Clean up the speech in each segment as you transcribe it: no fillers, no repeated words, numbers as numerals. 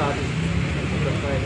tadi selesai.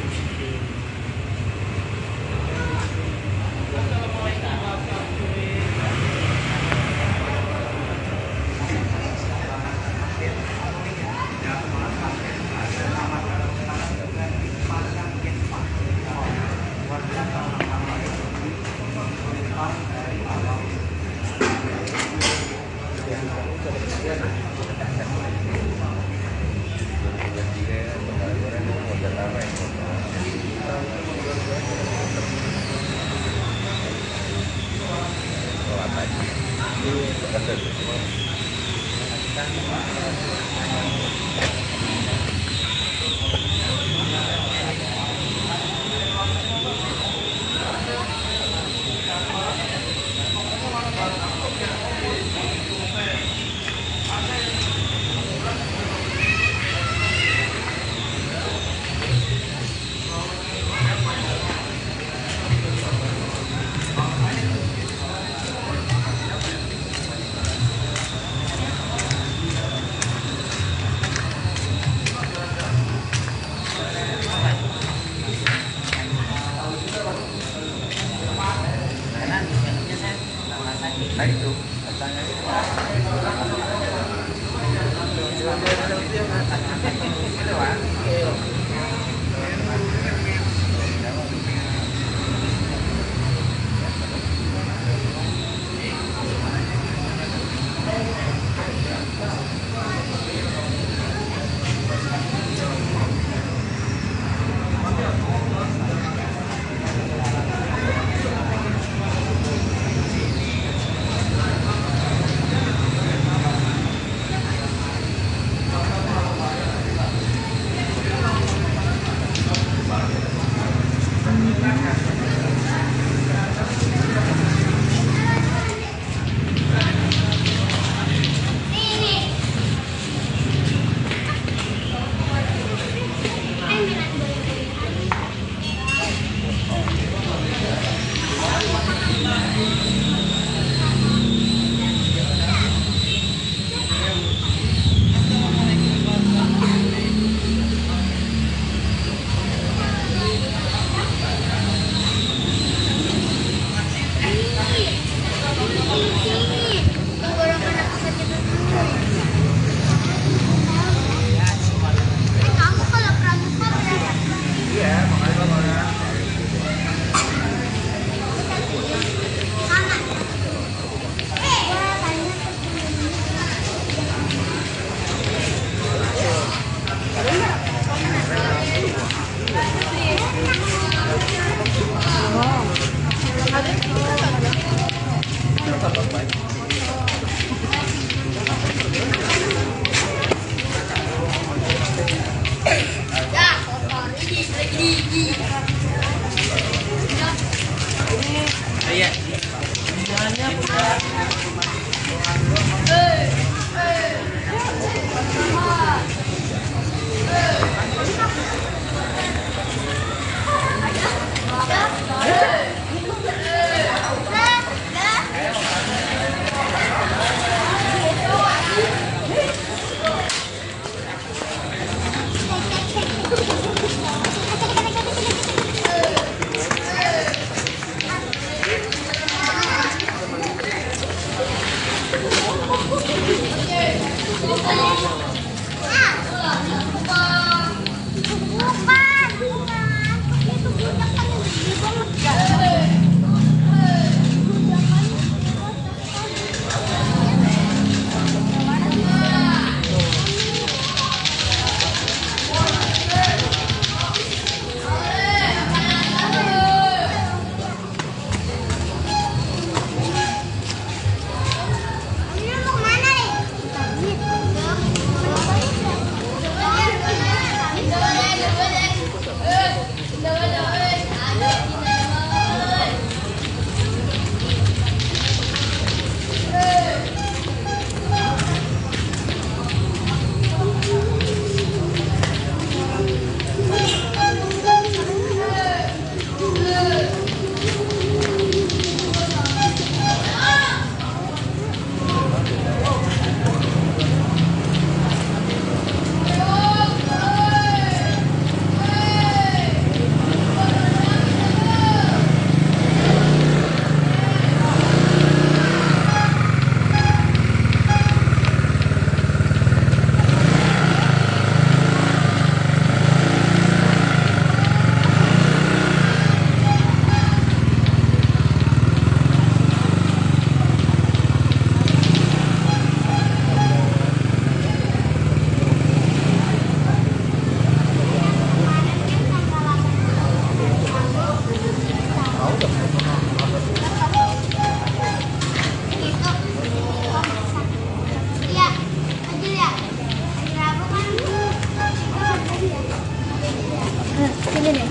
ini nih.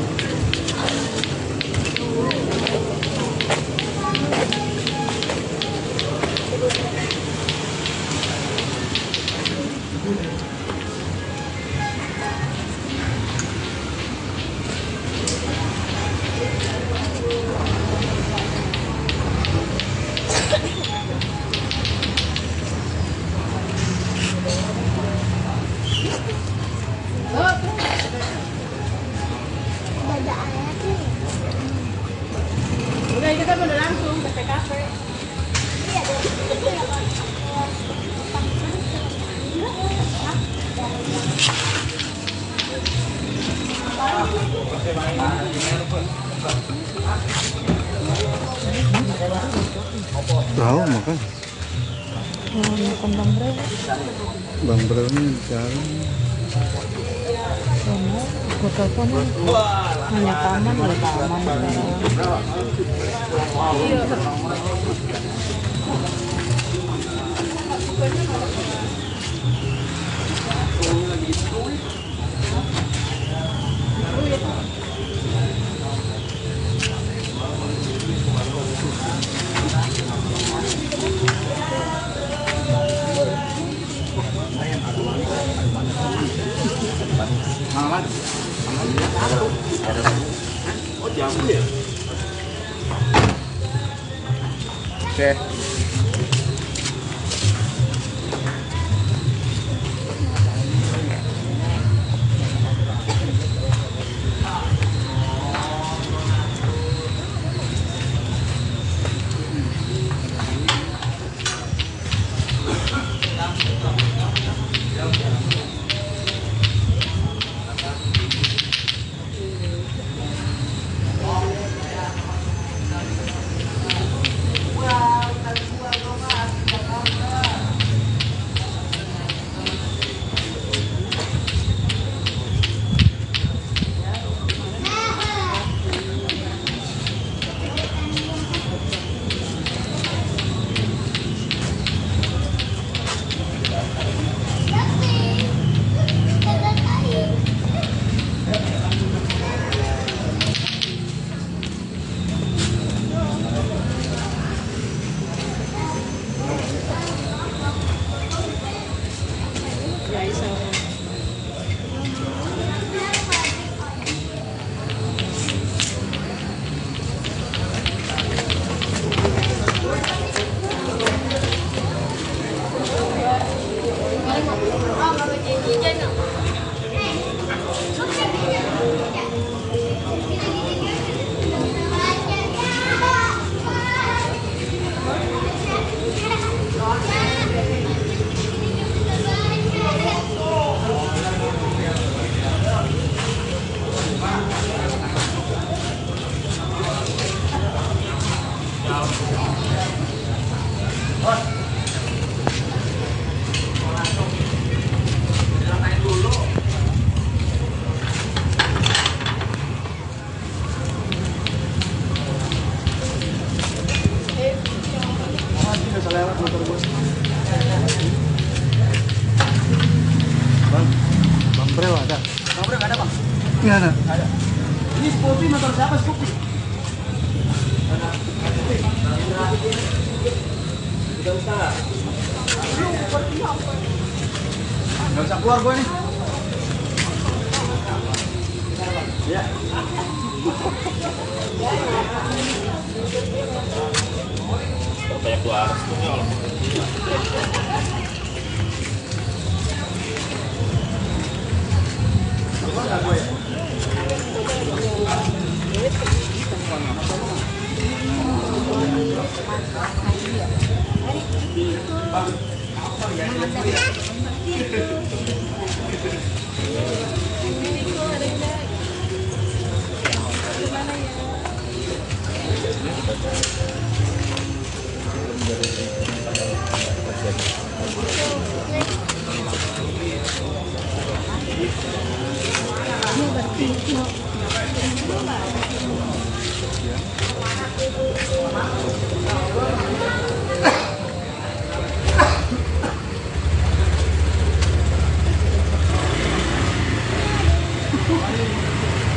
Udah kita udah langsung ke TKP. Tahu makan. Makan Bang Bre. Bang Bro ini jalan. Aku telepon hanya taman oleh taman sekarang. Oh jamu ya? Oke. Bang Bro ada. Bang Bro ada bang? Iya ada. Ada. Ini Scoopy motor siapa Scoopy? Tidak usah. Gak usah keluar gue nih. Ya. Banyak keluar.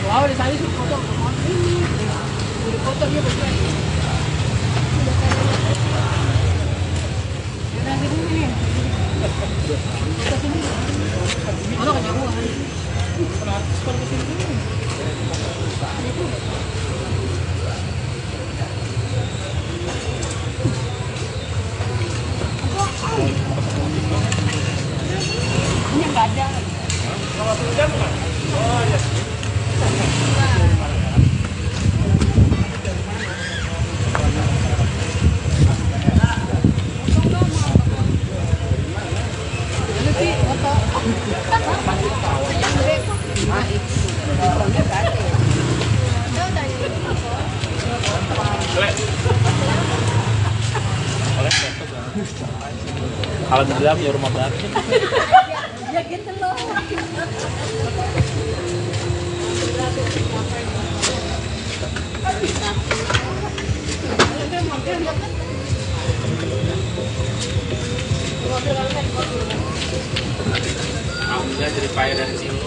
Wow, di sana sih foto. Di foto dia berdua. Ano kanya ko? Ini enggak ada. Kalau sudah bukan? Oh iya. Kalau di dalam ya rumah berapa? Ya gitu loh. Alhamdulillah jadi payah dari sini.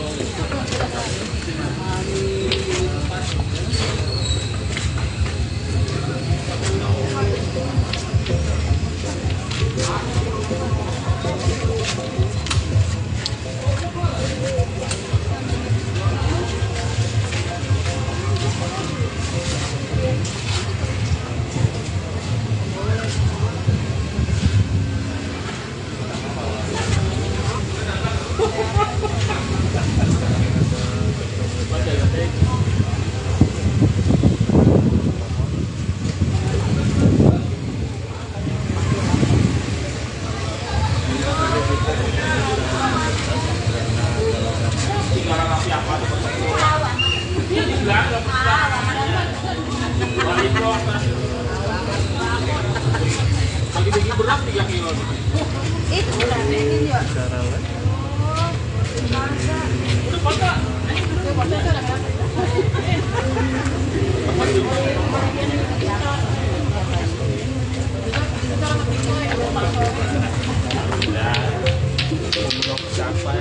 Pagi-pagi berat 3 kilo. Itu ini dia. Udah Pak.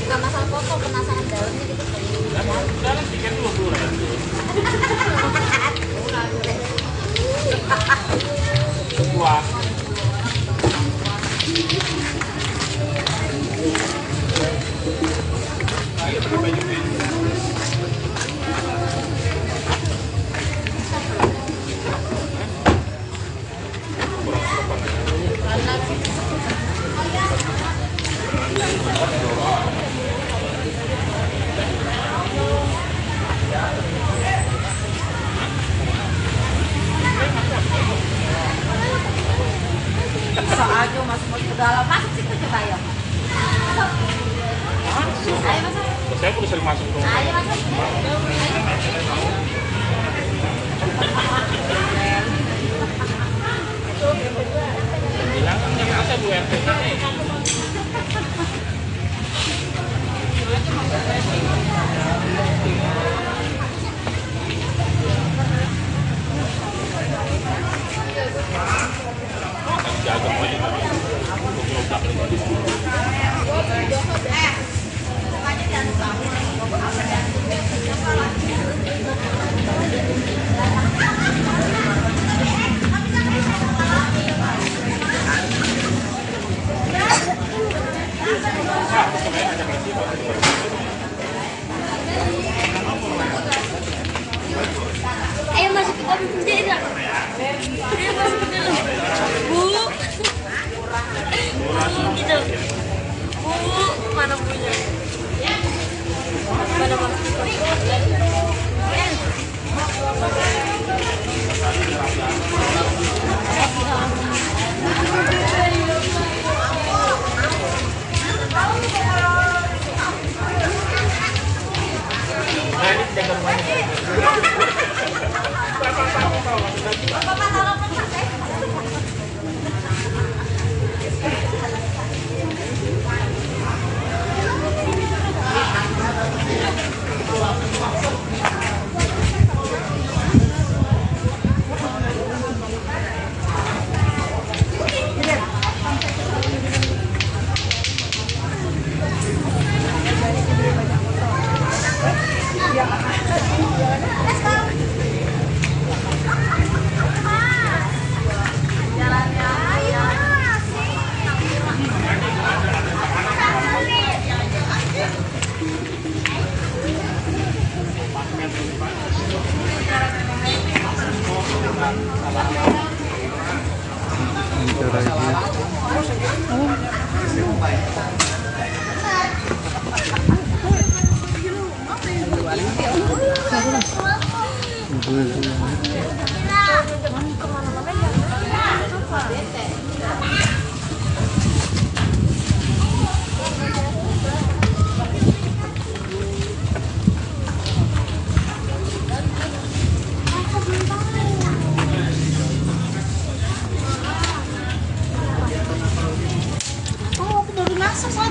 Nggak masalah foto, penasaran dalamnya gitu. Dalam tiket dulu Wah. Soalnya masuk ke dalam, masuk situ coba ayo. Ayo masuk. Saya udah sering masuk tuh. Ayo masuk. Bilang kan nggak ada Bu RT. Jaga Ayo masuk ke dalam jendela. Ayo masuk ke dalam. Bu. Gitu. Bu, mana punya? Mana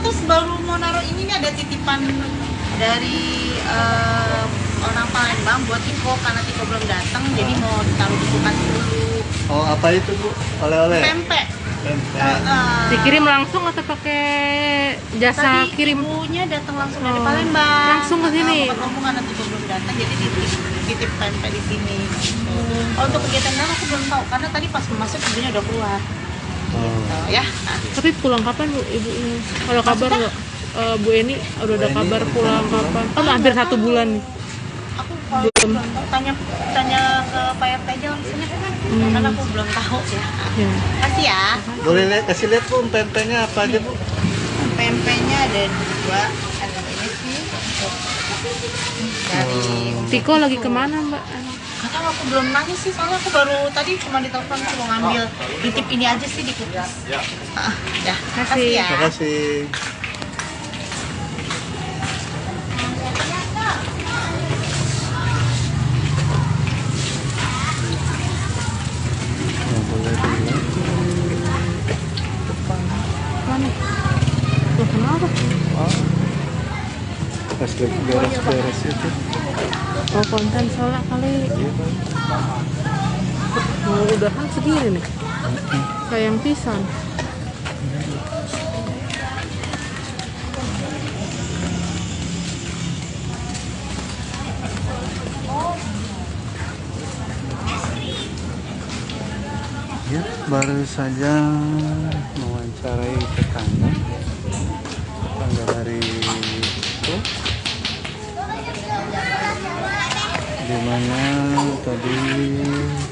Terus baru mau naruh ini nih, ada titipan dari orang Palembang buat Tiko karena Tiko belum datang, jadi mau ditaruh di kulkas dulu. Oh, apa itu Bu? Oleh-oleh? Pempek. Pempek. Dikirim langsung atau pakai jasa Tadi kirim? ibunya datang langsung dari Palembang. Langsung ke sini? Ketemu karena Tiko belum datang, jadi titip pempek di sini. Oh, untuk kegiatan dalam aku belum tahu karena tadi pas masuk ibunya udah keluar. Oh. Ya. Tapi pulang kapan Bu ibunya? Ada kabar nggak? Bu Eni udah ada kabar pulang kapan? Kan hampir 1 bulan nih. Aku kalau belum tahu, tanya ke Pak RT aja langsung ya. Karena aku belum tahu ya. Ya. Kasih ya. Boleh kasih lihat Bu pempeknya apa aja Bu? Pempeknya ada 2, ada ini sih dari Tiko lagi kemana Mbak? karena aku belum nanya sih, soalnya aku baru tadi cuma ditelepon suruh ngambil titip ini aja sih di kulkas. Ya, kasih ya. Terima kasih. Mana? Loh, kenapa? Pas beres-beres itu. Oh, konten soalnya kali. Mau udahan segini nih. Sayang pisan. baru saja mewawancarai tetangga dari itu, dimana tadi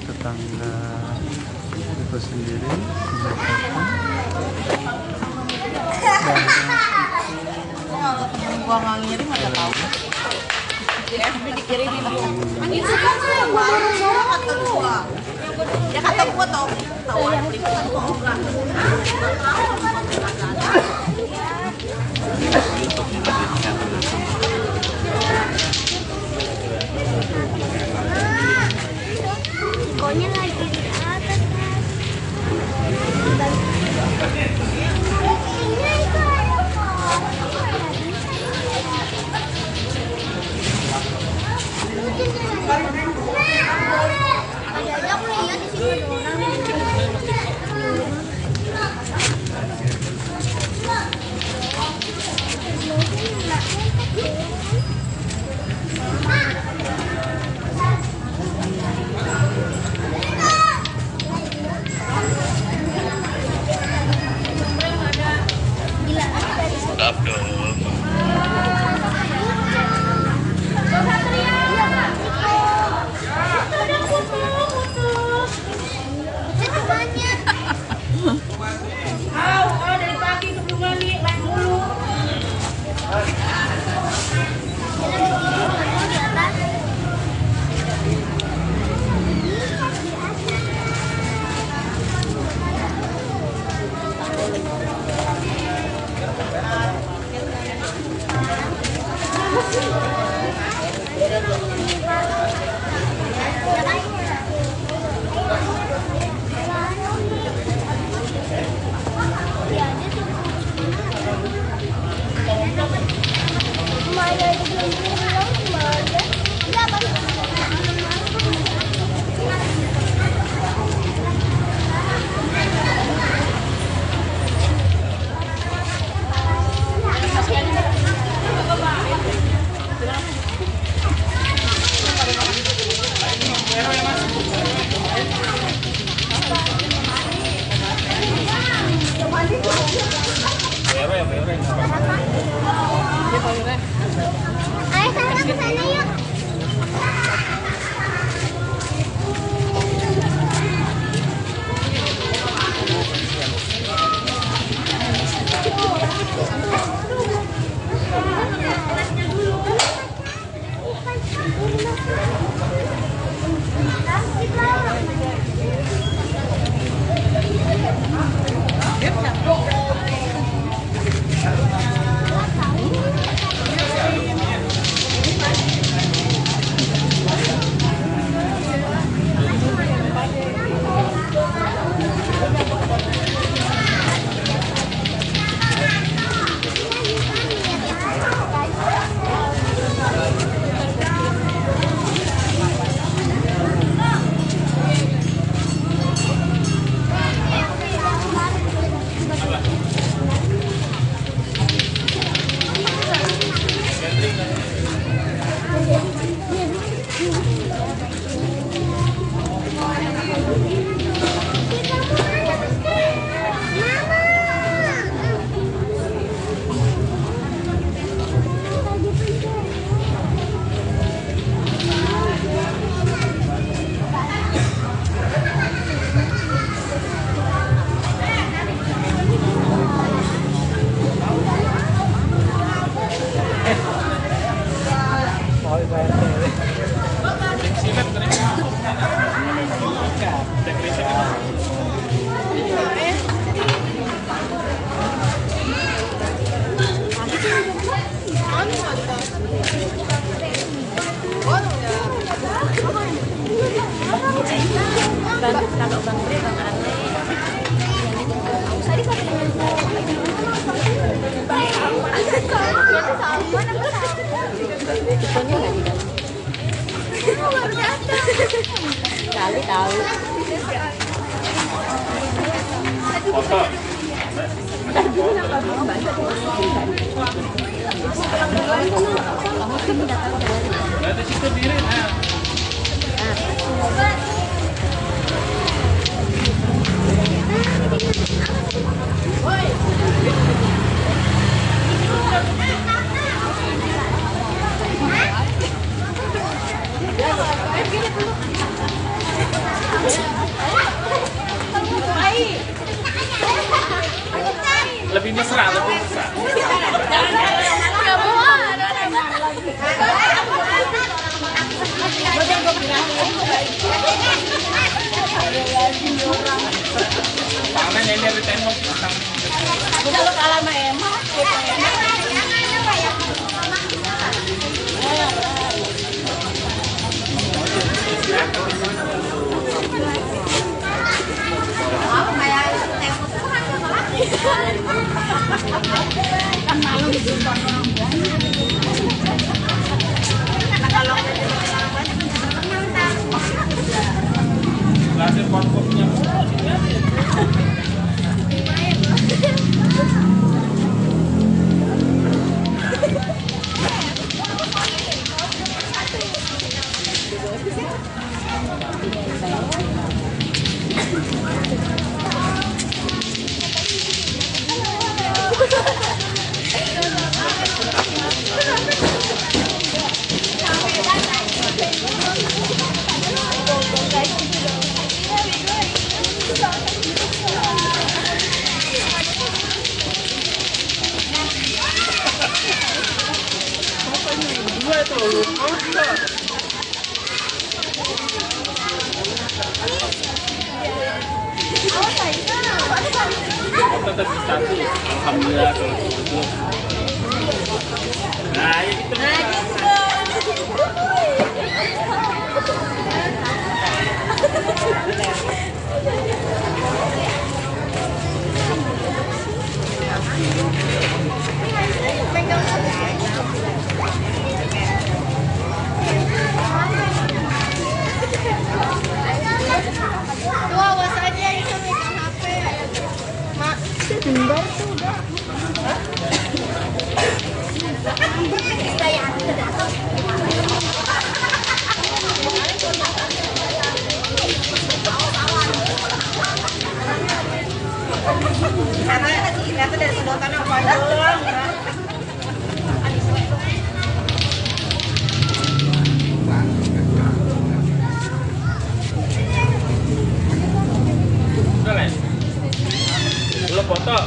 tetangga itu sendiri mengatakan Kalau temen gua nggak ngirim ada tahu. Di FB dikirimin. Itu kan kata gua. Ya kata gua tahu aplikasi kok enggak. Pokoknya lagi di atas. Ada aku lihat di sini. Ayo sana ke sana yuk. Kali tahu. Foto. Ada situ diri. Nah. Lebih mesra, lebih mesra. Panen ini dari tembok pasang. Udah lo kalah sama Emma. Hasil kopi-kopinya. Tetap bisa tuh, alhamdulillah kalau gitu. Nah, ya gitu. Tuh awas aja itu megang HP. Mak, jembar tuh udah. Karena dari sedotan apa doang. Udah lah. Belum foto.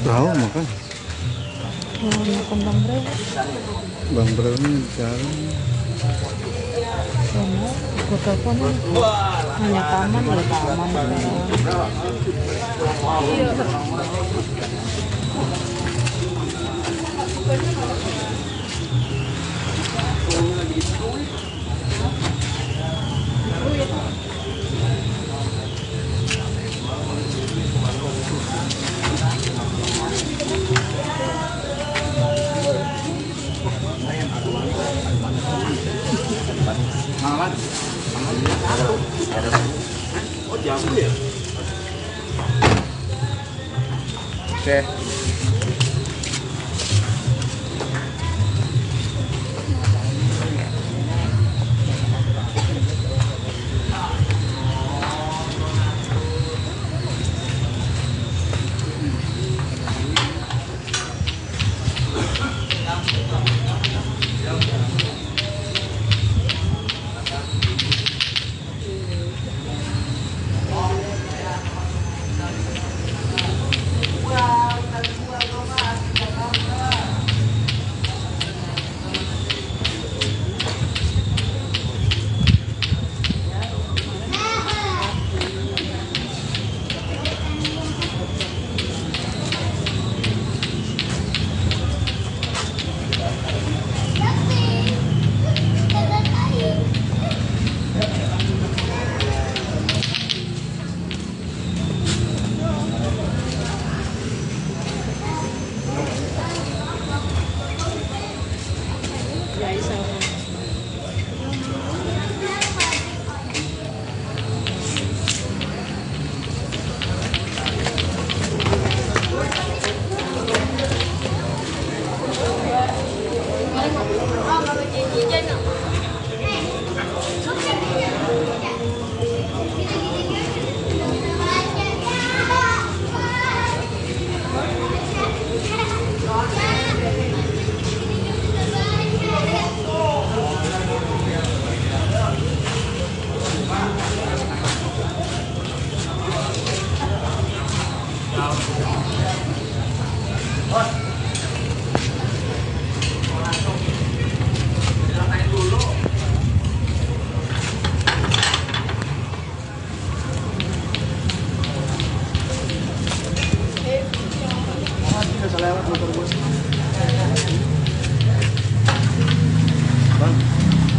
Tahu makan. Oh, makan Bang Bre. Bang Bro ini jalan. Sono, aku telepon hanya taman ya taman. Iya. Oh, diambil ya? Oke.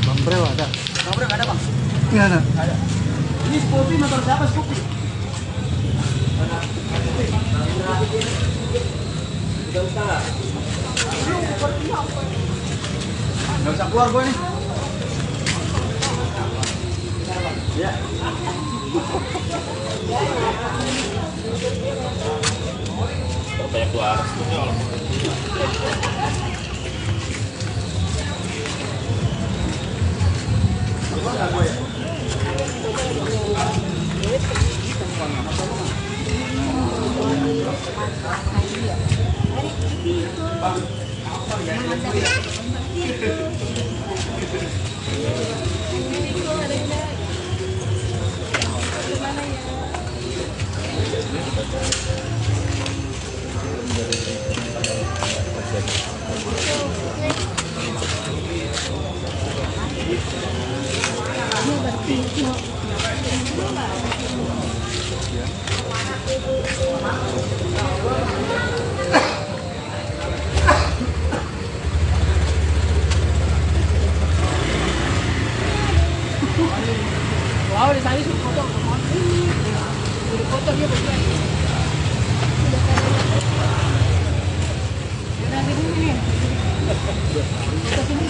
Bang Bro ada? Bang Bro nggak ada bang? Iya ada. Ini Scoopy motor siapa Scoopy? Udah usah. Nggak usah keluar gue nih. Ya. Banyak keluar. Wow, di sana sudah foto. Foto dia berdua. Nanti dulu nih. Foto sini.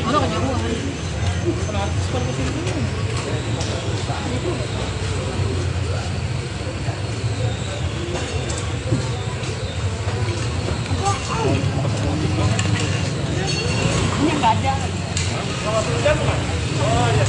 Mana kan jauh? Kenapa seperti sini? Ini enggak ada. Kalau sudah bukan? Oh, ya.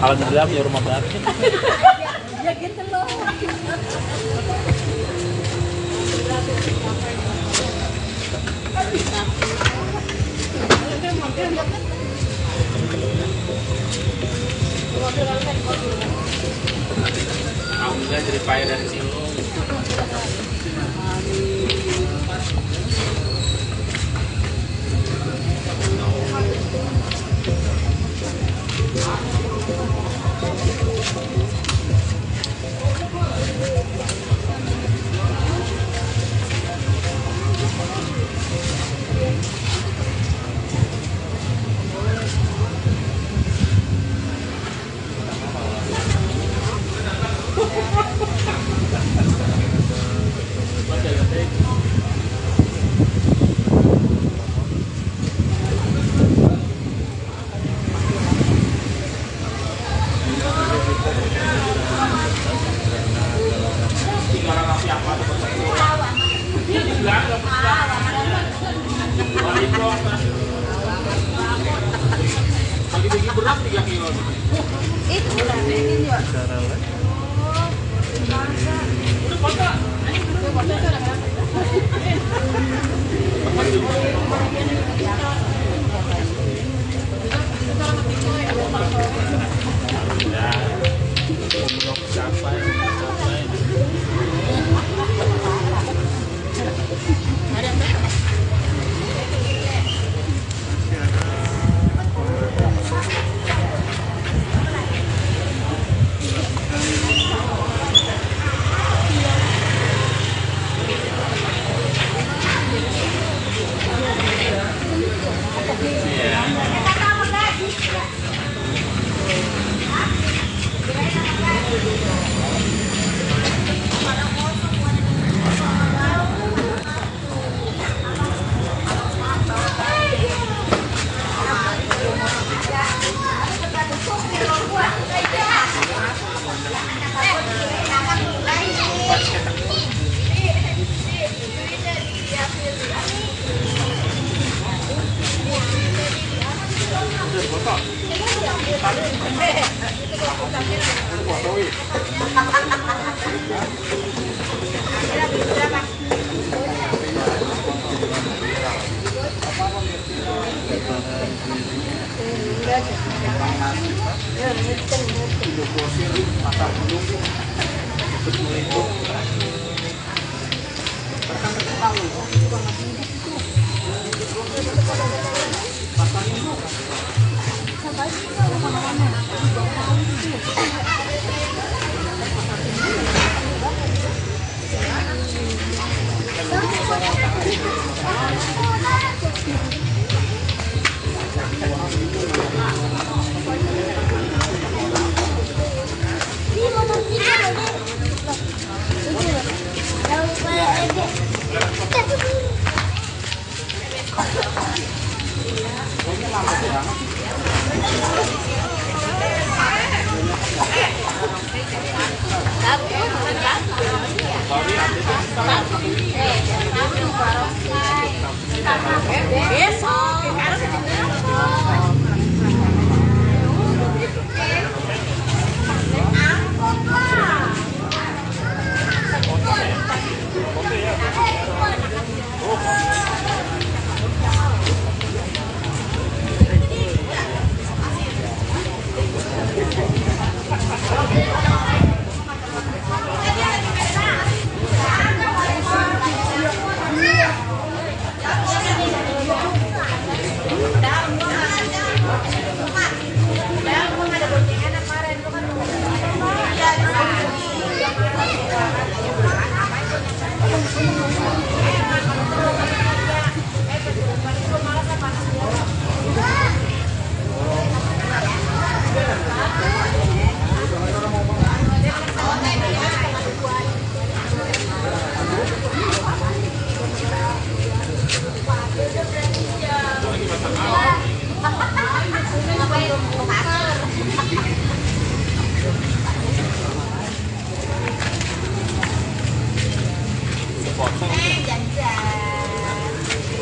Kalau tenggelam ya rumah baru. Ya gitu loh. Alhamdulillah jadi payah dari sini. Bagi-bagi berat 3 kilo. Itu udah bikin ya.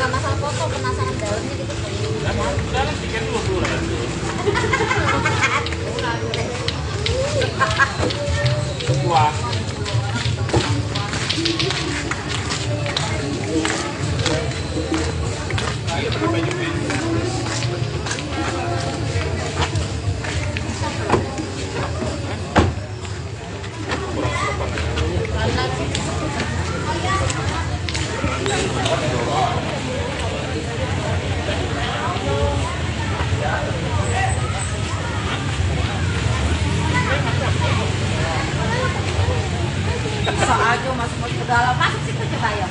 Gak masalah foto, penasaran dalamnya gitu. Udah tiket dulu. Ayo masuk ke dalam, masuk situ coba ayo.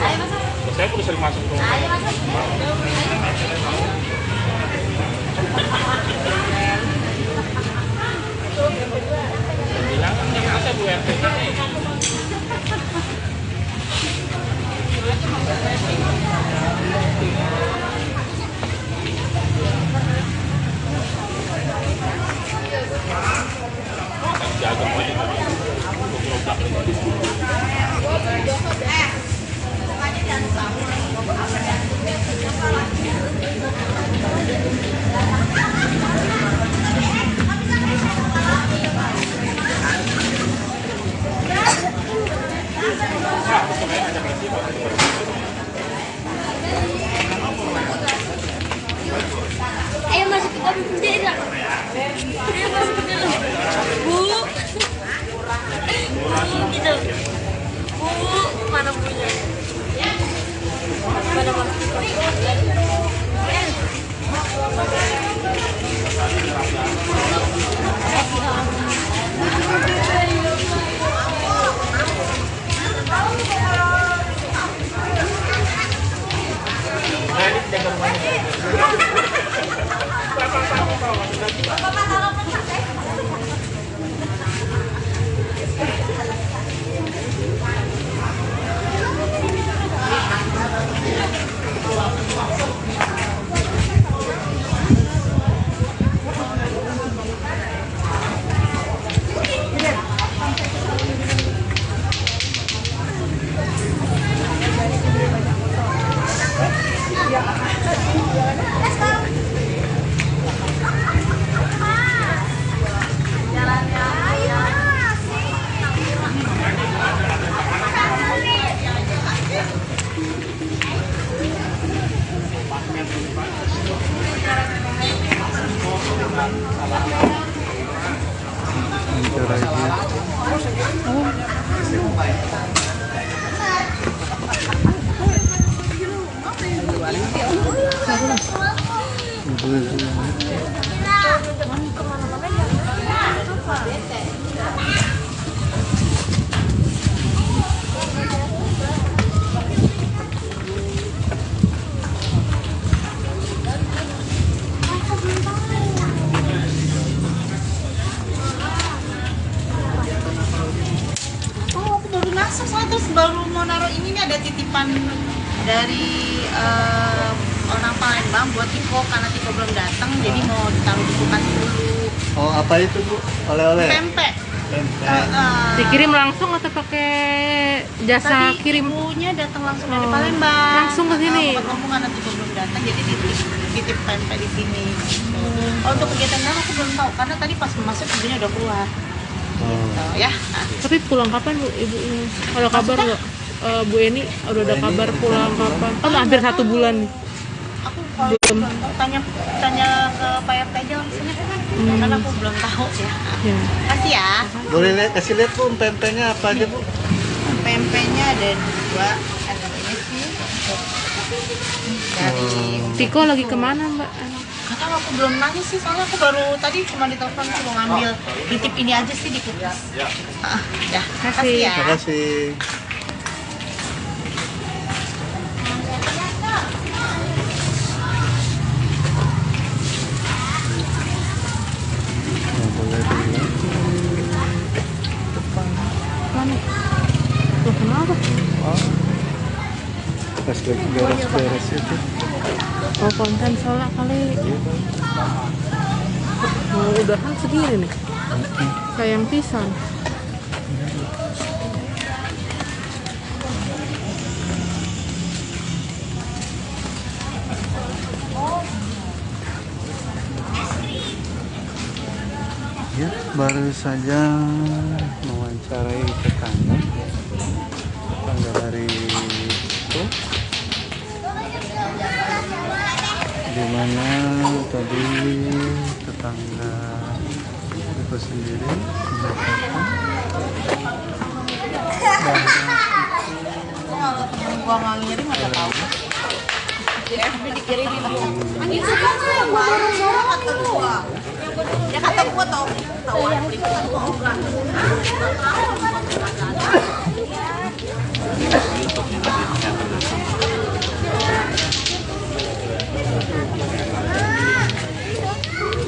Ayo masuk. Saya udah sering masuk tuh. Ayo masuk. Bilang kan saya Bu RT. Jaga Ayo masuk ke dalam bendera. Ayo masuk ke dalam. Bu. Gitu. Bu, mana punya? Mana masuk? Terus baru mau naruh ini nih, ada titipan dari orang Palembang buat Tiko karena Tiko belum datang, jadi mau ditaruh di kulkas dulu. Oh, apa itu Bu? Oleh-oleh? Pempek. Pempek. Dikirim langsung atau pakai jasa Tadi kirim? ibunya datang langsung dari Oh, Palembang. langsung ke sini? Ngomong karena Tiko belum datang, jadi titip pempek di sini. Oh, untuk kegiatan dalam aku belum tahu karena tadi pas masuk ibunya udah keluar. Oh. Tuh, ya. Nah. Tapi pulang kapan Bu ibu? Ada kabar nggak? Bu Eni udah ada kabar pulang kapan? Kan hampir 1 bulan nih. Aku kalau belum tahu, tanya ke Pak RT aja langsungnya karena aku belum tahu ya. Ya. Kasih ya. Boleh kasih lihat Bu, pempeknya apa aja Bu? Pempeknya ada 2, ada ini sih dari Tiko lagi kemana Mbak? kata aku belum nanya sih, soalnya aku baru tadi cuma ditelepon mau ngambil titip ini aja sih di kulkas. Ya, kasih ya. Terima kasih. Nah, boleh dilihat. Mana? Loh, kenapa? Oh. Pas lagi beres-beres itu. Oh, konten soalnya kali. Oh, udahan segini nih. Sayang pisan. Ya. Baru saja mewawancarai tetangga dari itu, di mana tadi tetangga itu sendiri Kalau temen gua nggak ngirim nggak tahu. Di FB dikirimin aku. Ini suka yang gua dorong-dorong kata gua. Ya kata gua tahu beli pesan gua enggak.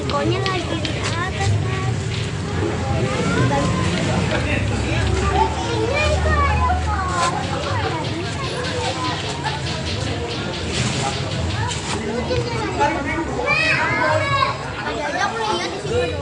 Pokoknya lagi di atas. Ada aku lihat di sini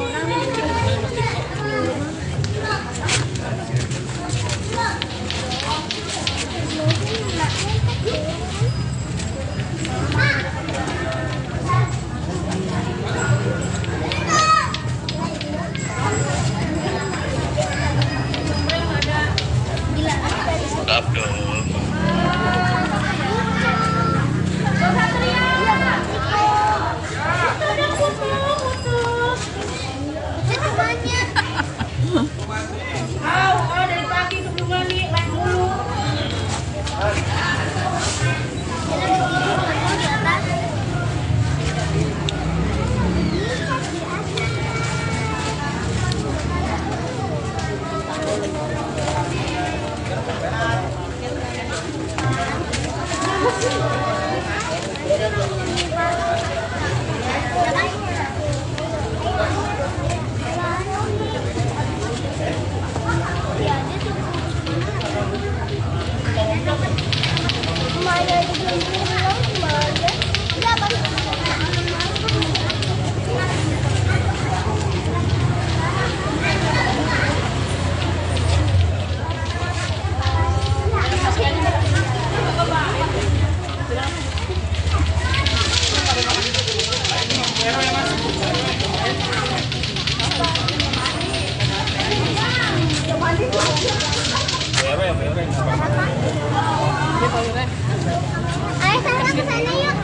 Ayo sana ke sana yuk.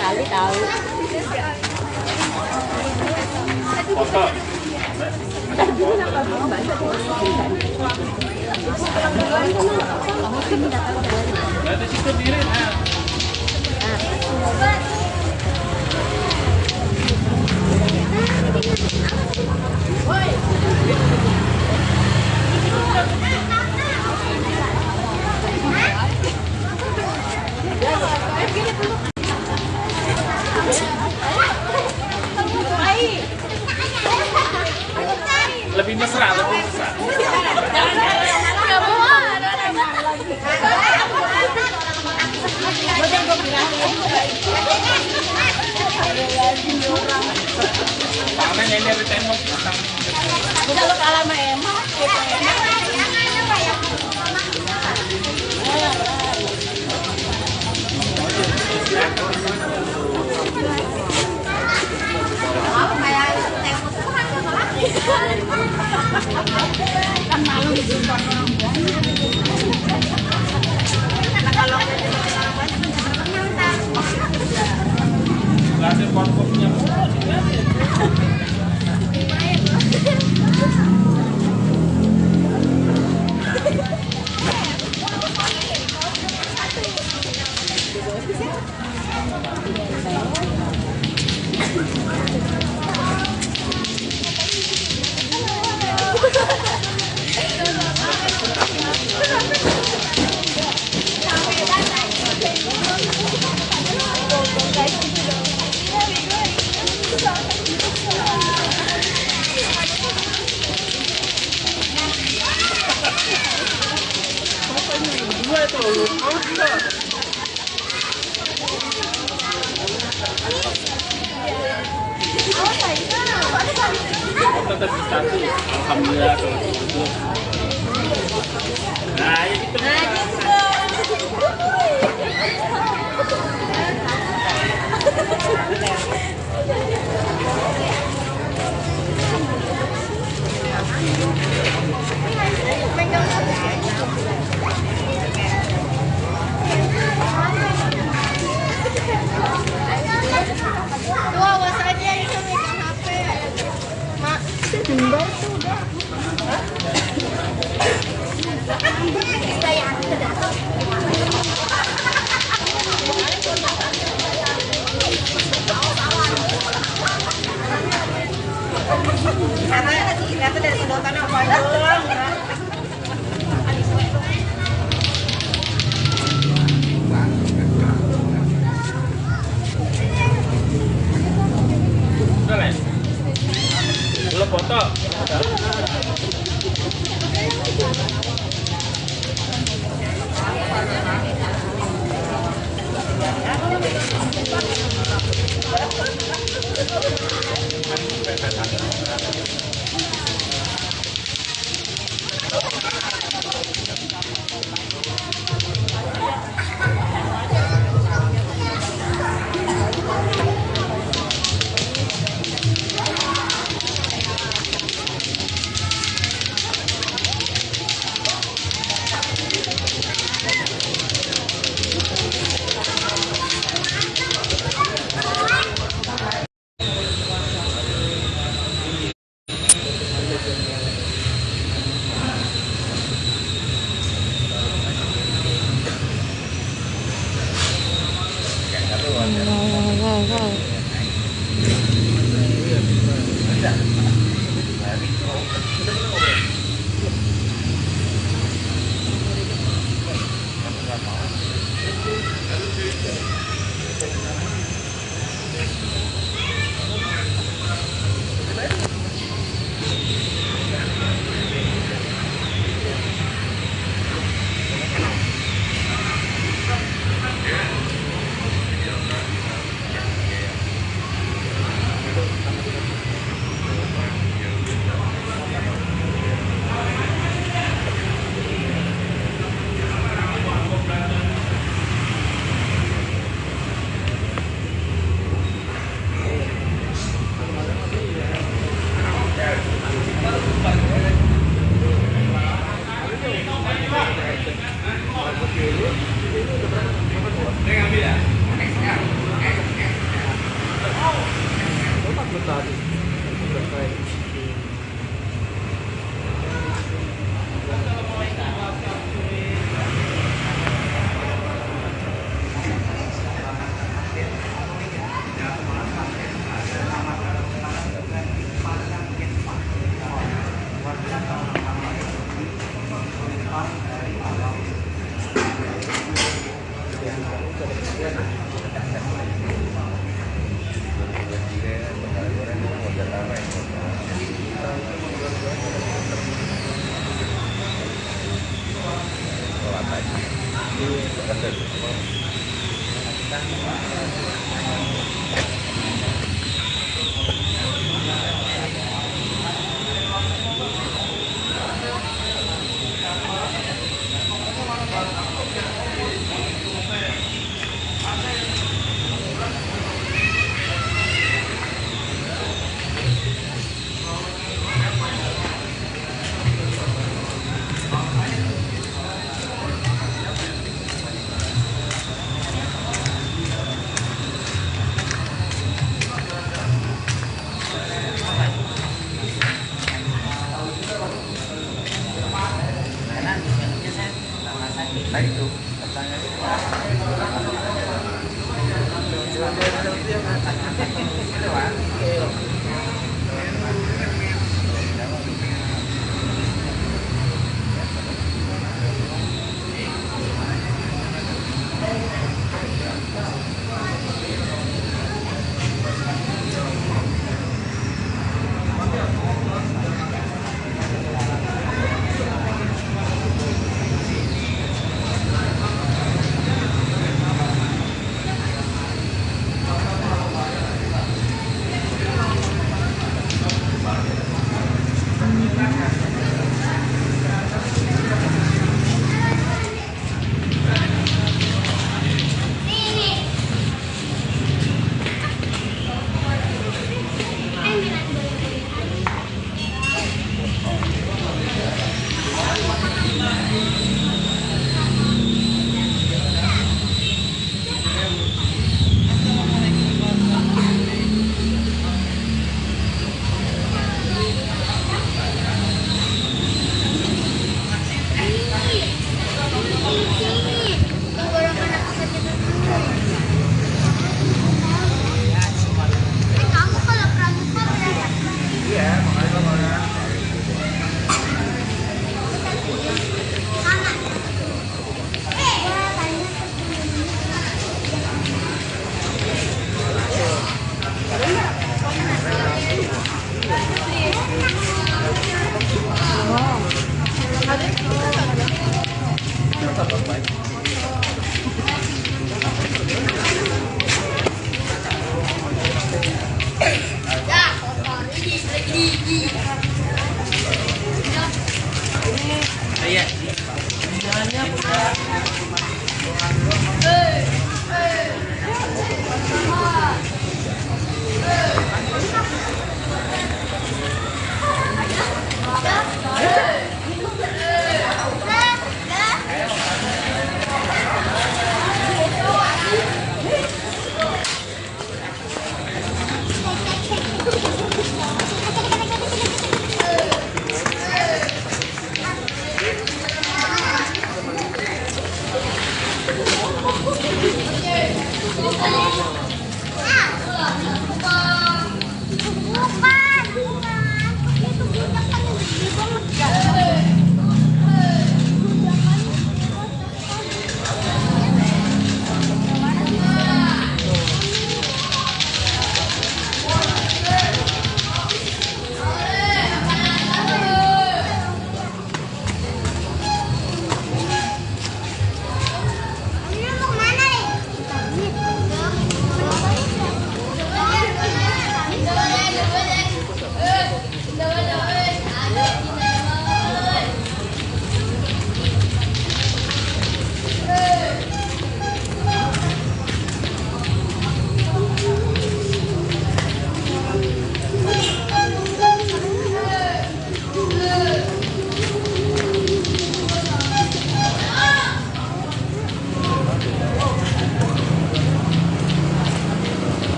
Kali tahu. Ada situ diri. Lebih mesra, lebih mesra. Karena yang dari tembok Kalau kalah sama Emma, kan malu disimpan orang kalau nggak ada konfliknya. Tetap di satu. Alhamdulillah kalau gitu. Nah, ya gitu. Tuh awas aja itu megang HP. Mak, jembar tuh udah.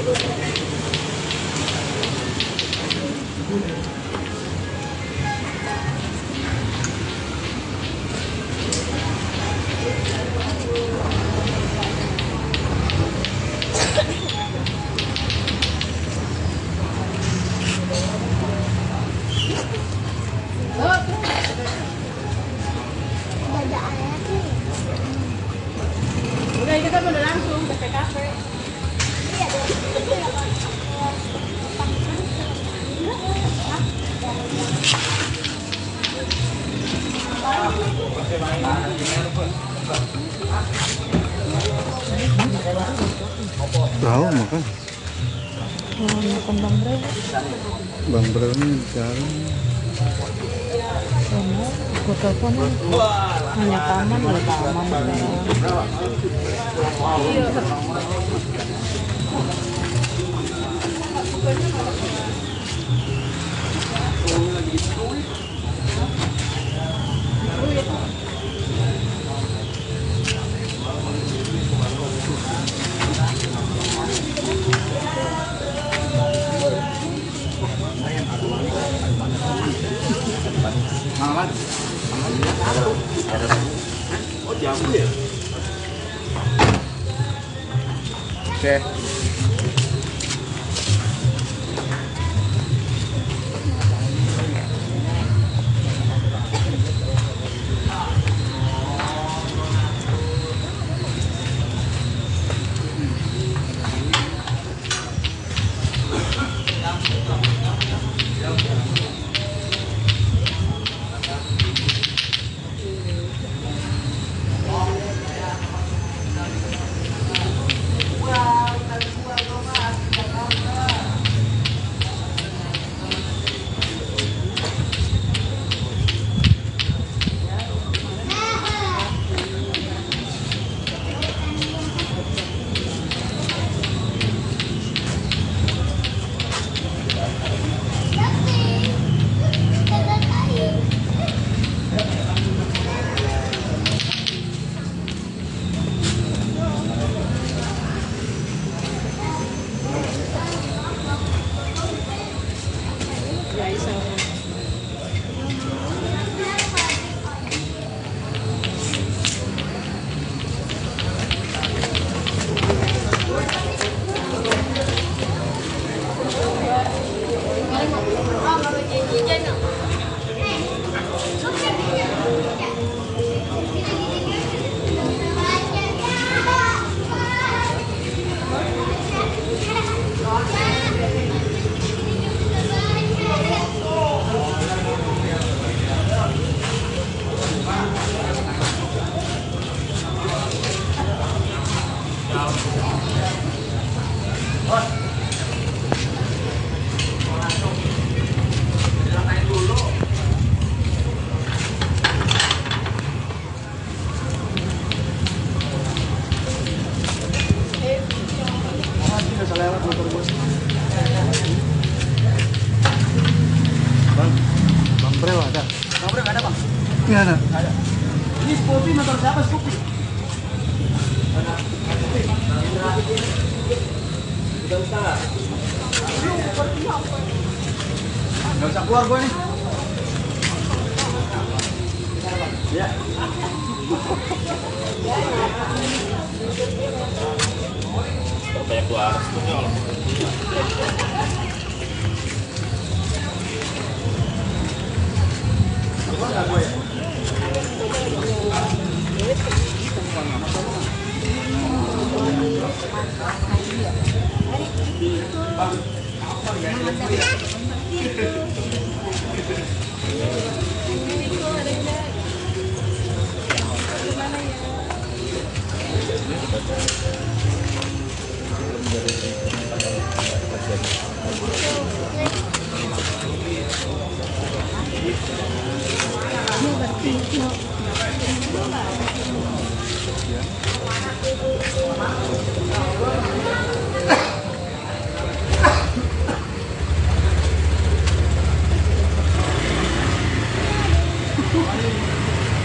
Udah kita udah langsung ke TKP. Tahu makan. Makan Bang Bre. Bang Bro ini jalan. Aku telepon hanya taman, ada taman sekarang. Oh jamu ya? Oke. Bang Breo ada? Bang Bre, ada bang? Iya ada. Ini Scoopy motor siapa Scoopy? Gak usah keluar gue nih. Ya. Banyak keluar.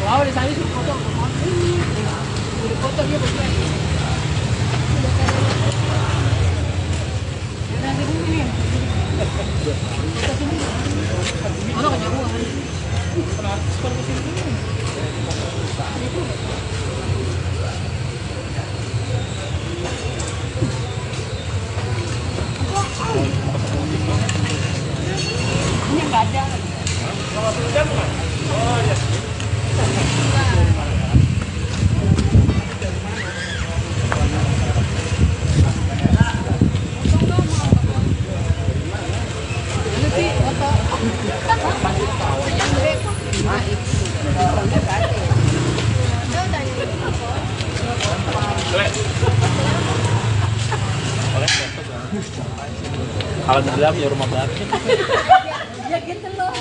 Wow, di sana sih foto. Udah foto dia berdua. Alhamdulillah punya rumah baru. Ya gitu loh.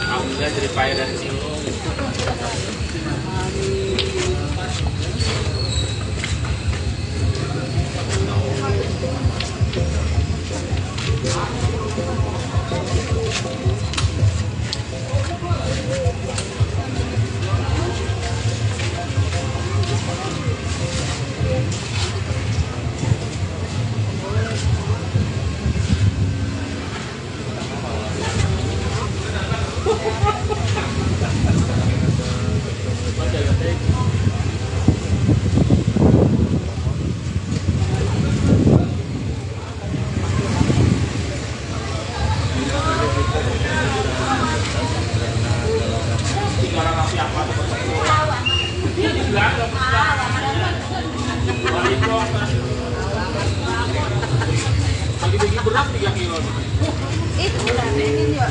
Alhamdulillah jadi payah dari sini. Pagi-pagi berat 3 kilo. Itu udah bikin ya.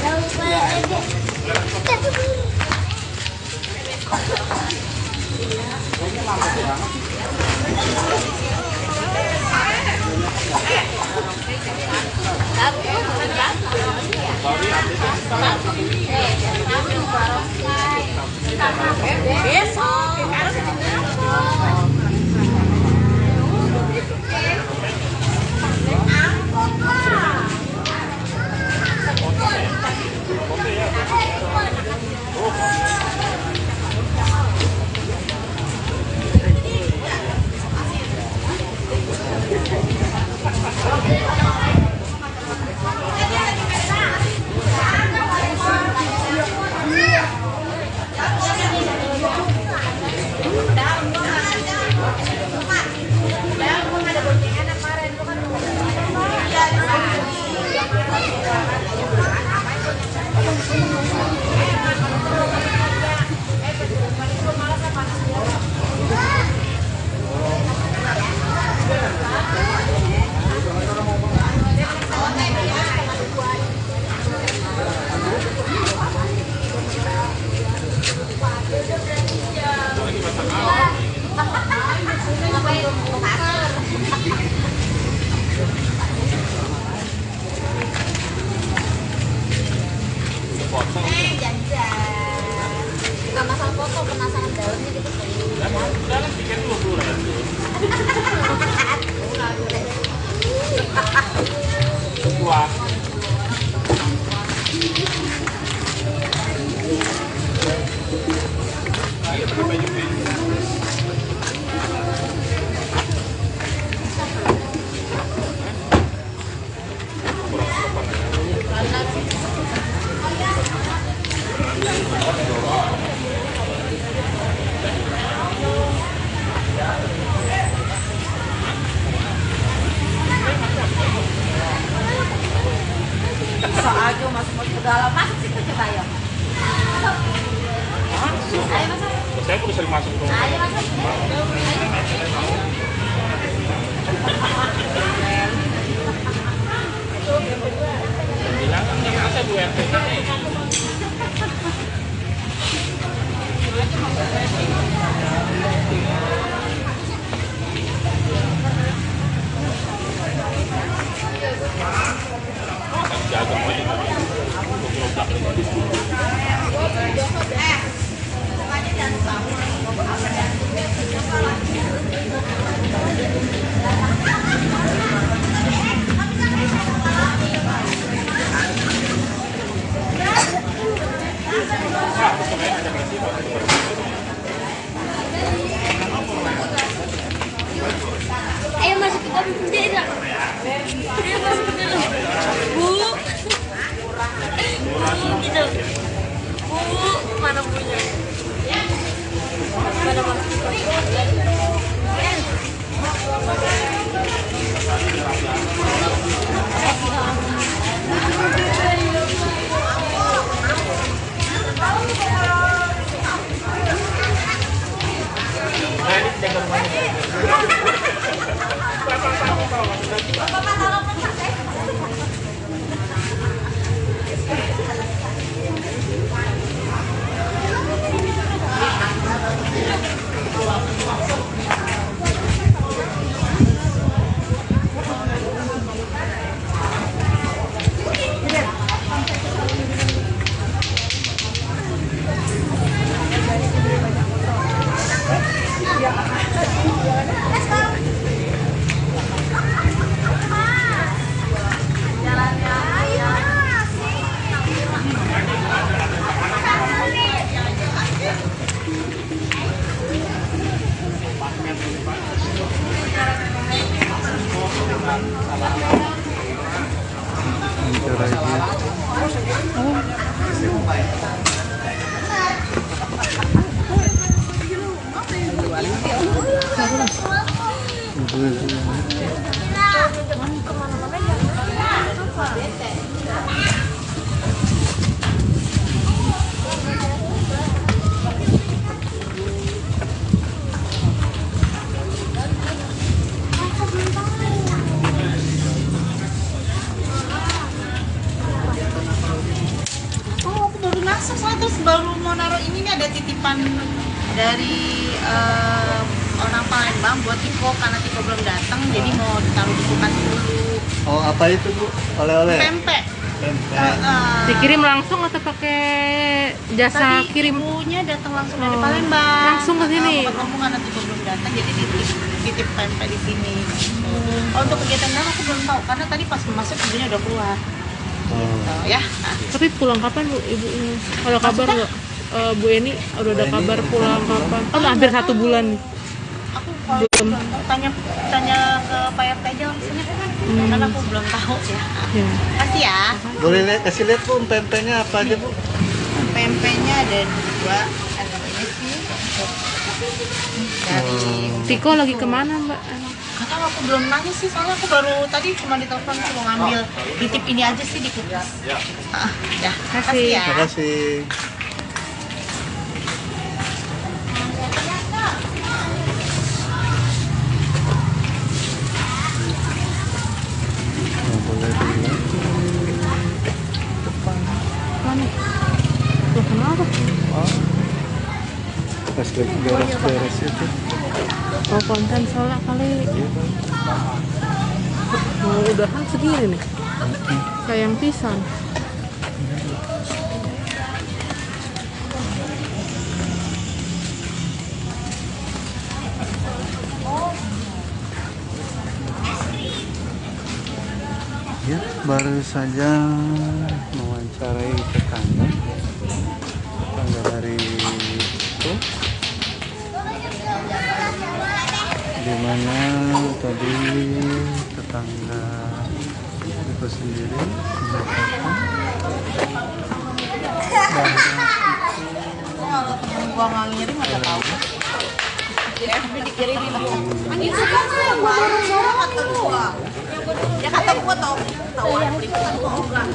Jangan lupa Gitu. Mana punya? Mana terus baru mau naruh ini nih, ada titipan dari orang Palembang buat Tiko karena Tiko belum datang, jadi mau ditaruh di kulkas dulu. Oh, apa itu Bu? Oleh-oleh? Pempek. Pempek. Dikirim langsung atau pakai jasa Tadi kirim? ibunya datang langsung dari Oh, Palembang. langsung ke sini? Kamu karena Tiko belum datang, jadi titip pempek di sini. Oh, untuk kegiatan dalam aku belum tahu karena tadi pas masuk ibunya udah keluar. Gitu, ya. Nah, Tapi pulang kapan Bu ibunya? Kalau kabar nggak? Bu Eni udah ada kabar pulang kapan? Kan hampir 1 bulan. aku kalau belum tahu, tanya ke Pak RT aja langsungnya karena aku belum tahu ya. Ya. Kasih ya. Boleh kasih lihat Bu pempeknya apa aja Bu? Pempeknya ada 2, ada ini sih dari Tiko lagi kemana Mbak? kakak, aku belum nanya sih soalnya aku baru tadi cuma ditelepon suruh ngambil titip ini aja sih di kulkas. Ya, kasih ya. Terima kasih. Boleh dilihat. Mana? Loh kenapa? Pas lagi beres-beres itu. Oh konten soalnya kali. Mau udahan segini nih. Sayang pisan. Ya, baru saja mewawancarai tetangga dari itu, di mana tadi tetangga itu sendiri mengatakan Kalau temen gua nggak ngirim nggak tahu. Tapi dikirimin aku. Itu kan saya gua dorong kata gua. Ya kata gua tahu liputan gua enggak.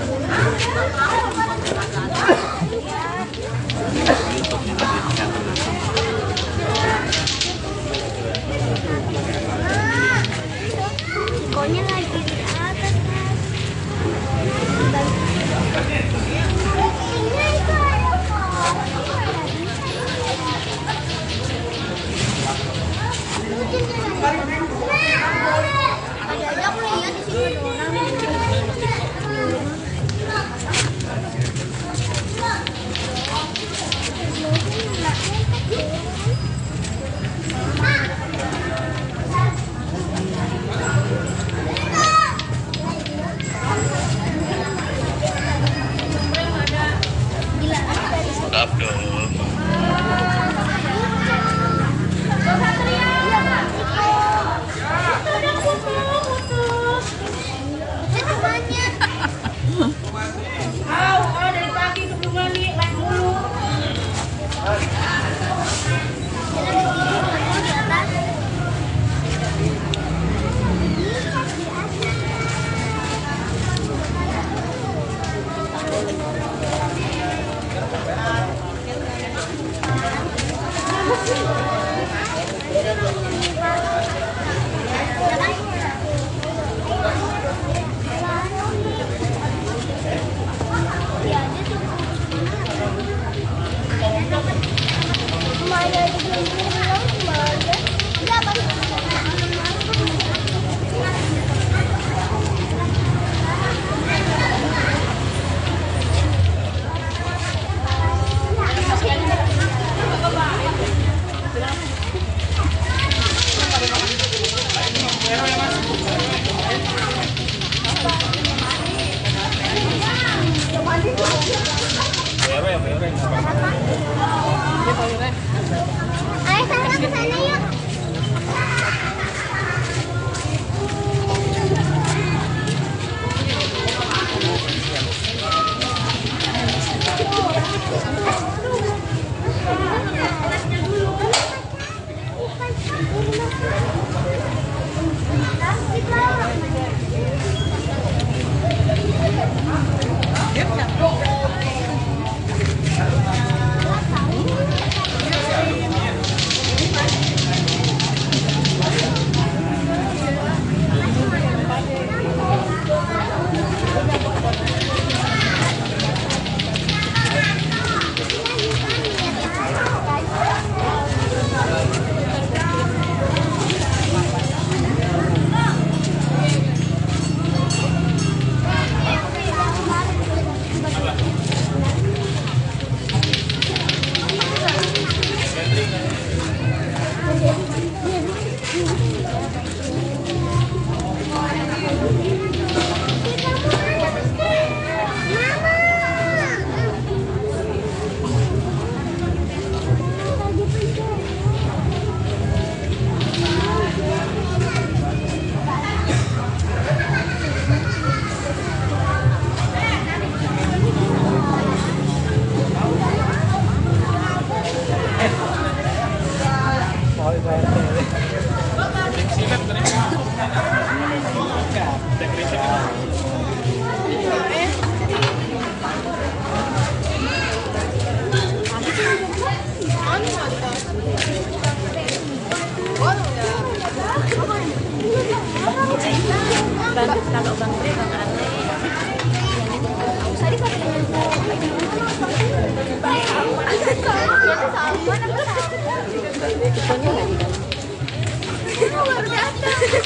Pokoknya lagi di atas. Aku lihat di sini ada orang.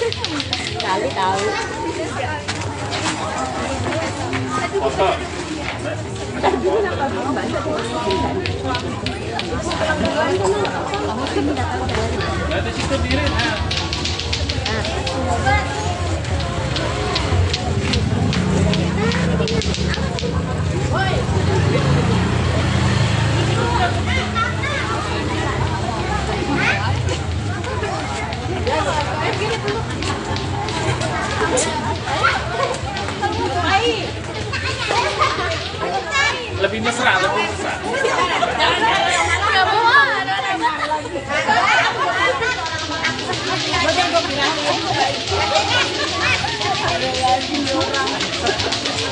Kali tahu. Foto. Ada situ diri. Lebih mesra, lebih mesra.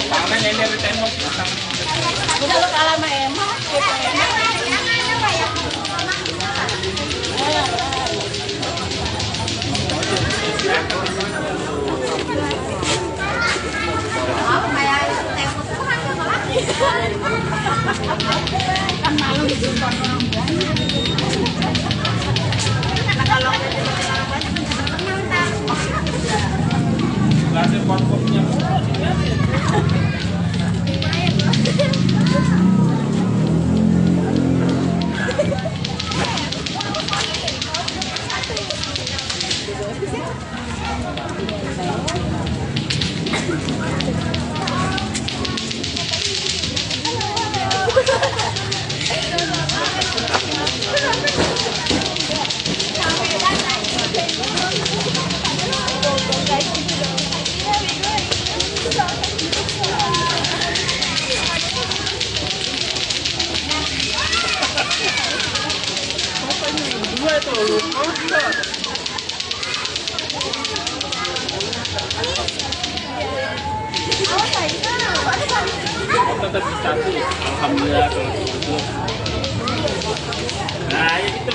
Karena nyender di tembok. Udah lu kalah sama Emma. Laser kopi-kopinya. Dua itu tetap di satu. Alhamdulillah kalau gitu. Nah, ya gitu.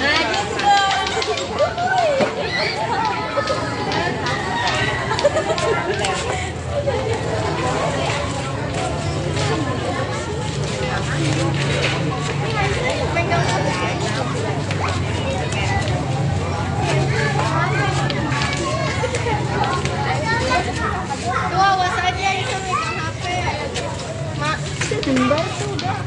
Tuh awas aja itu megang HP. Mak, jembar tuh udah.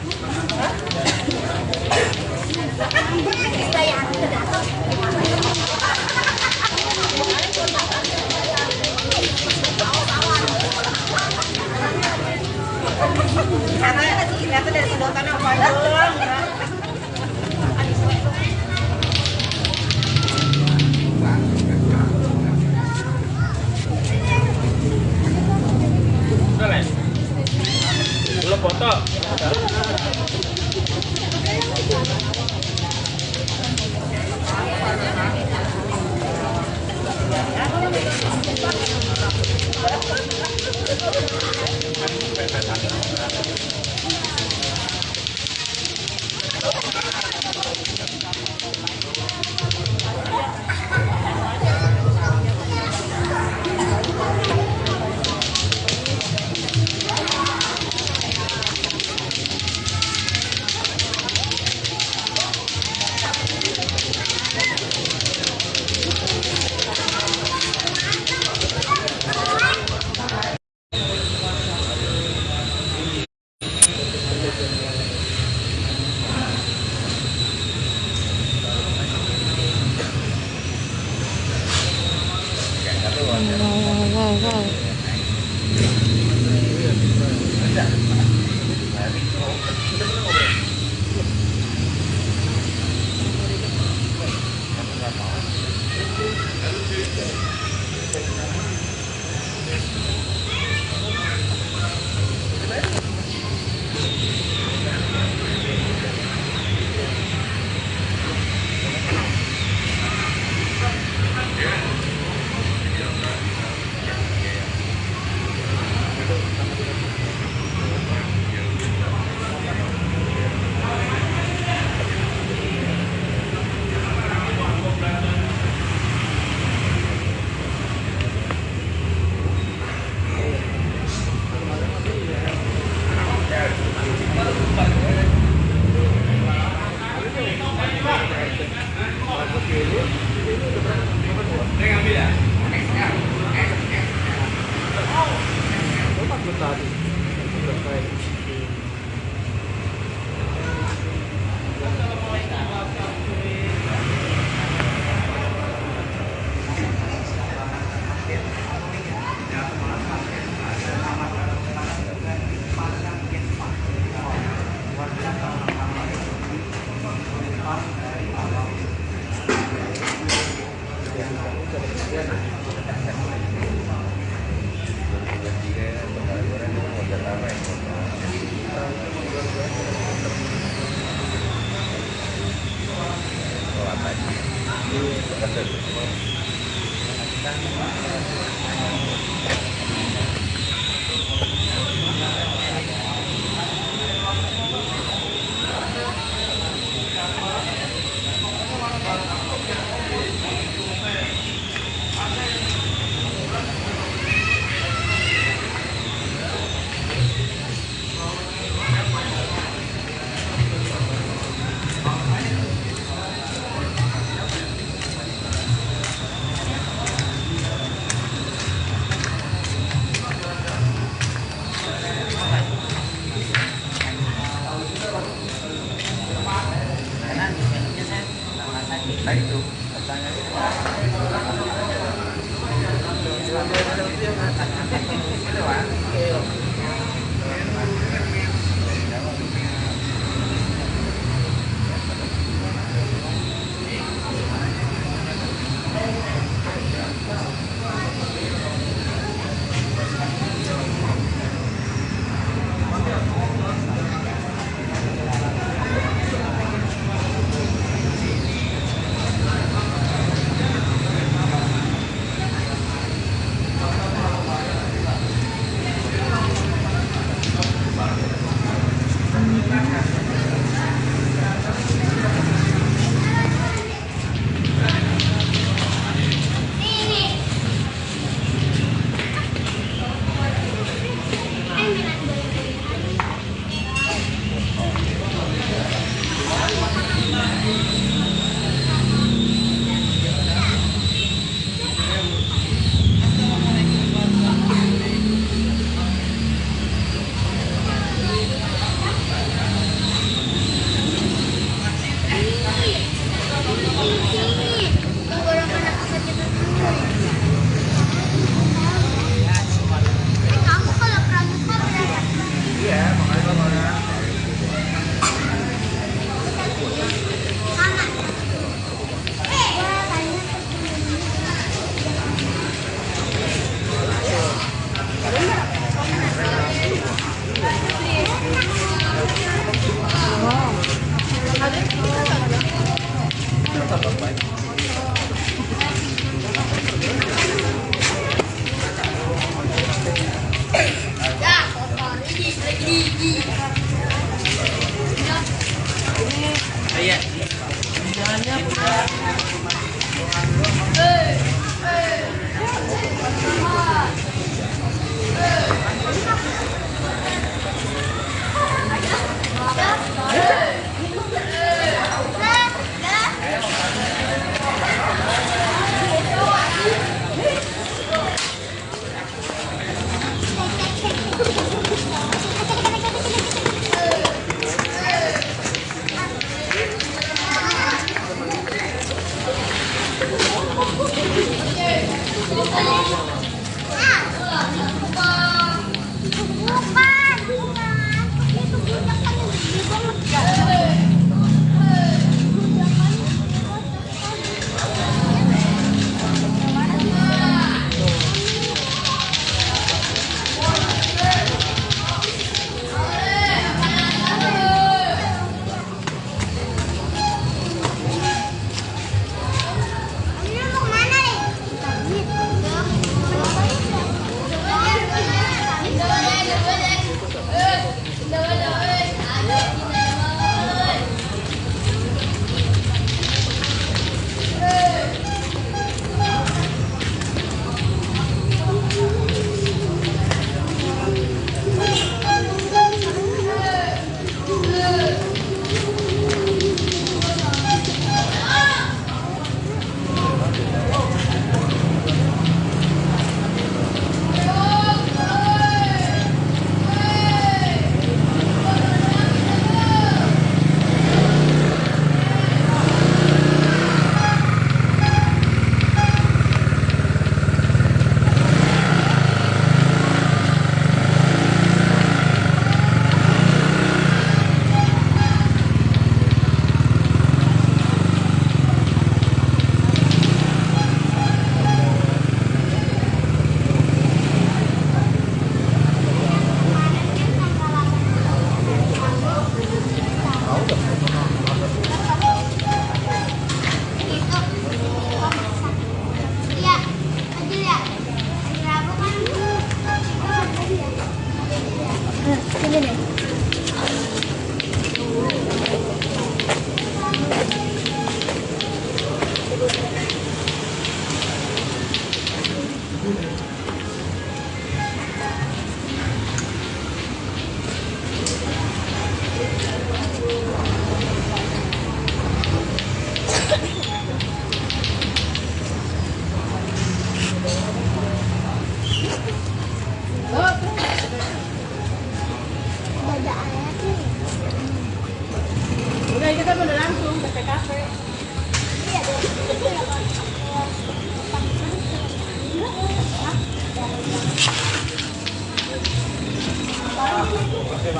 Tahu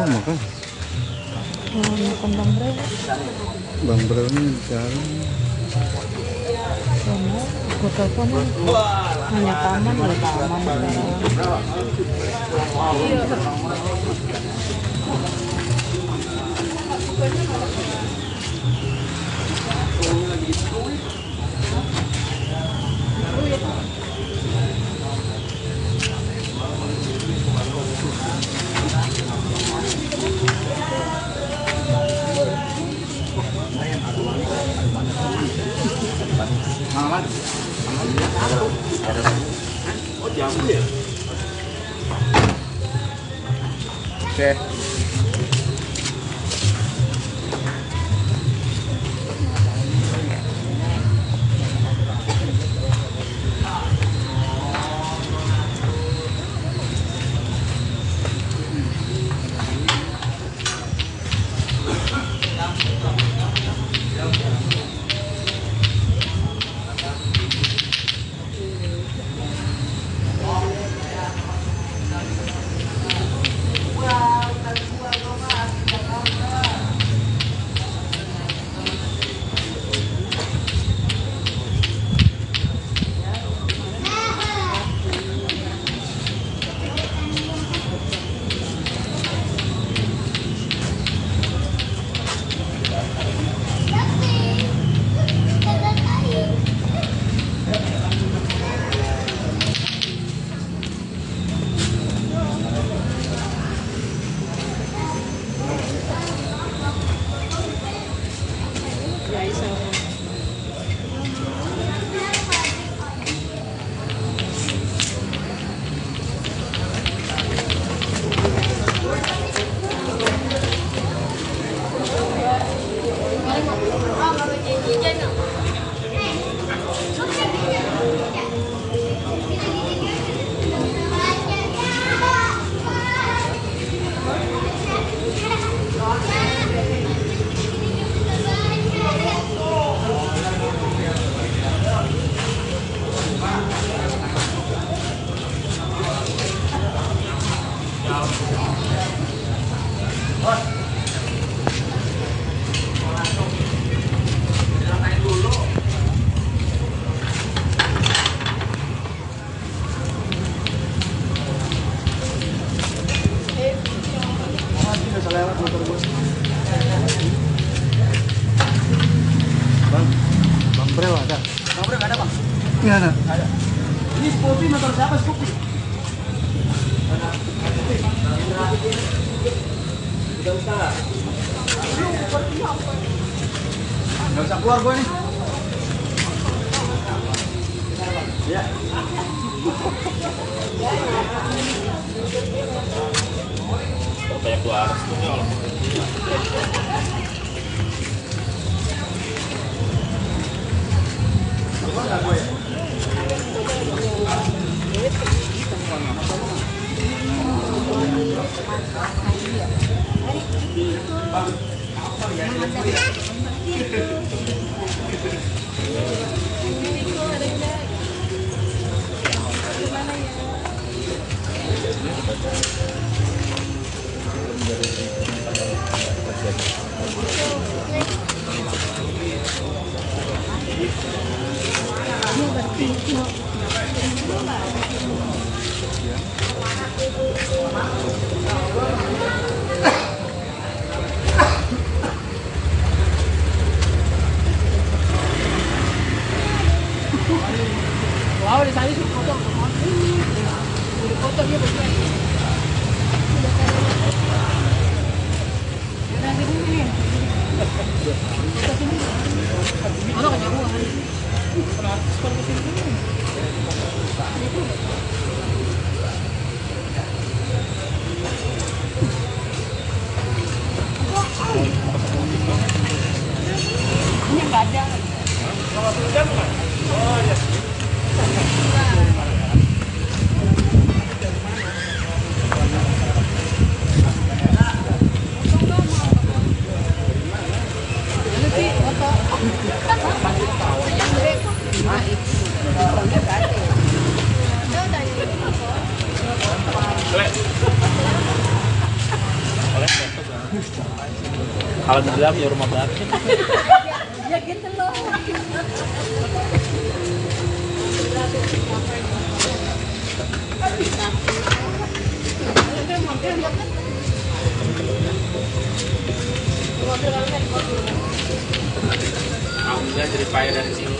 makan. Makan Bang Bre. Bang Bro ini jalan. Sama aku telepon hanya taman ya taman. Oh, diambil ya? Oke. Bang Bro ada? Bang Bro nggak ada bang? Iya ada. Ini Scoopy motor siapa Scoopy? Udah usah. Nggak usah keluar gue nih. Ya. Banyak keluar. Wow, di sana suruh foto. Foto dia bagian. Ano kanya ko? Ini enggak ada. Oh ya. Kalau dalam ya rumah baru. Ya gitu loh. Alhamdulillah jadi payah dari sini.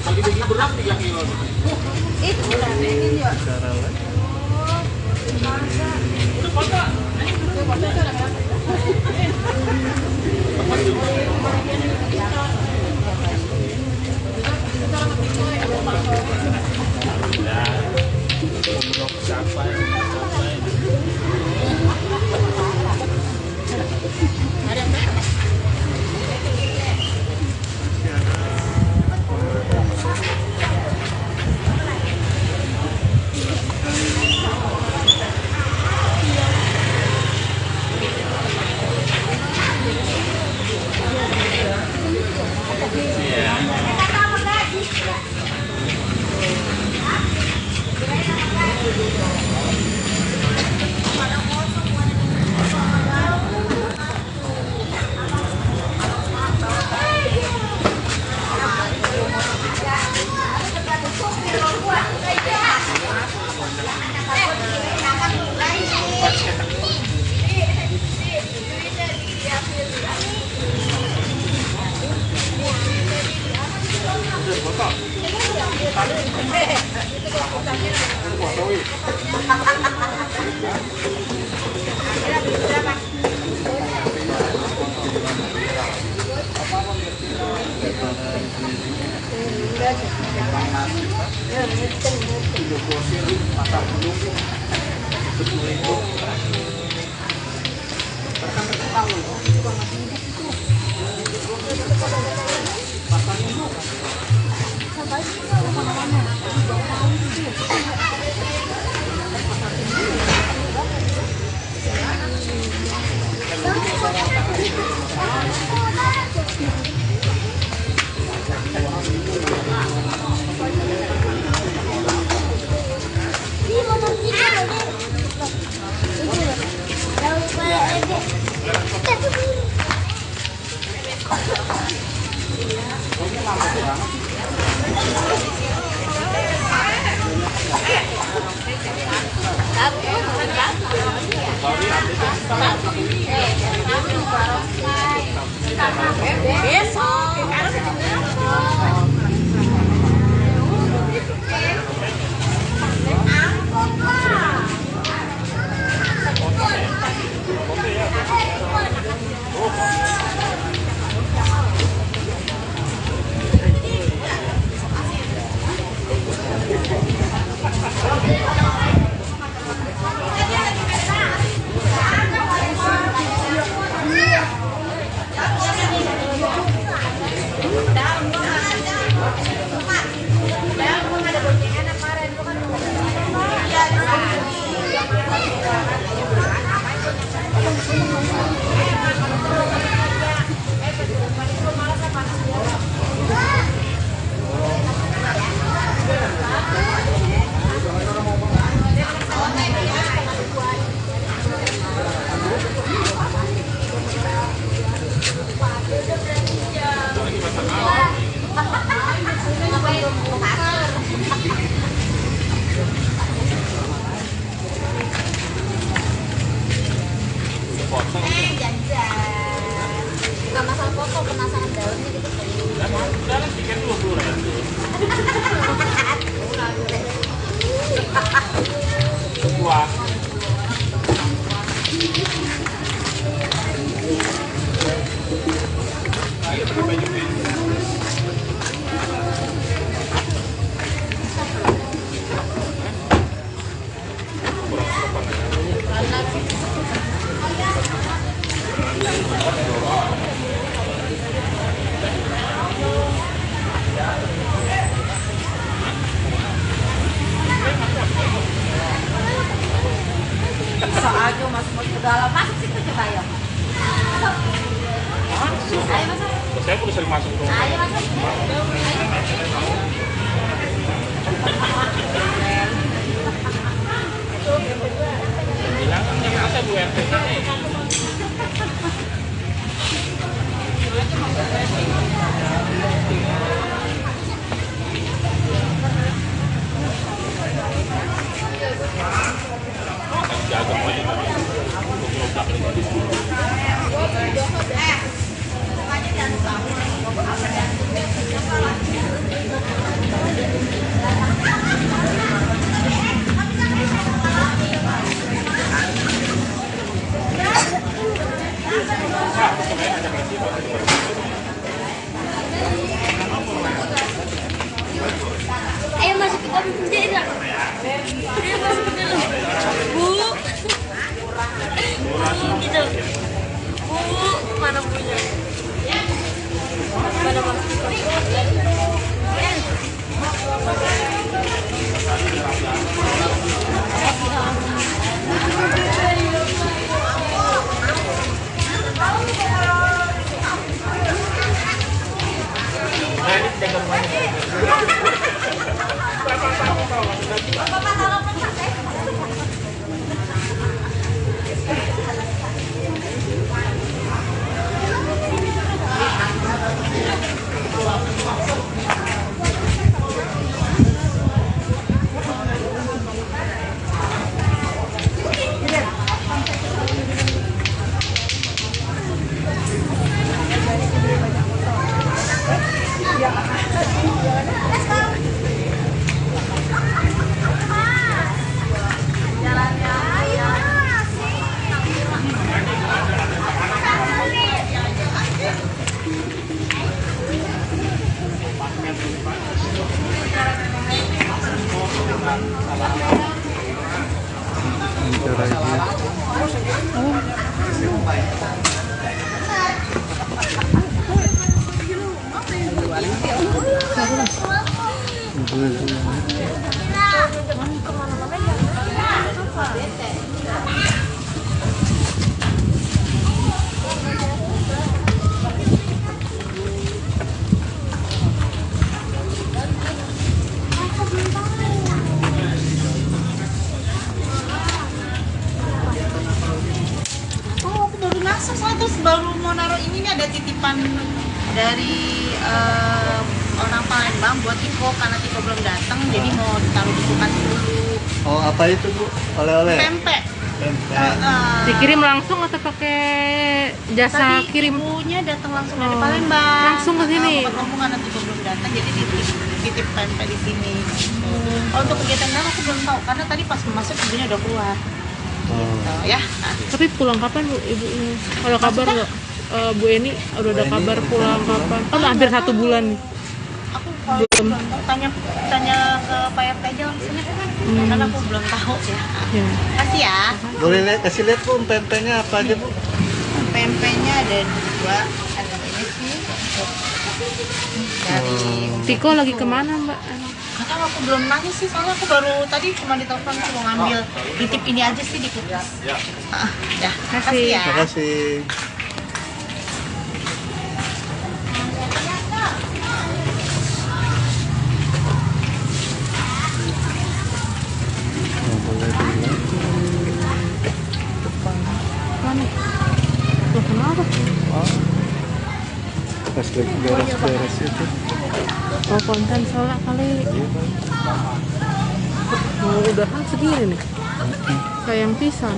Bagi-bagi berat 3 kilo. Itu udah bikin ya. Iya. buah. Bisa aja masuk ke dalam. Masuk situ coba ya. Ayo masuk. Saya udah sering masuk tuh. Ayo masuk. Bilang kan saya Bu RT. Jaga Ayo masuk ke dalam jendela. Ayo masuk ke dalam. Bu. Gitu. Bu, mana punya? Mana masuk? Oh, aku baru masuk soalnya terus baru mau naruh ini nih, ada titipan dari orang Palembang buat Tiko karena Tiko belum datang jadi mau ditaruh di kulkas dulu. Oh, apa itu Bu? Oleh-oleh? Pempek. Pempek. Dikirim langsung atau pakai jasa Tadi kirim? ibunya datang langsung dari Oh, Palembang. langsung ke sini? Ngomong karena Tiko belum datang jadi titip pempek di sini. Oh, untuk kegiatan dalam aku belum tahu karena tadi pas masuk ibunya udah keluar. Oh. Oh, ya. Nah, Tapi pulang kapan Bu ibunya? Ada kabar nggak? Bu Eni udah ada kabar pulang kapan? Kan hampir 1 bulan nih. aku kalau belum tahu tanya ke Pak RT aja langsung ya. Karena aku belum tahu ya. Ya. Kasih ya. Boleh kasih lihat Bu, pempeknya apa aja Bu? Pempeknya ada 2, ada ini sih dari Tiko lagi kemana Mbak? kata aku belum nanya sih soalnya aku baru tadi cuma ditelepon mau ngambil titip ini aja sih di kulkas. Ya, kasih ya. Terima kasih. Oh, boleh dilihat. Mana? Loh, kenapa? Oh. Pas lagi beres-beres itu. Oh, konten soalnya kali. Mau udahan segini nih. Sayang pisan.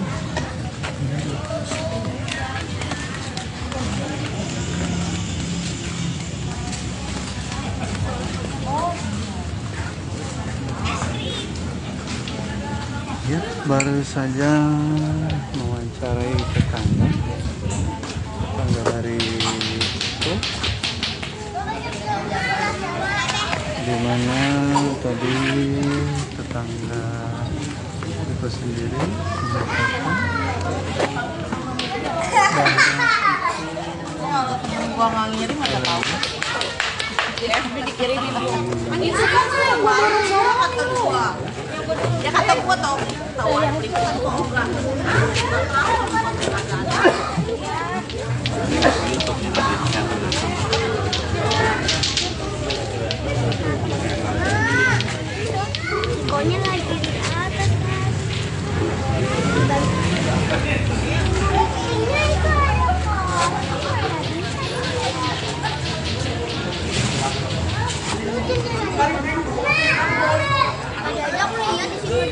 Ya. Baru saja mewawancarai tetangga dari itu, di mana tadi tetangga itu sendiri mengatakan Gua nggak ngirim nggak tahu. Di FB dikirimin aku. Ini suka nggak kata gua. Ya kata gua tahu beli kan gua enggak. Pokoknya lagi di atas kan. Ada aku lihat di sini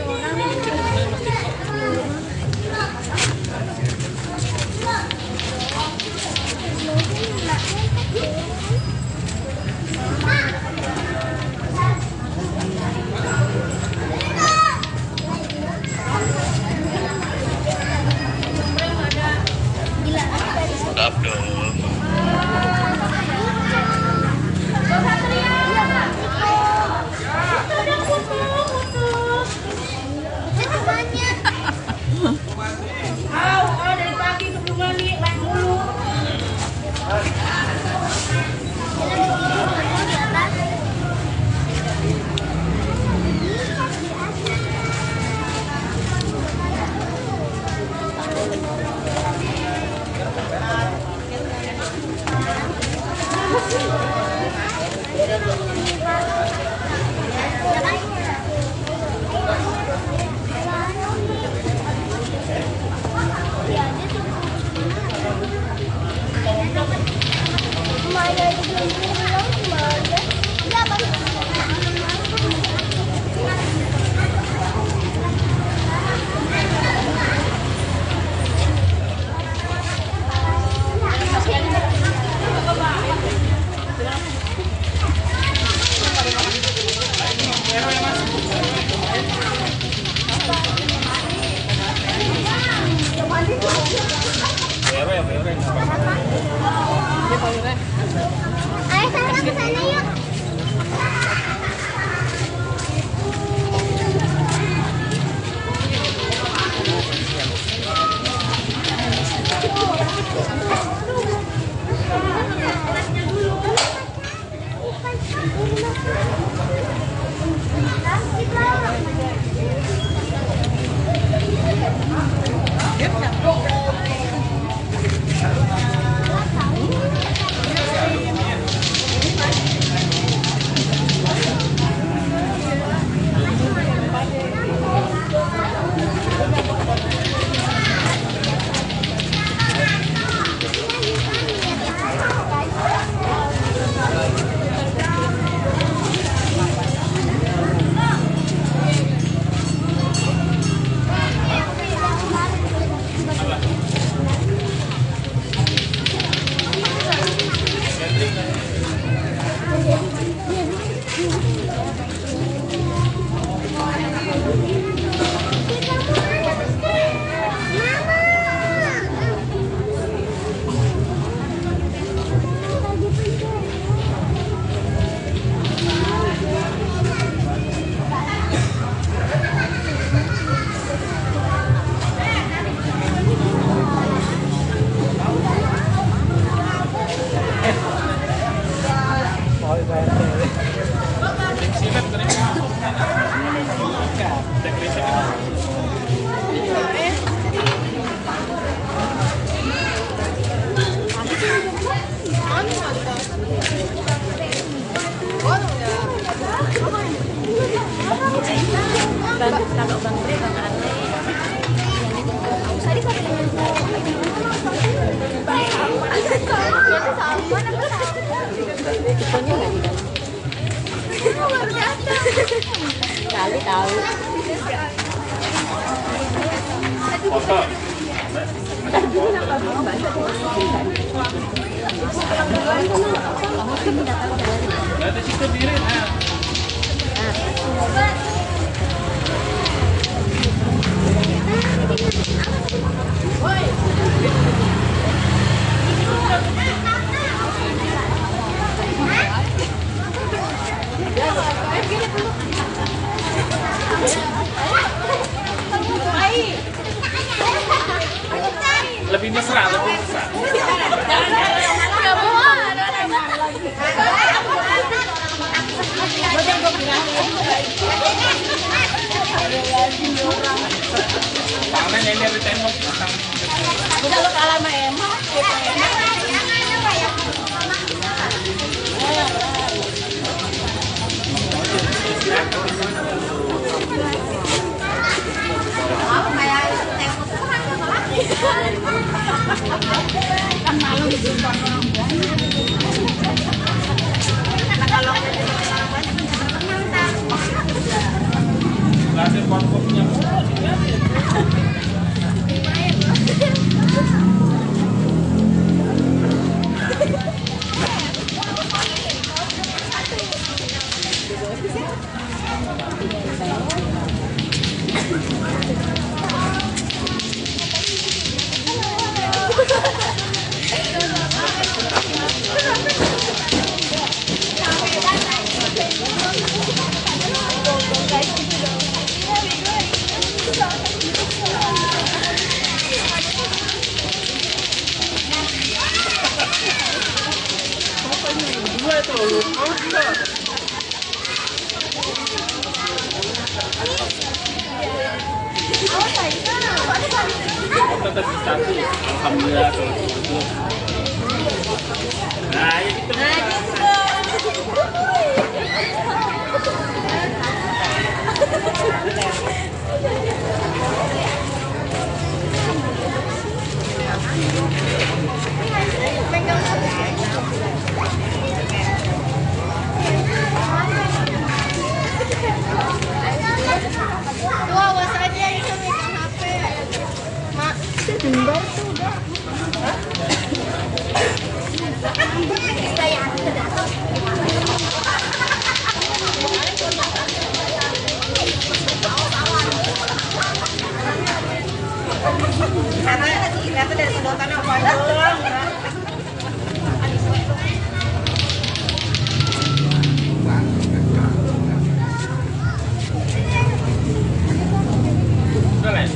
Ayo sana ke sana yuk. Kali tahu. Foto. Ada situ diri. Nah. mesra, lebih mesra. Nggak mau Tangan yang dari tembok. Udah lo kalah sama Emma. Lasir kopi-kopinya mulu sini aja. Dua itu lu. Oh, dua. Tetap di satu. Alhamdulillah kalau gitu. Nah, ya gitu. Tuh awas aja itu megang HP. Mak, sebentar tuh udah. Ternyata dari sedotan yang panjang. Udah lah.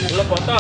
Belum foto.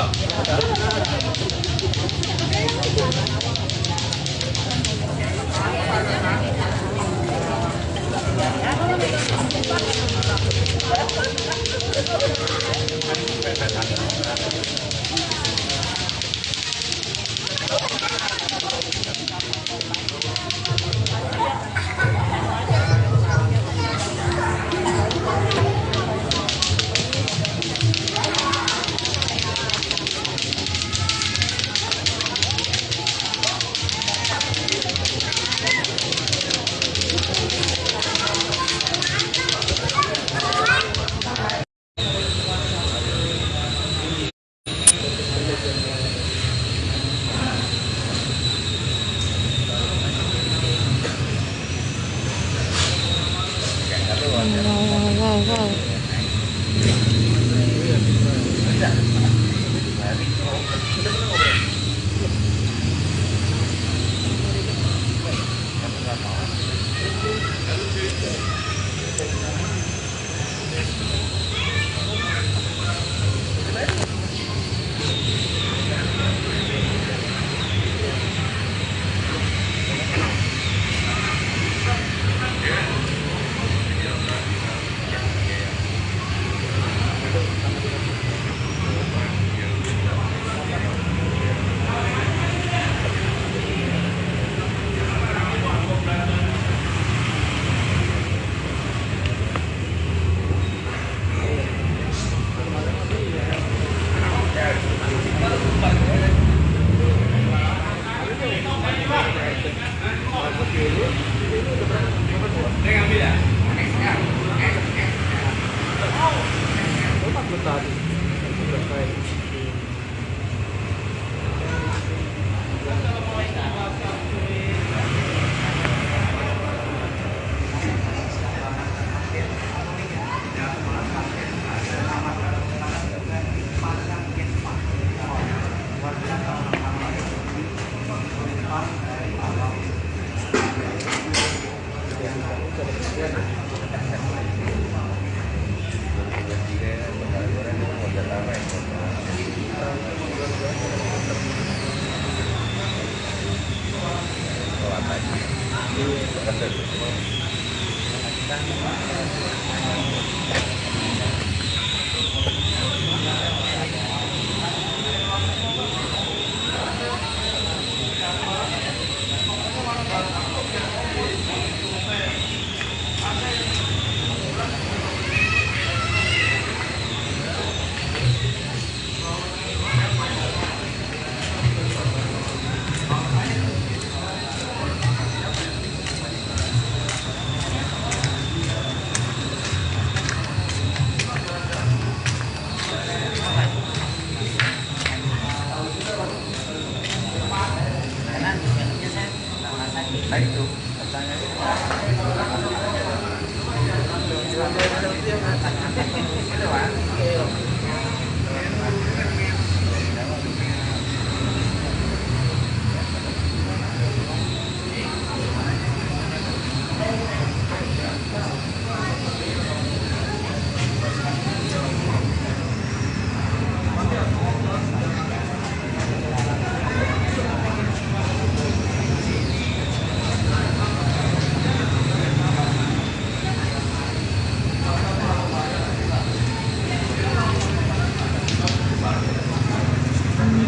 Kamu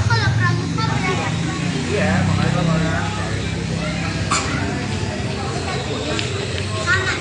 kalau pramuka berapa? Sama.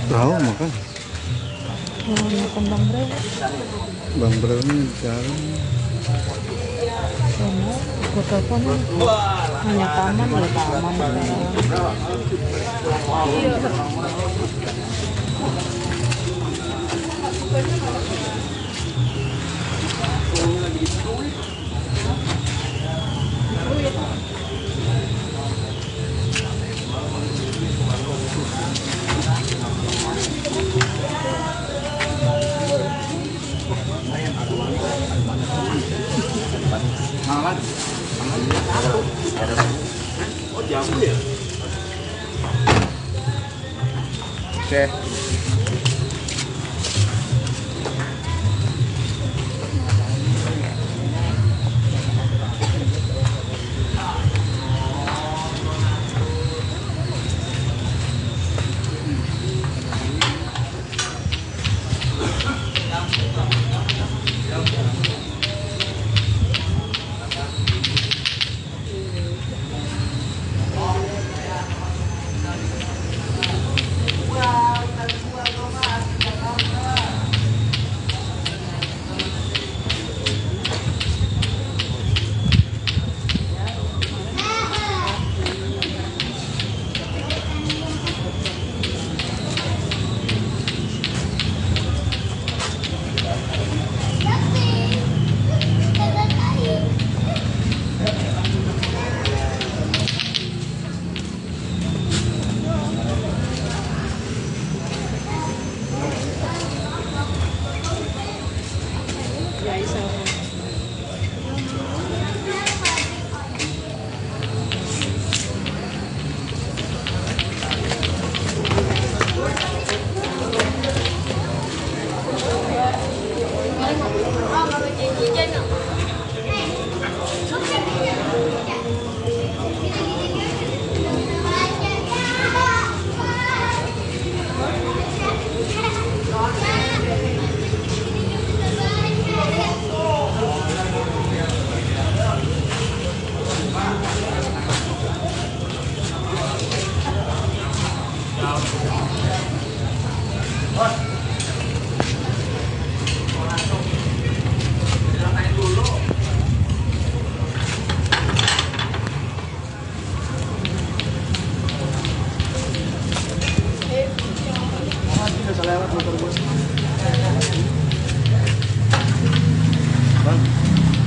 Tahu makan. Makan Bang Bre. Bang Bro ini jalan. Aku telepon hanya taman, ya taman sekarang. Oh jamu ya? Oke.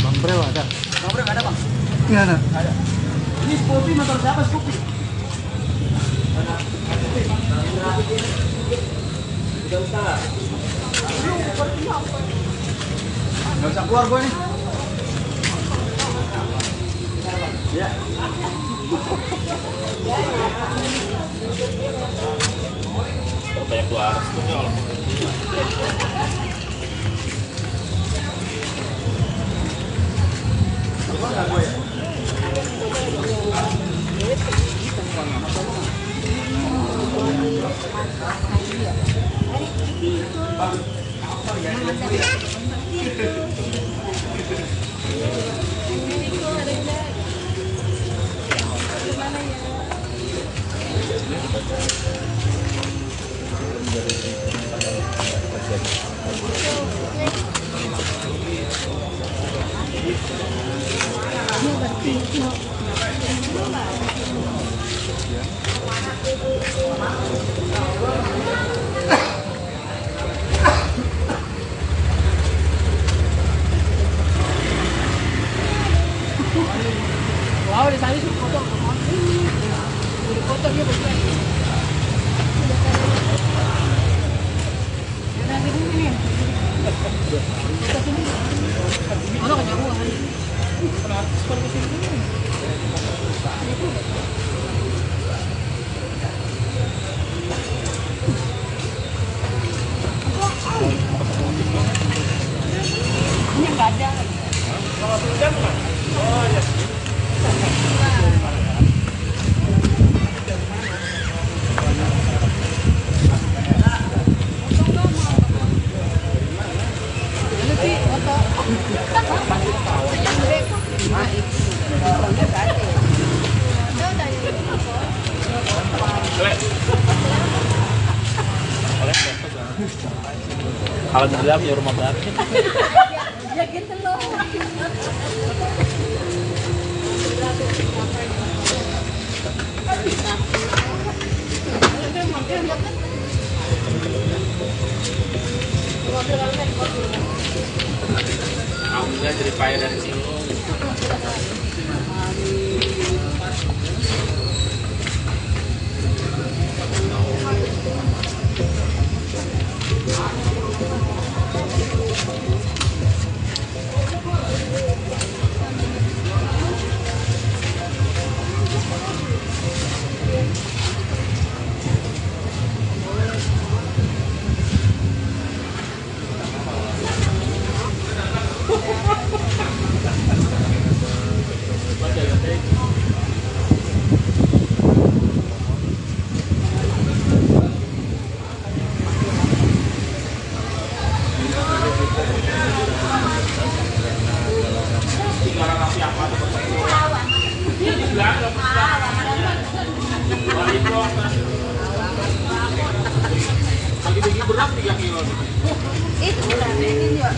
Bang Brel ada? Bang Bro, ada bang? Iya ada. Ini Scoopy motor siapa Scoopy? Gak usah keluar gue nih. Ya. Banyak keluar. Wow, di sana sih foto. Di foto dia berdua. Nanti ini. Ano kanya ko hari. Seperti ini. Ini enggak ada. Oh ya. Kalau di dalam ya rumah berapa? Ya gitu loh. Alhamdulillah jadi payah dari sini. Pagi-pagi berat 3 kilo. Itu ini ya.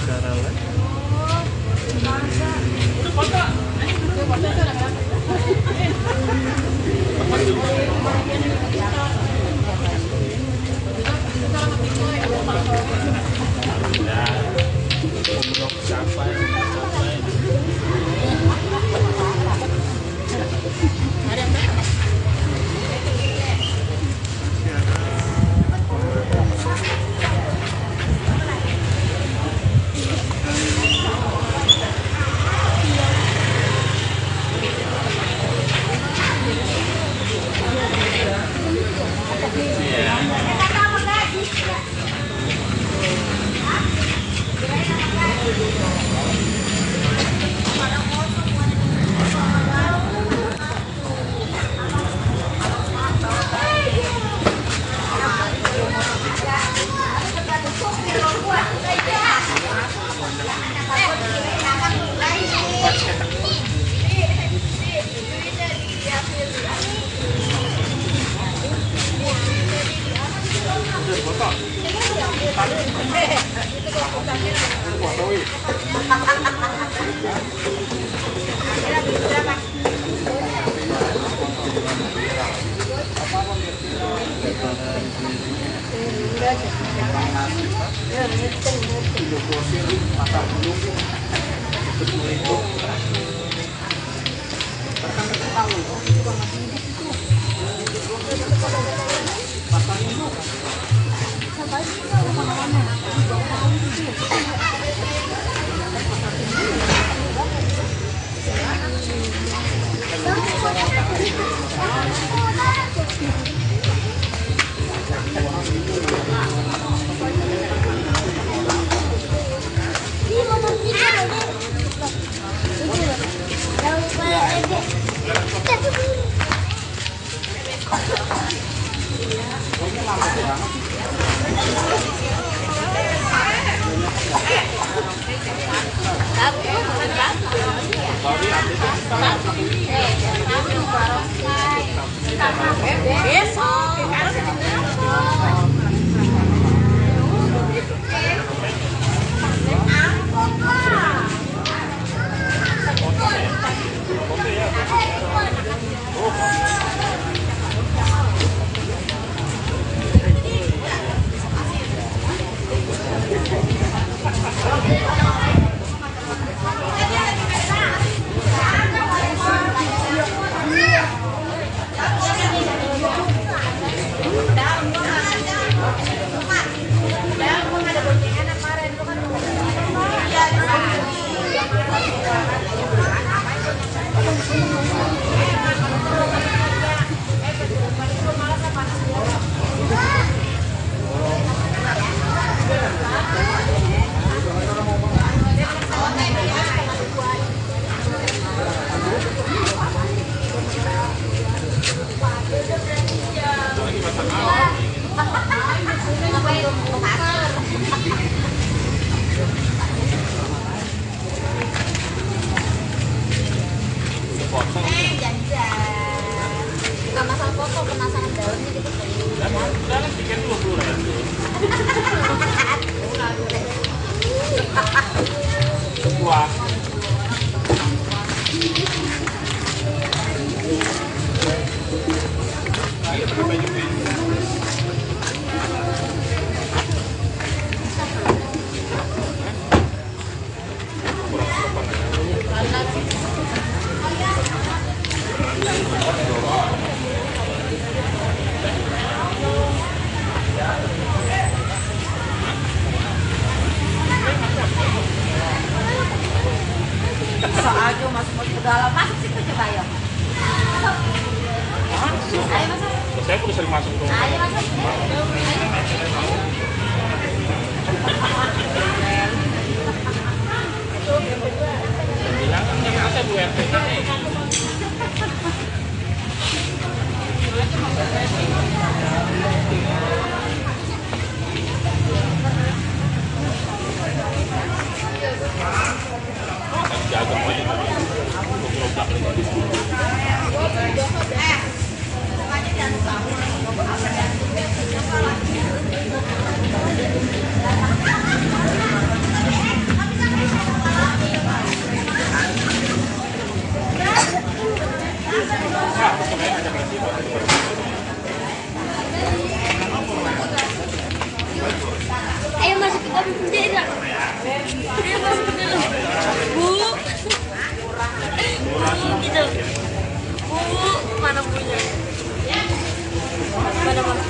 Soalnya masuk ke dalam, masuk situ coba ayo. Ayo masuk. Saya udah sering masuk tuh. Ayo masuk. Bilang kan nggak ada Bu RT. Jaga aja. Ayo masuk ke dalam bendera. Ayo masuk ke dalam. Bu. Gitu. Bu, mana punya? Mana mas?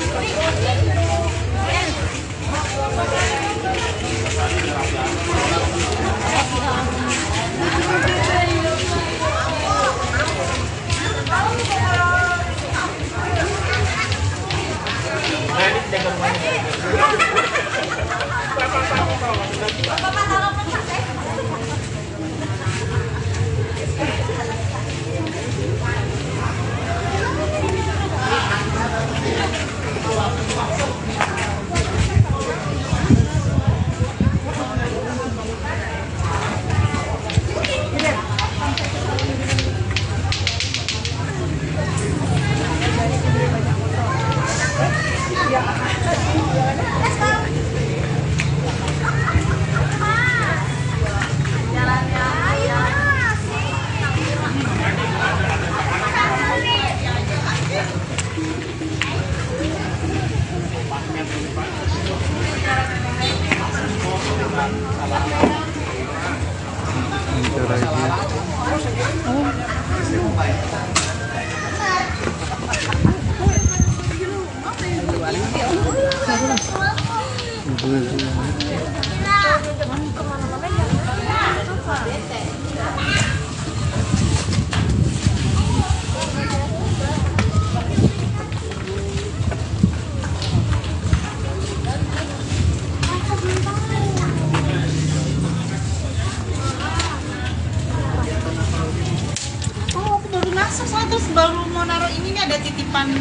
Oh, aku baru masuk soalnya terus baru mau naruh ini nih, ada titipan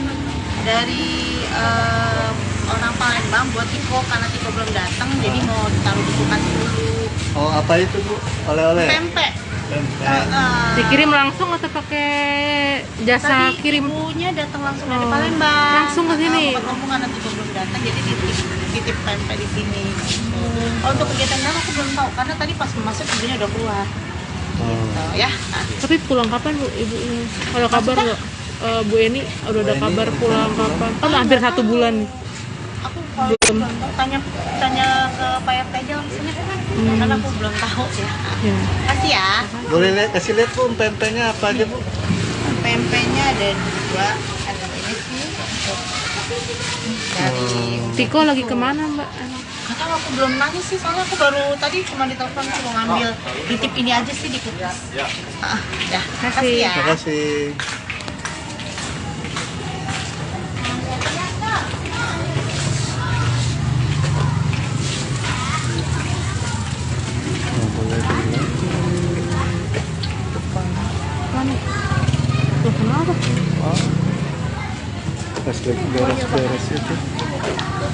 dari orang Palembang buat Tiko karena Tiko belum datang, jadi mau ditaruh di kulkas dulu. Oh, apa itu Bu? Oleh-oleh? Pempek. Dikirim langsung atau pakai jasa Tadi kirim? ibunya datang langsung dari Palembang. Langsung ke sini? Bukan ngomong karena Tiko belum datang, jadi titip pempek di sini. Oh, untuk kegiatan dalam aku belum tahu karena tadi pas masuk ibunya udah keluar. Gitu ya. Nah, Tapi pulang kapan Bu ibu ini? Ada kabar nggak? Bu Eni udah ada kabar pulang kapan? Kan hampir 1 bulan. aku kalau belum tahu, tanya ke Pak RT aja langsung ya. Karena aku belum tahu ya. Ya. Kasih ya. Boleh kasih lihat Bu, pempeknya apa aja Bu? Pempeknya ada 2, ada ini sih dari Tiko lagi kemana Mbak? Kakak aku belum nanya sih, soalnya aku baru tadi cuma ditelepon suruh ngambil titip ini aja sih di kulkas. Ya, kasih ya. Terima kasih. Loh, kenapa? Pas lagi beres-beres itu.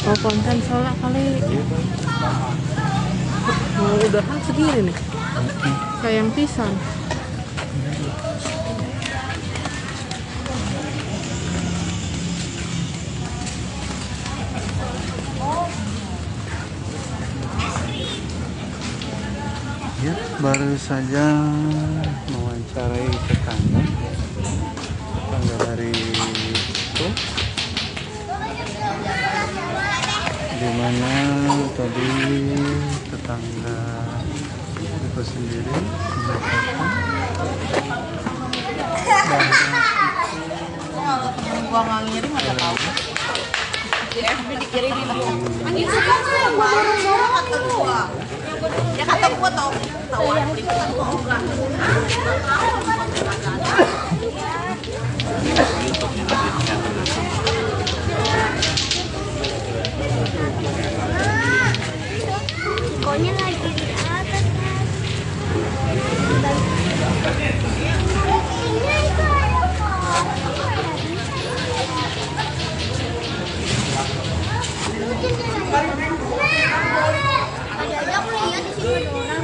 Oh, konten soalnya kali. Mau udahan segini nih. Sayang pisan. Ya, baru saja mewawancarai tetangga dari itu, di mana tadi tetangga itu sendiri mengatakan Kalau temen gua nggak ngirim nggak tahu. Di FB dikirimin aku. Itu kan saya mau dorong-dorong Kata gua. Ya kata gua tahu kan gua enggak. Pokoknya lagi di atas kan. Ini itu ada aja aku lihat di sini orang.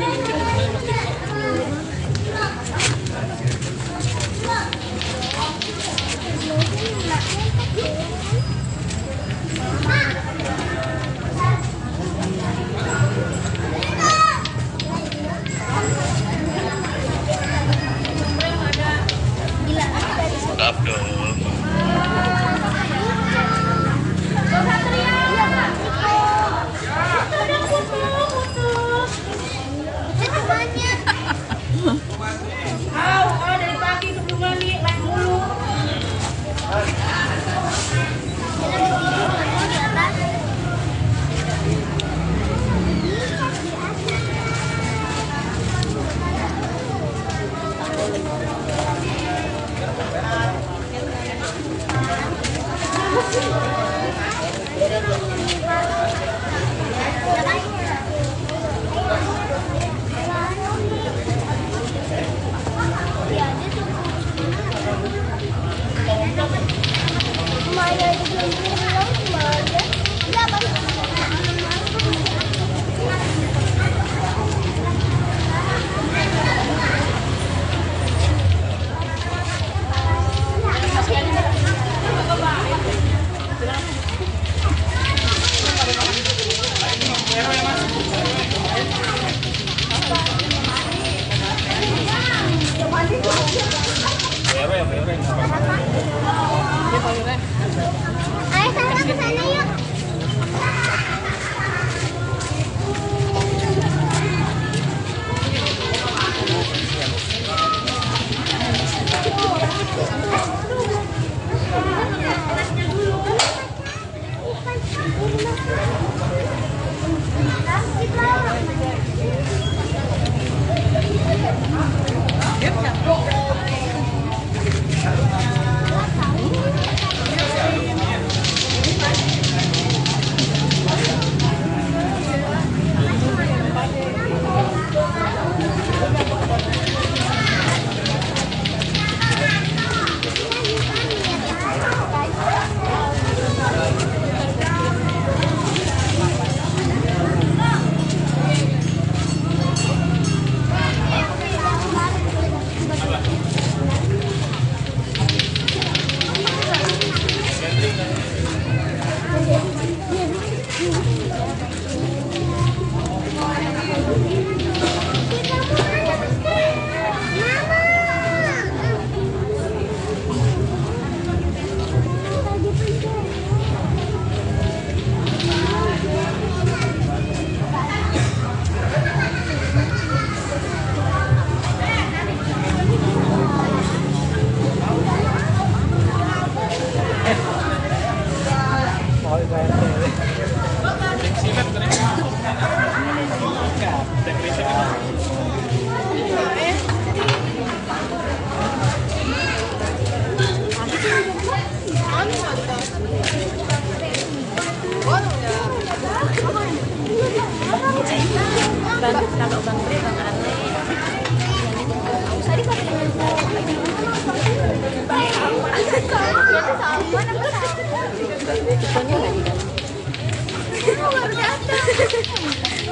Ayo sana ke sana yuk.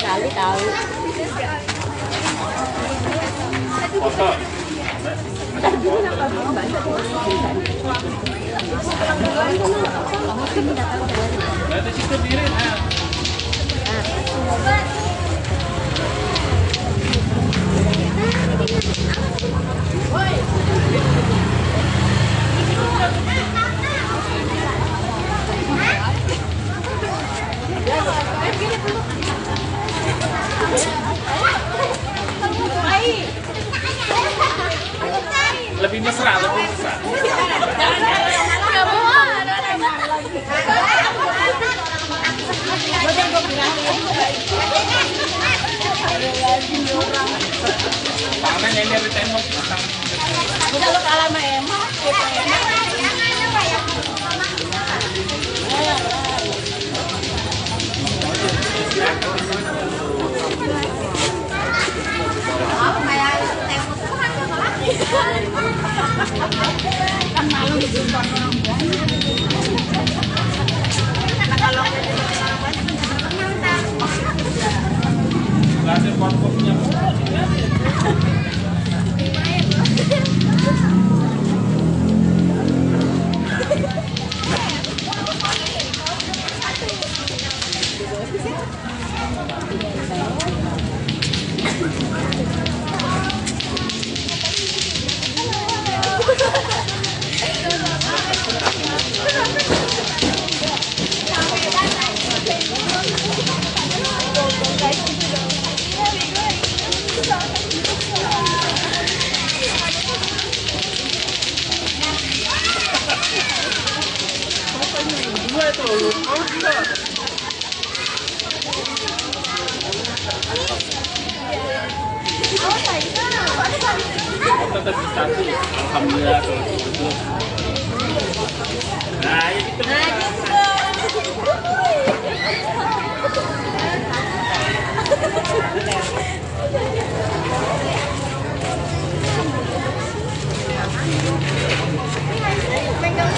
Kali tahu. Foto. Ada situ diri. Lebih mesra, lebih mesra. Mana yang dari tembok pasang. Udah lu kalah sama Emma. Kan malu ditonton orang banyak. Kalau Nggak ada pot-potnya. Tetap bisa tuh, alhamdulillah kalau gitu. Nah, ya gitu. Pegang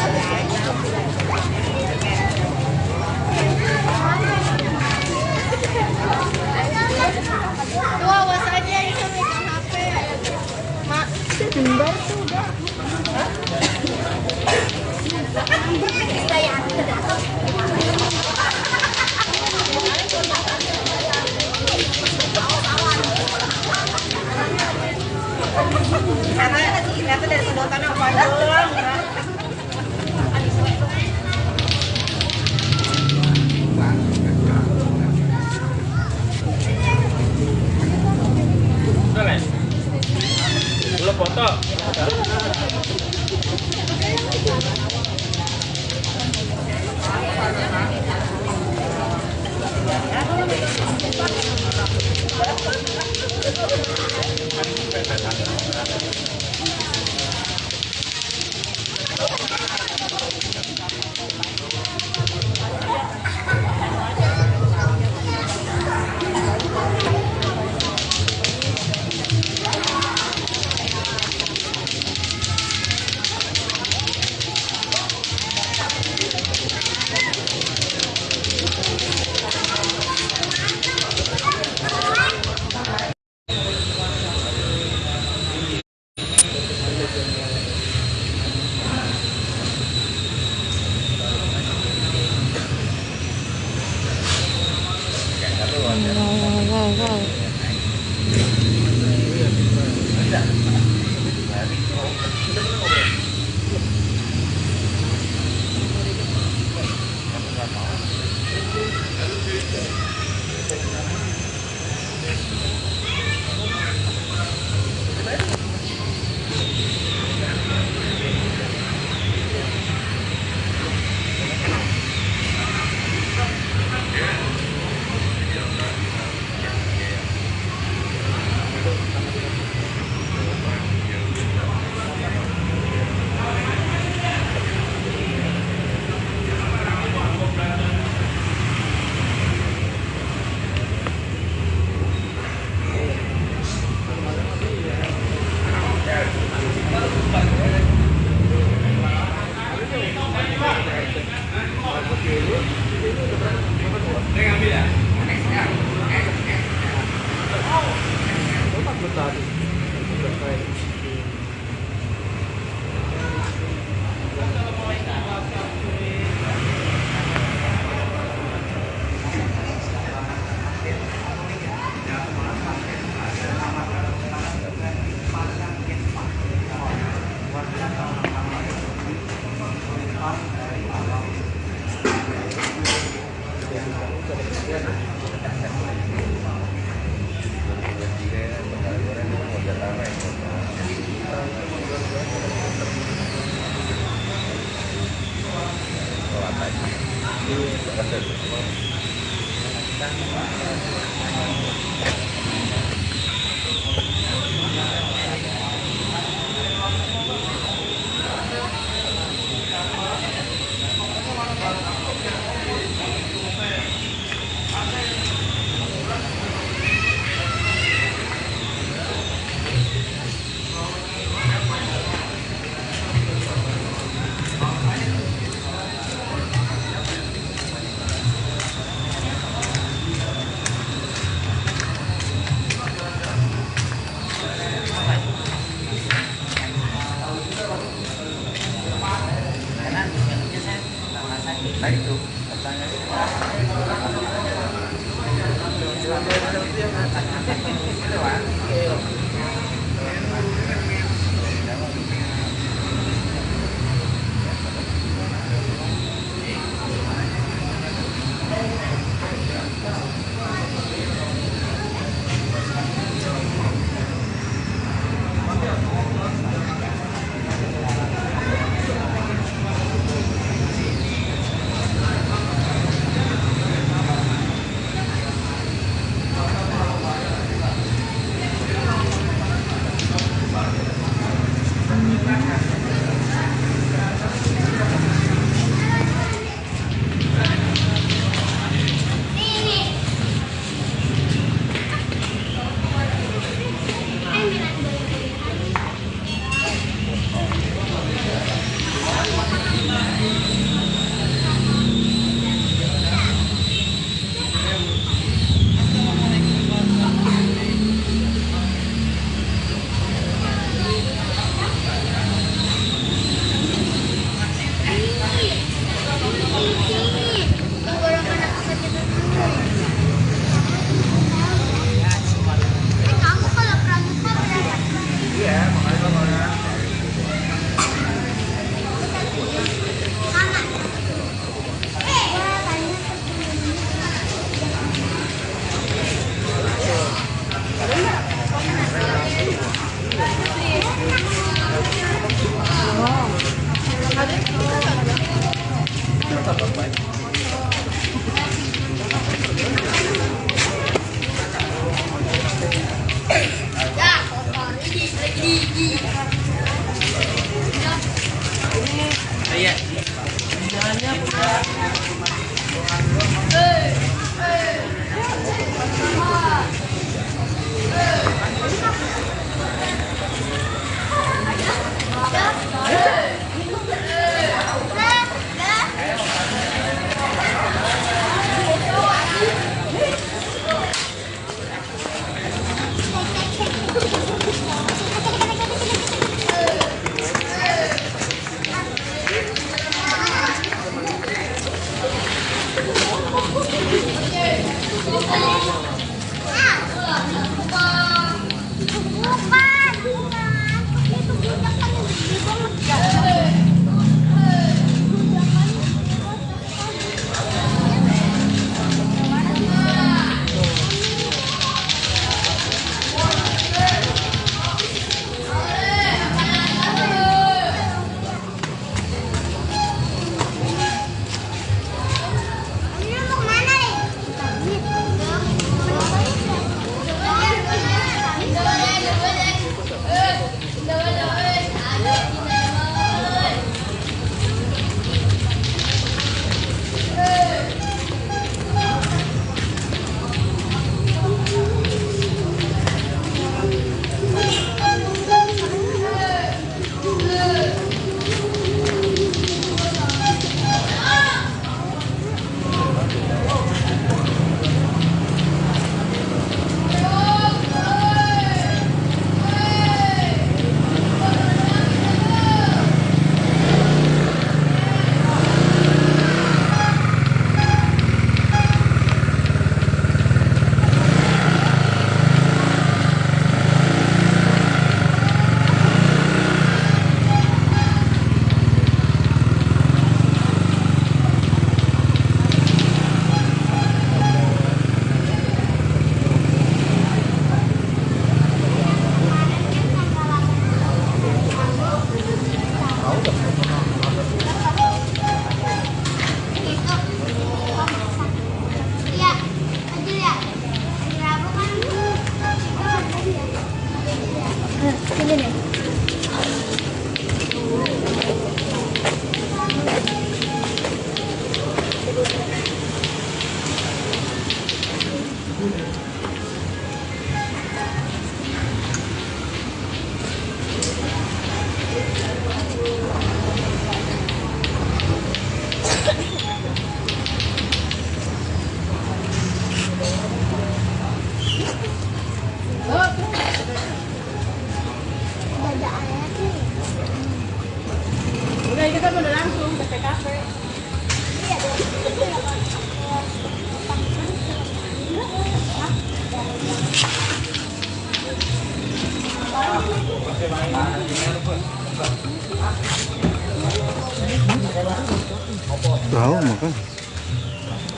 Tahu makan.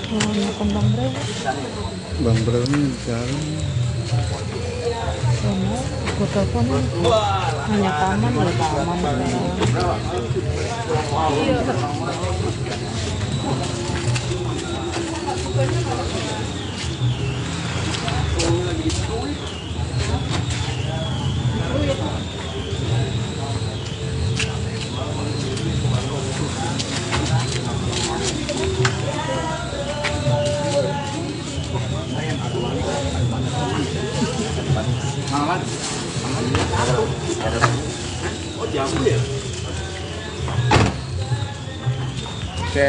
Oh, makan Bang Bre. Bang Bro ini jarang. Sama, aku telepon hanya taman ya taman. Iya. Oh, jamu ya? Oke.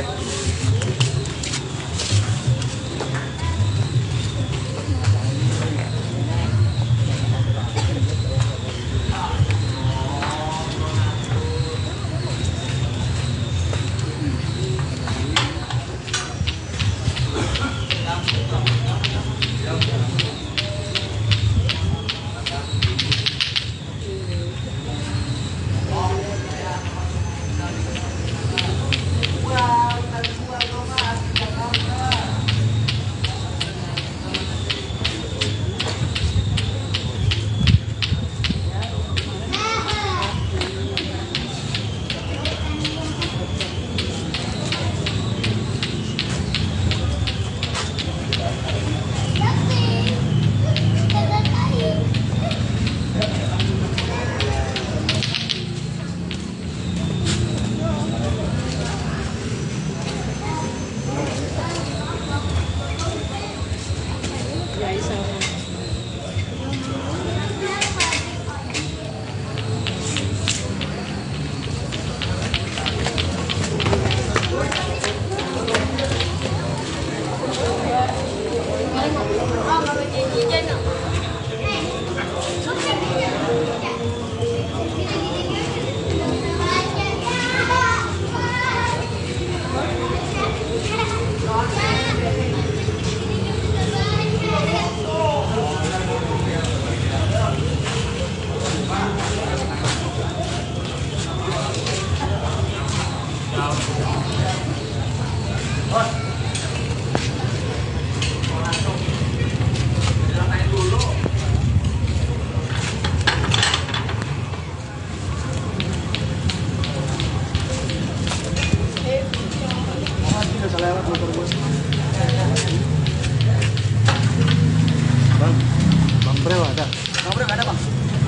Bang Bro ada? Bang Bro nggak ada bang?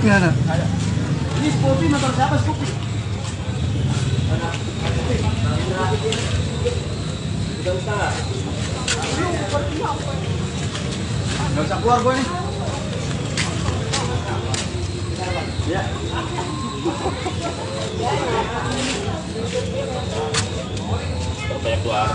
Iya ada. Ini Scoopy motor siapa Scoopy? Nggak usah keluar gue nih. Ya. Banyak keluar.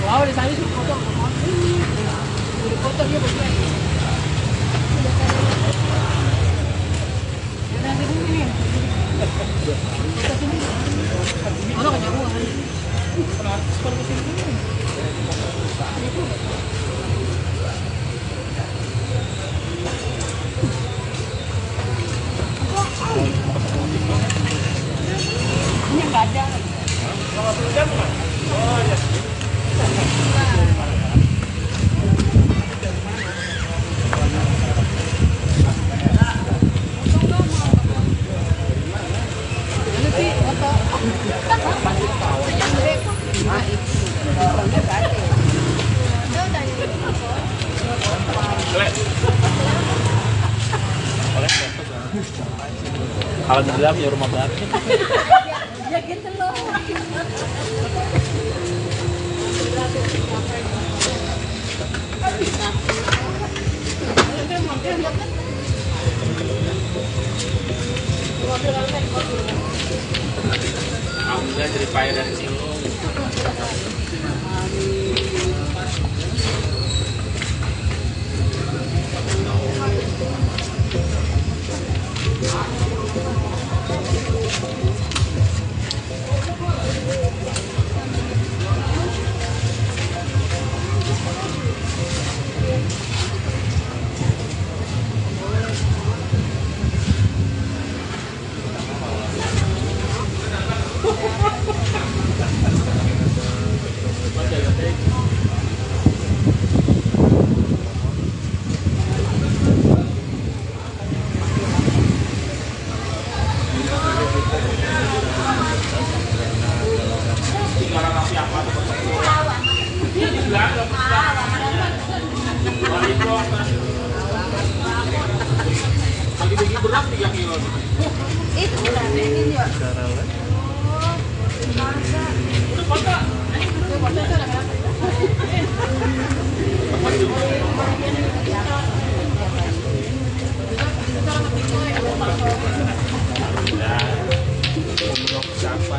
Wow, di sana suruh foto. Suruh foto dia berdua. Kalau tenggelam ya rumah baru. Ya gitu loh. Alhamdulillah jadi payah dari sini. Bagi-bagi berat 3 kilo. Itu udah bikin ya. Jangan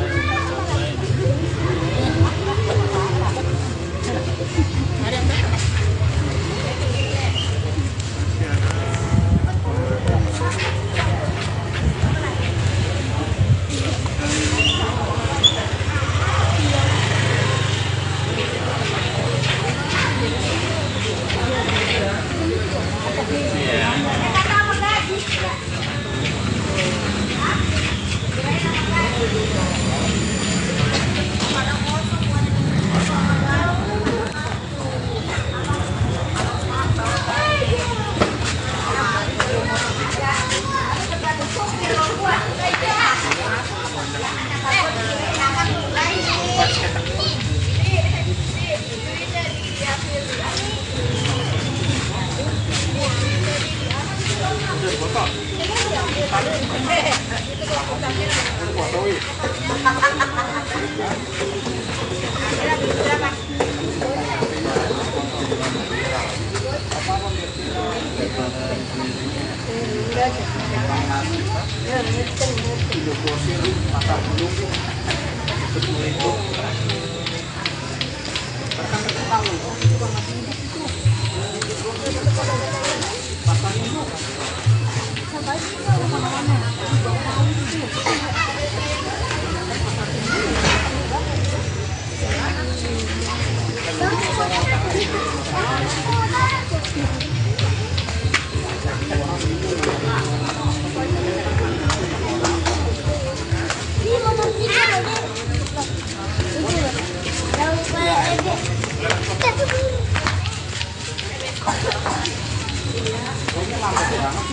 lupa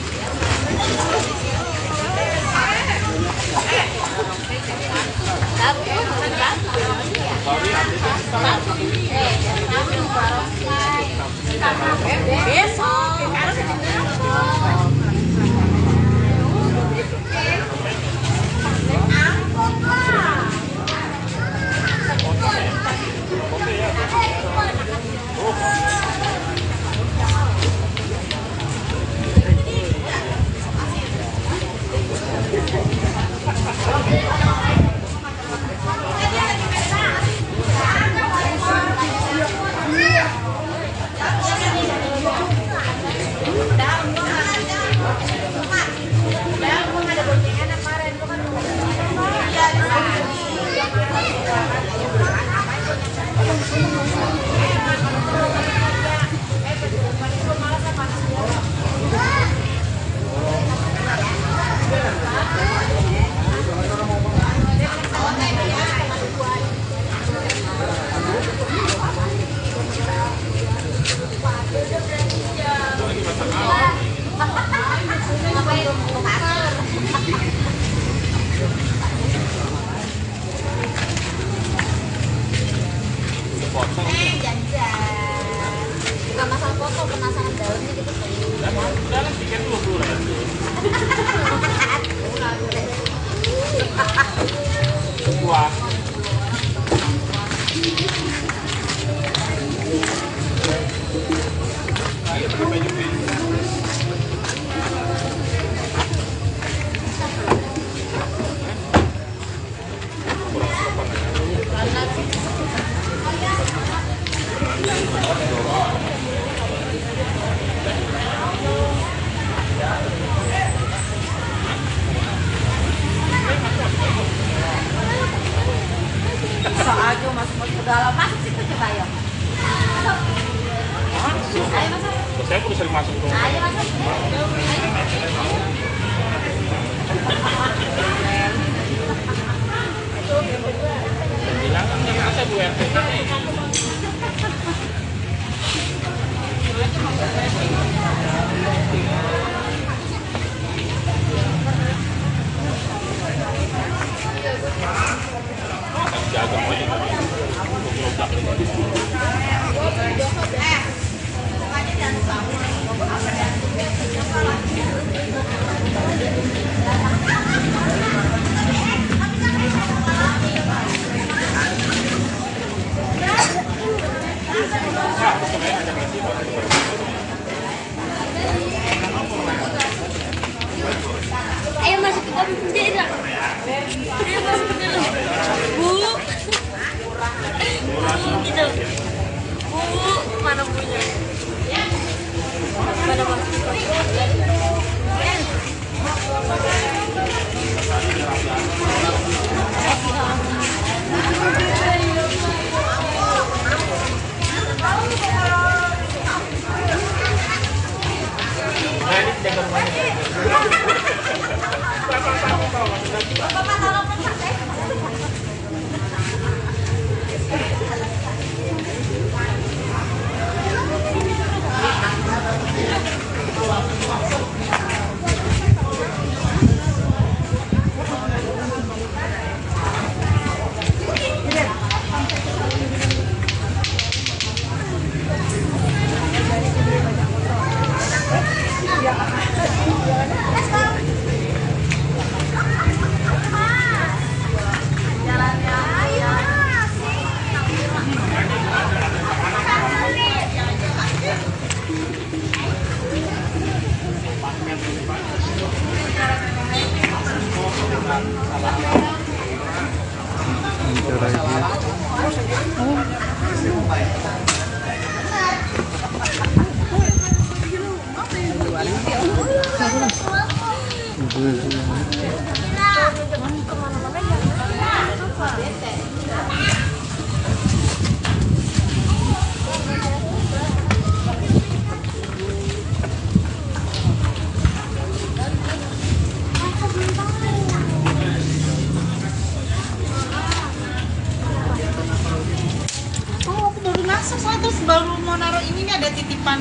Oh, aku baru masuk soalnya terus baru mau naruh ini nih, ada titipan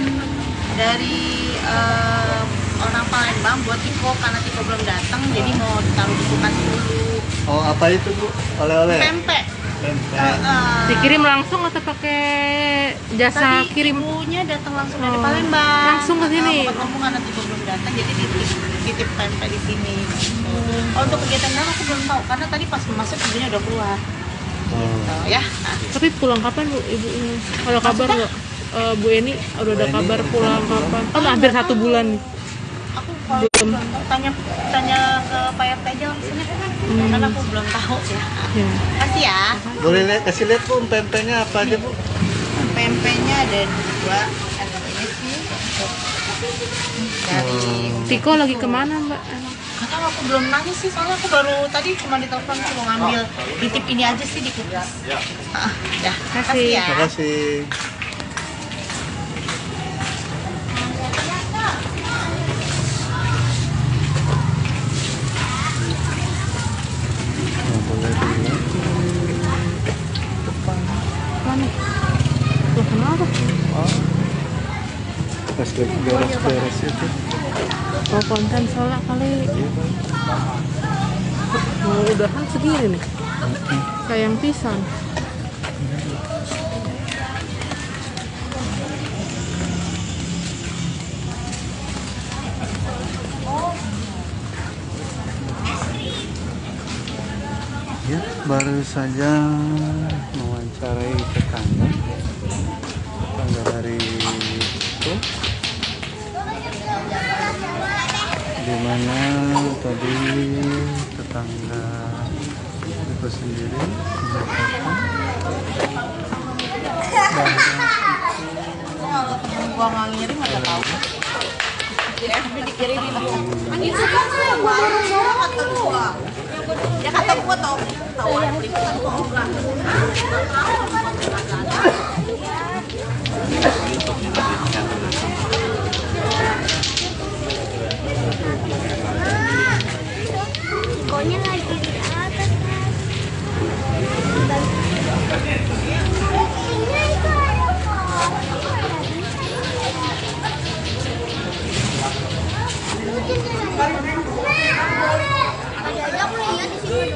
dari orang Palembang buat Tiko karena Tiko belum datang, jadi mau ditaruh di kulkas dulu. Oh, apa itu Bu? Oleh-oleh? Pempek. Pempek. Dikirim langsung atau pakai jasa Tadi kirim? ibunya datang langsung dari Oh, Palembang. langsung ke sini? Ngomong karena Tiko belum datang, jadi titip pempek di sini. Oh, untuk kegiatan dalam aku belum tahu karena tadi pas masuk ibunya udah keluar. Oh. Ya. Tapi pulang kapan Bu ibunya? Ada kabar nggak? Bu Eni udah ada kabar pulang kapan? Kan hampir 1 bulan nih. Aku kalau belum tahu, tanya ke Pak RT aja langsungnya karena aku belum tahu ya. Ya. Kasih ya. Boleh kasih lihat Bu, pempeknya apa aja Bu? Pempeknya ada 2, ada ini sih dari Tiko lagi kemana Mbak? Kata aku belum nanya sih, soalnya aku baru tadi cuma ditelepon aku mau ngambil titip ini aja sih di kulkas. Ya, kasih ya. Terima kasih. Oh, boleh dilihat. Mana? Loh, kenapa? Oh. Pas lagi beres-beres itu. Oh, konten soalnya kali. Oh, udahan segini nih. Sayang pisan. Ya, baru saja mewawancarai tetangga dari itu, di mana tadi tetangga itu sendiri menyatakan Kalau temen gua nggak ngirim nggak tahu. Tapi dikirimin aku. Ini suka nggak? Gua dorong kata gua. Ya kata gua tahu beli kan gua enggak. Tikonya lagi di atas. Ada aku lihat di sini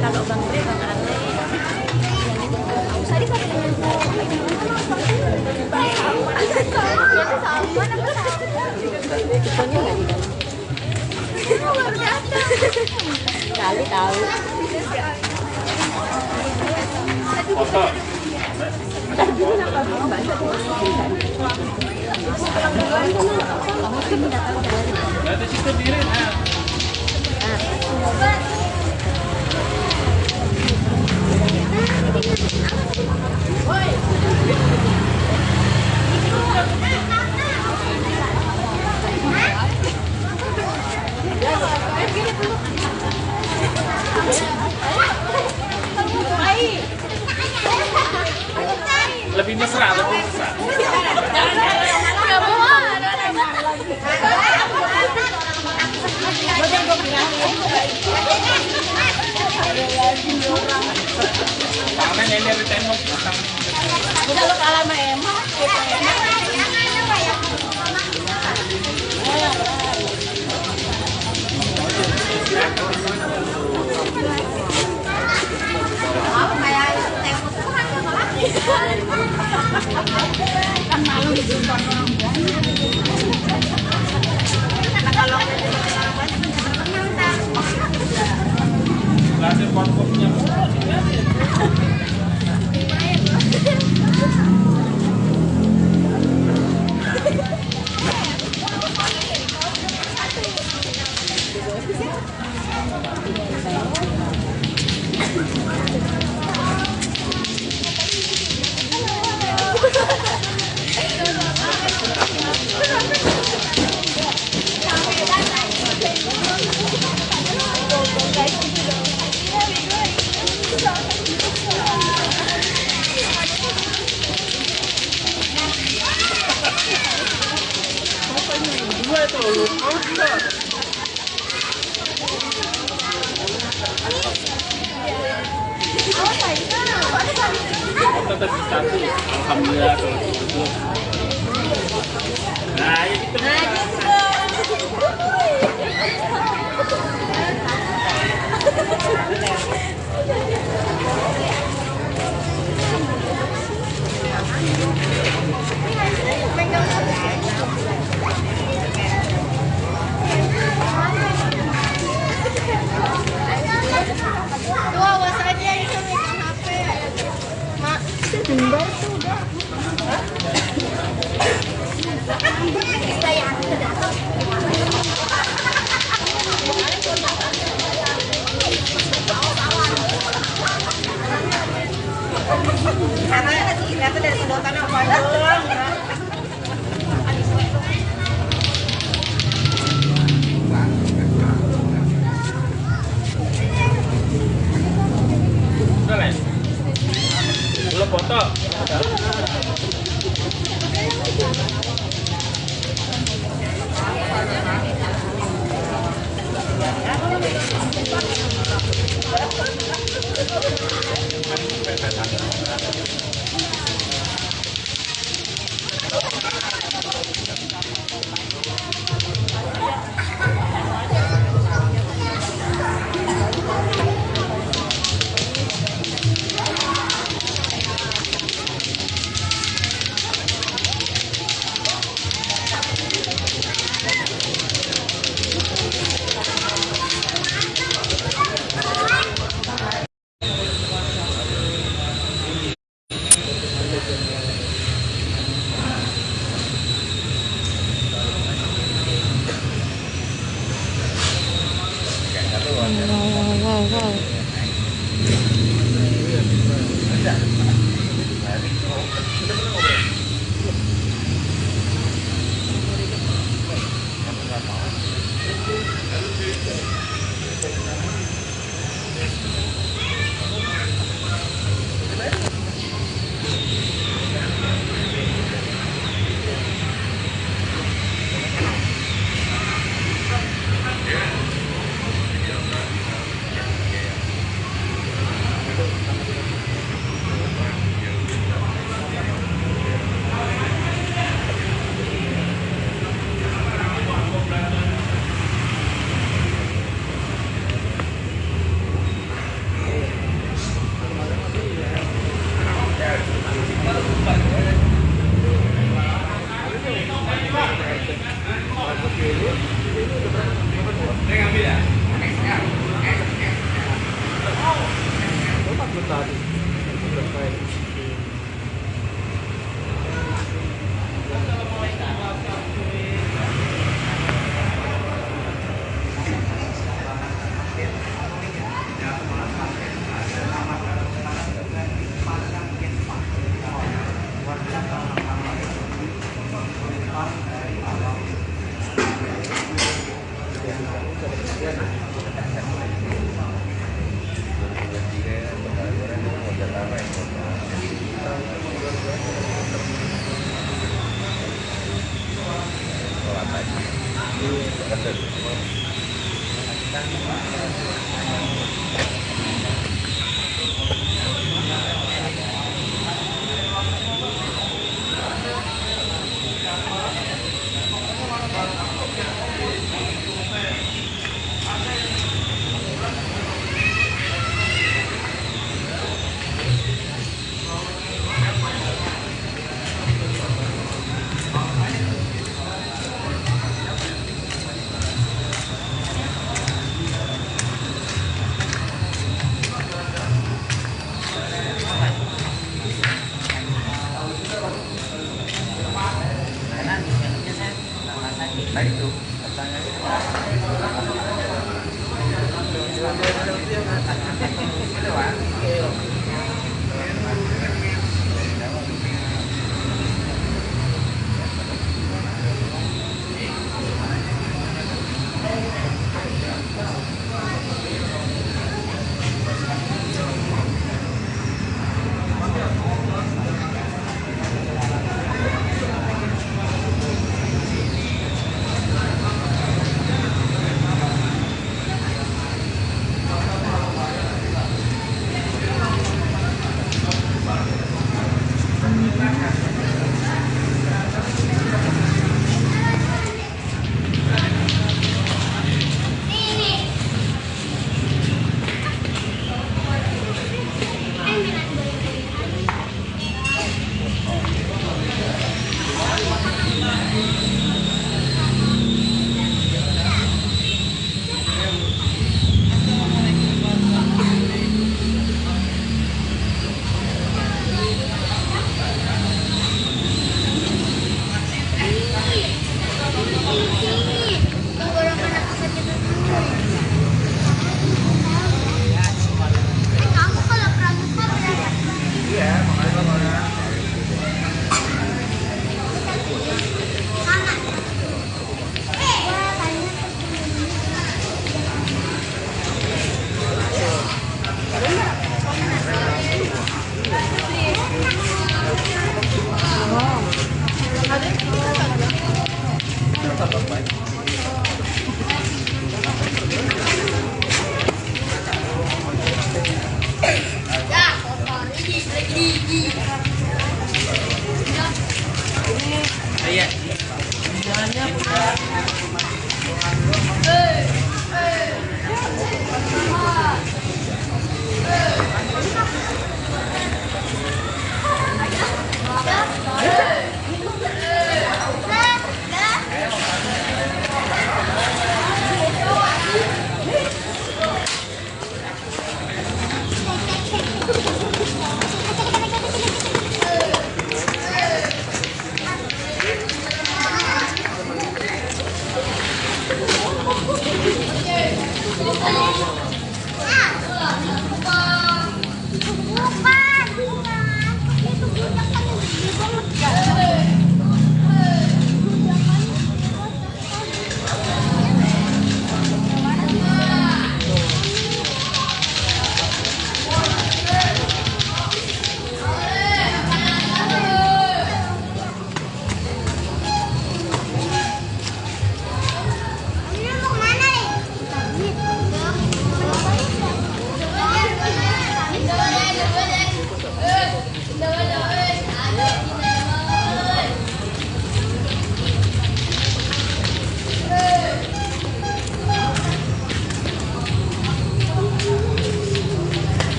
Kalau Bang Bre, Bang Ande. Kali tahu. Foto. Ada situ diri. Lebih mesra, lebih mesra. Karena yang dari tembok. Udah lo kalah sama Emma. Kan malu ditonton orang kalau Lasir kopi-kopinya murah sih. Tetap satu. Alhamdulillah kalau gitu. Nah, ya gitu. Tuh awas aja itu megang HP. Mak, sebentar tuh udah. Karena sih ternyata dari sedotan yang padahal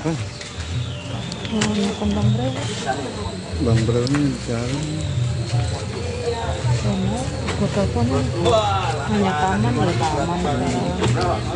apa? Oh, makan Bang Bro. Bang Bro ini jalan. Sono, gue telepon hanya taman, udah taman sekarang.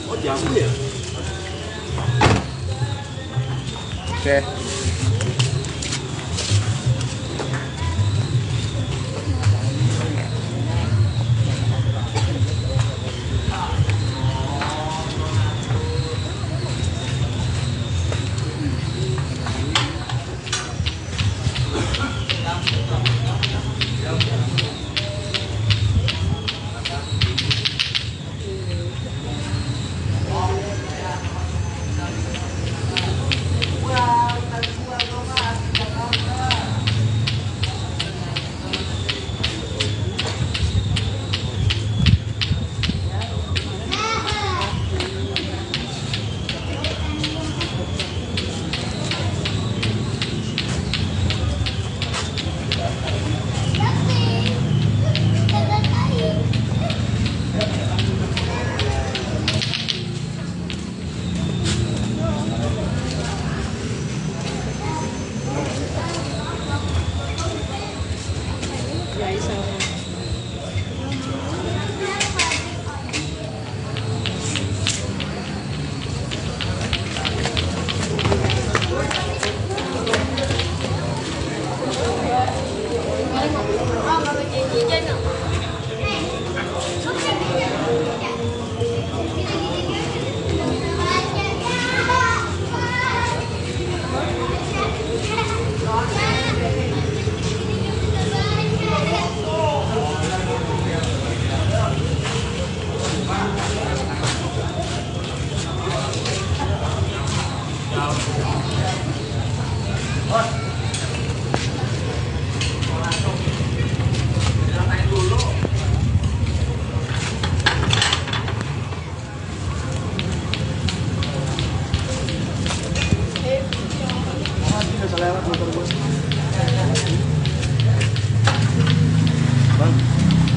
Oh jamu ya? Oke.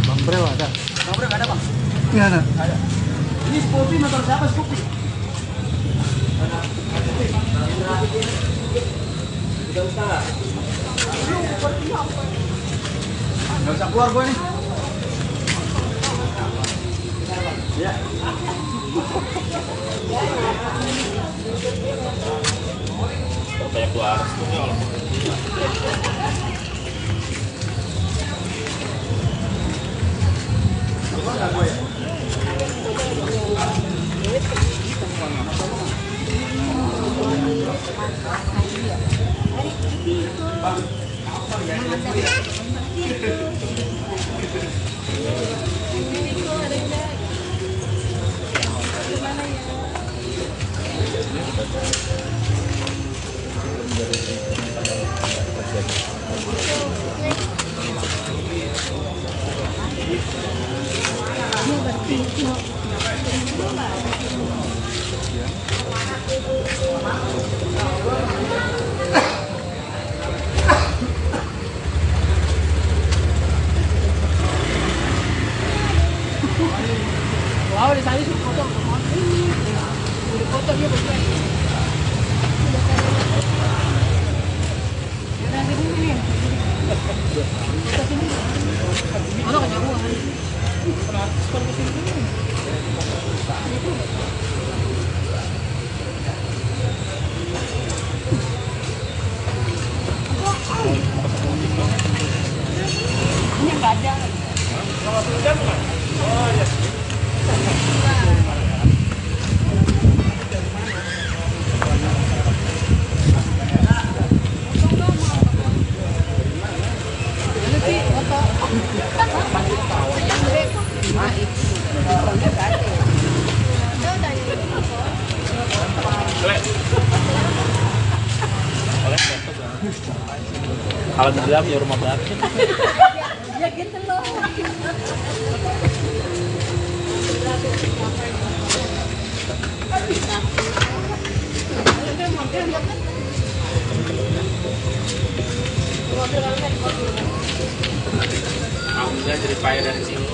Bang Bro ada? Bang Bro, nggak ada bang? Iya ada. Ini Scoopy motor siapa Scoopy? Nggak usah keluar gue nih. Ya. Banyak keluar. Wow, di sana sih foto. Udah foto dia berdua. Nanti dulu nih. Mana kejauhan? Kenapa sekolah ke sini? Ini enggak ada. Kalau hujan enggak? Oh iya. Oleh Kalau dendam ya rumah baru. Ya gitu loh. Alhamdulillah jadi payah dari sini.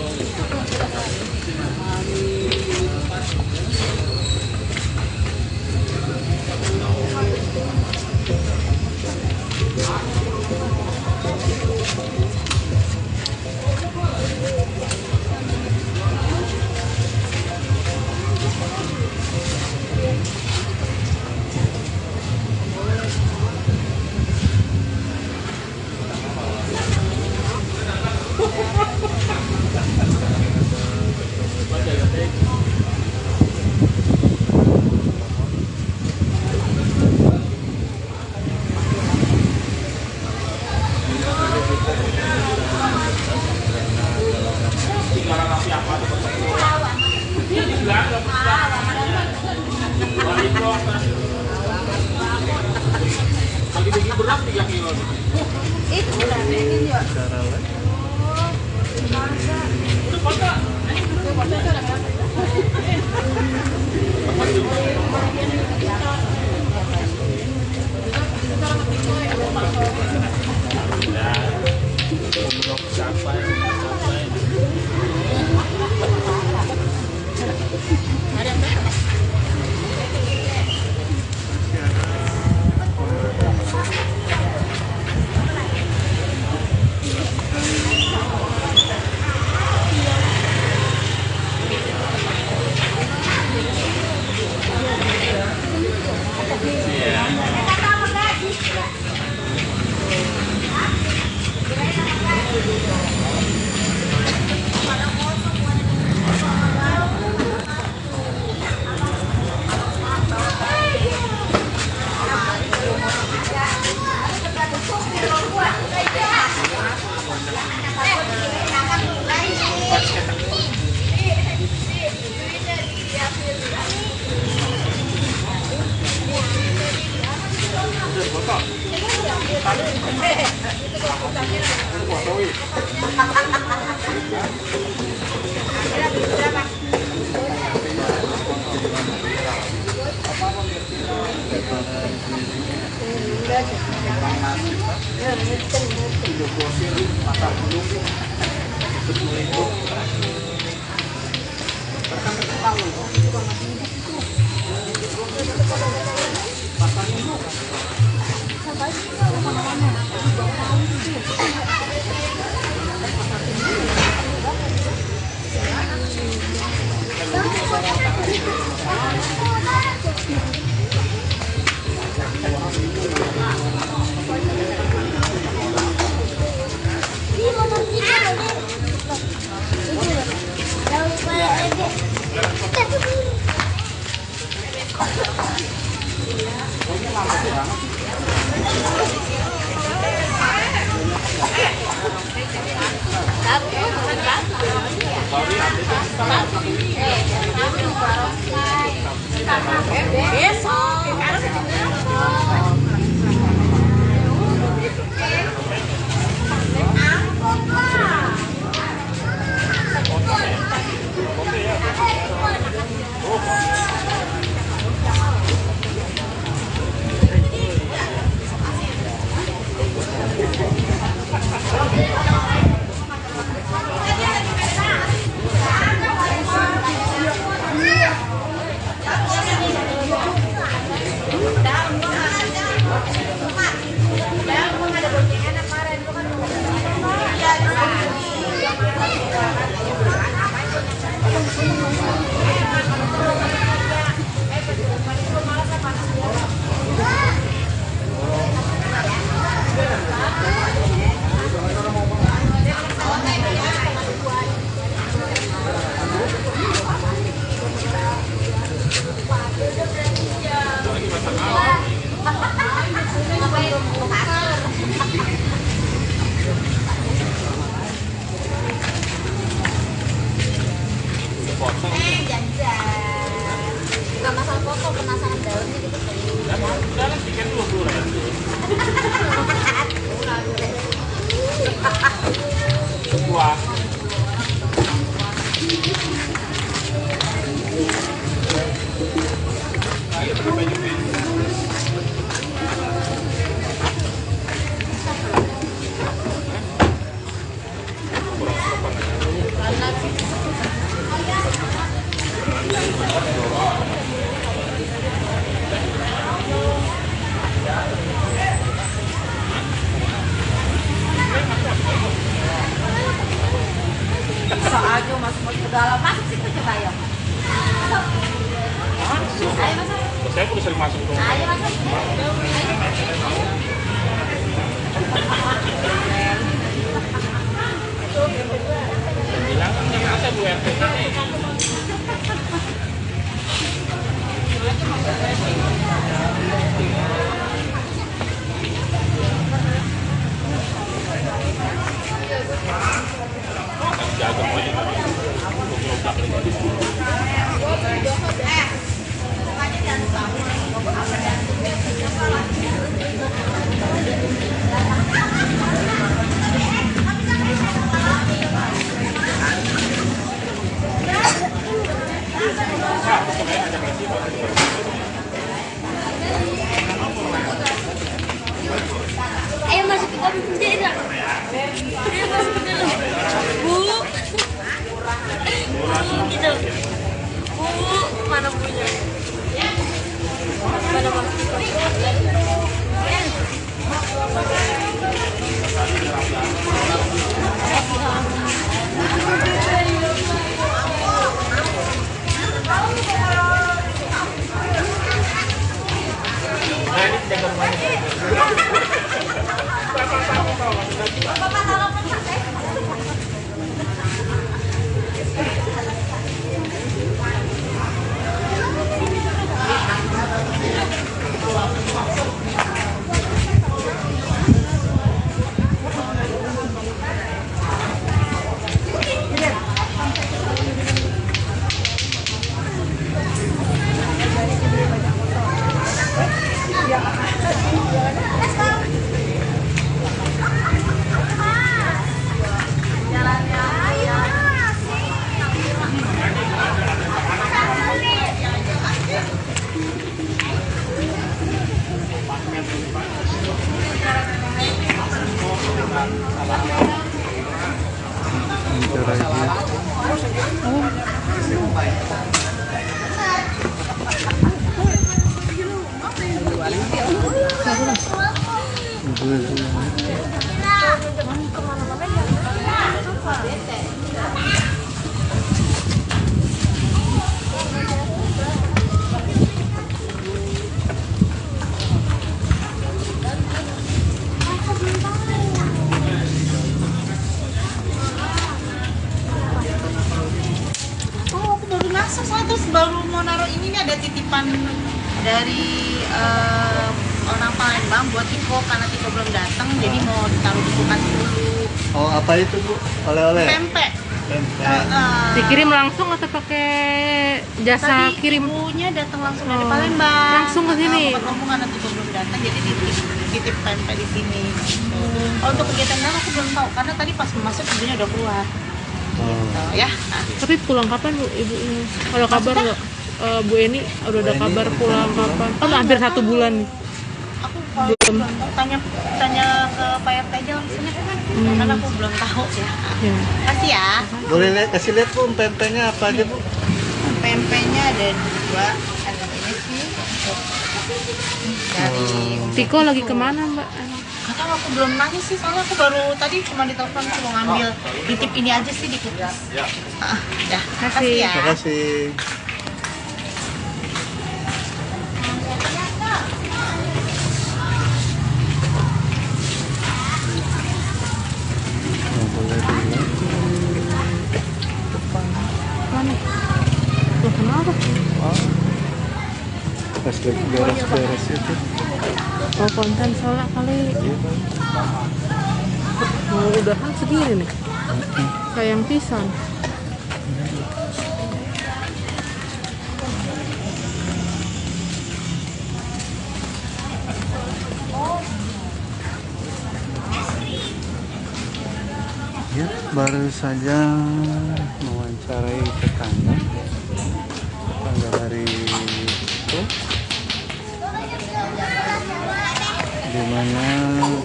Bagi-bagi berat 3 kilo. Itu udah ini ya. Dalam masuk sih tuh coba ayo. Masuk. Ayo masuk. Saya udah sering masuk tuh. Ayo masuk. Bilang kan ada Bu RT. Jaga Ayo masuk ke dalam bendera. Ayo masuk ke dalam. Bu. Gitu. Bu, mana punya? Mana bang? Terus baru mau naruh ini nih, ada titipan dari orang Palembang buat Tiko karena Tiko belum datang, jadi mau ditaruh di kulkas dulu. Oh, apa itu Bu? Oleh-oleh? Pempek. Pempek. Dikirim langsung atau pakai jasa Tadi kirim? ibunya datang langsung dari Oh, Palembang. langsung ke sini? Ketemu karena Tiko belum datang, jadi titip pempek di sini. Oh, untuk kegiatan dalam aku belum tahu karena tadi pas masuk ibunya udah keluar. Gitu, ya. Nah, Tapi pulang kapan Bu ibu ini? Kalau kabar nggak? Bu Eni udah ada kabar pulang kapan? Kan hampir 1 bulan nih. aku kalau belum tahu, tanya ke Pak RT aja langsung ya kan. Karena aku belum tahu ya. Ya. Kasih ya. Boleh kasih lihat Bu pempeknya apa aja Bu? Pempeknya ada 2, ada ini sih dari Tiko lagi kemana Mbak? karena aku belum nanya sih, soalnya aku baru tadi cuma ditelepon mau ngambil titip ini aja sih di kulkas. Ya, kasih ya. Terima kasih. Boleh dilihat. Mana? Tuh kenapa? Oh. Pas lagi beres-beres itu. Oh konten soalnya kali. Mau udahan segini nih. Sayang pisan. Ya, baru saja mewawancarai tetangga dari itu, di mana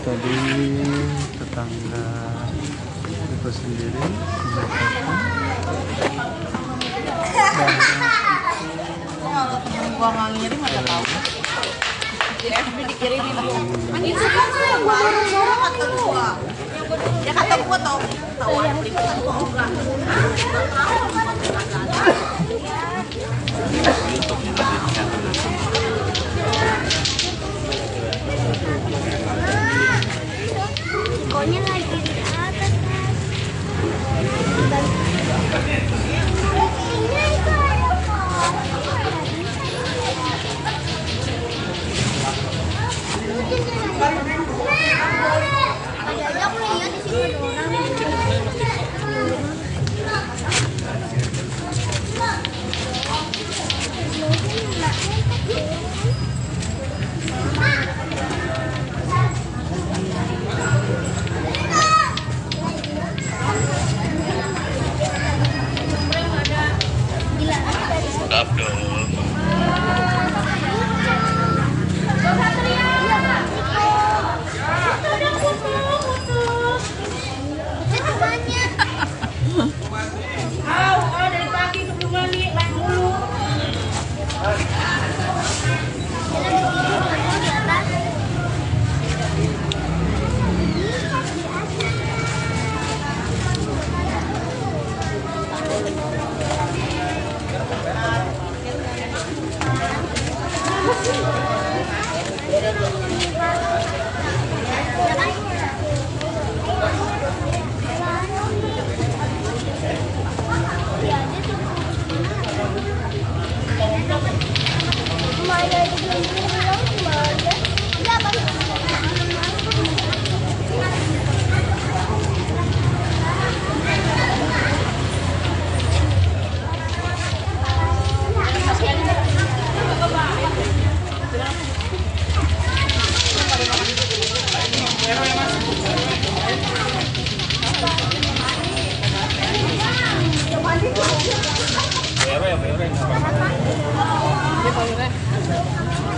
tadi tetangga itu sendiri mengatakan Gua nggak ngirim nggak tahu. Di FB dikirimin aku. Itu kan saya bareng-bareng kata gua. Ya kata gua tahu liputan kok enggak. Pokoknya lagi di atas. Ini itu ada kok. Ada aku lihat di situ ada orang.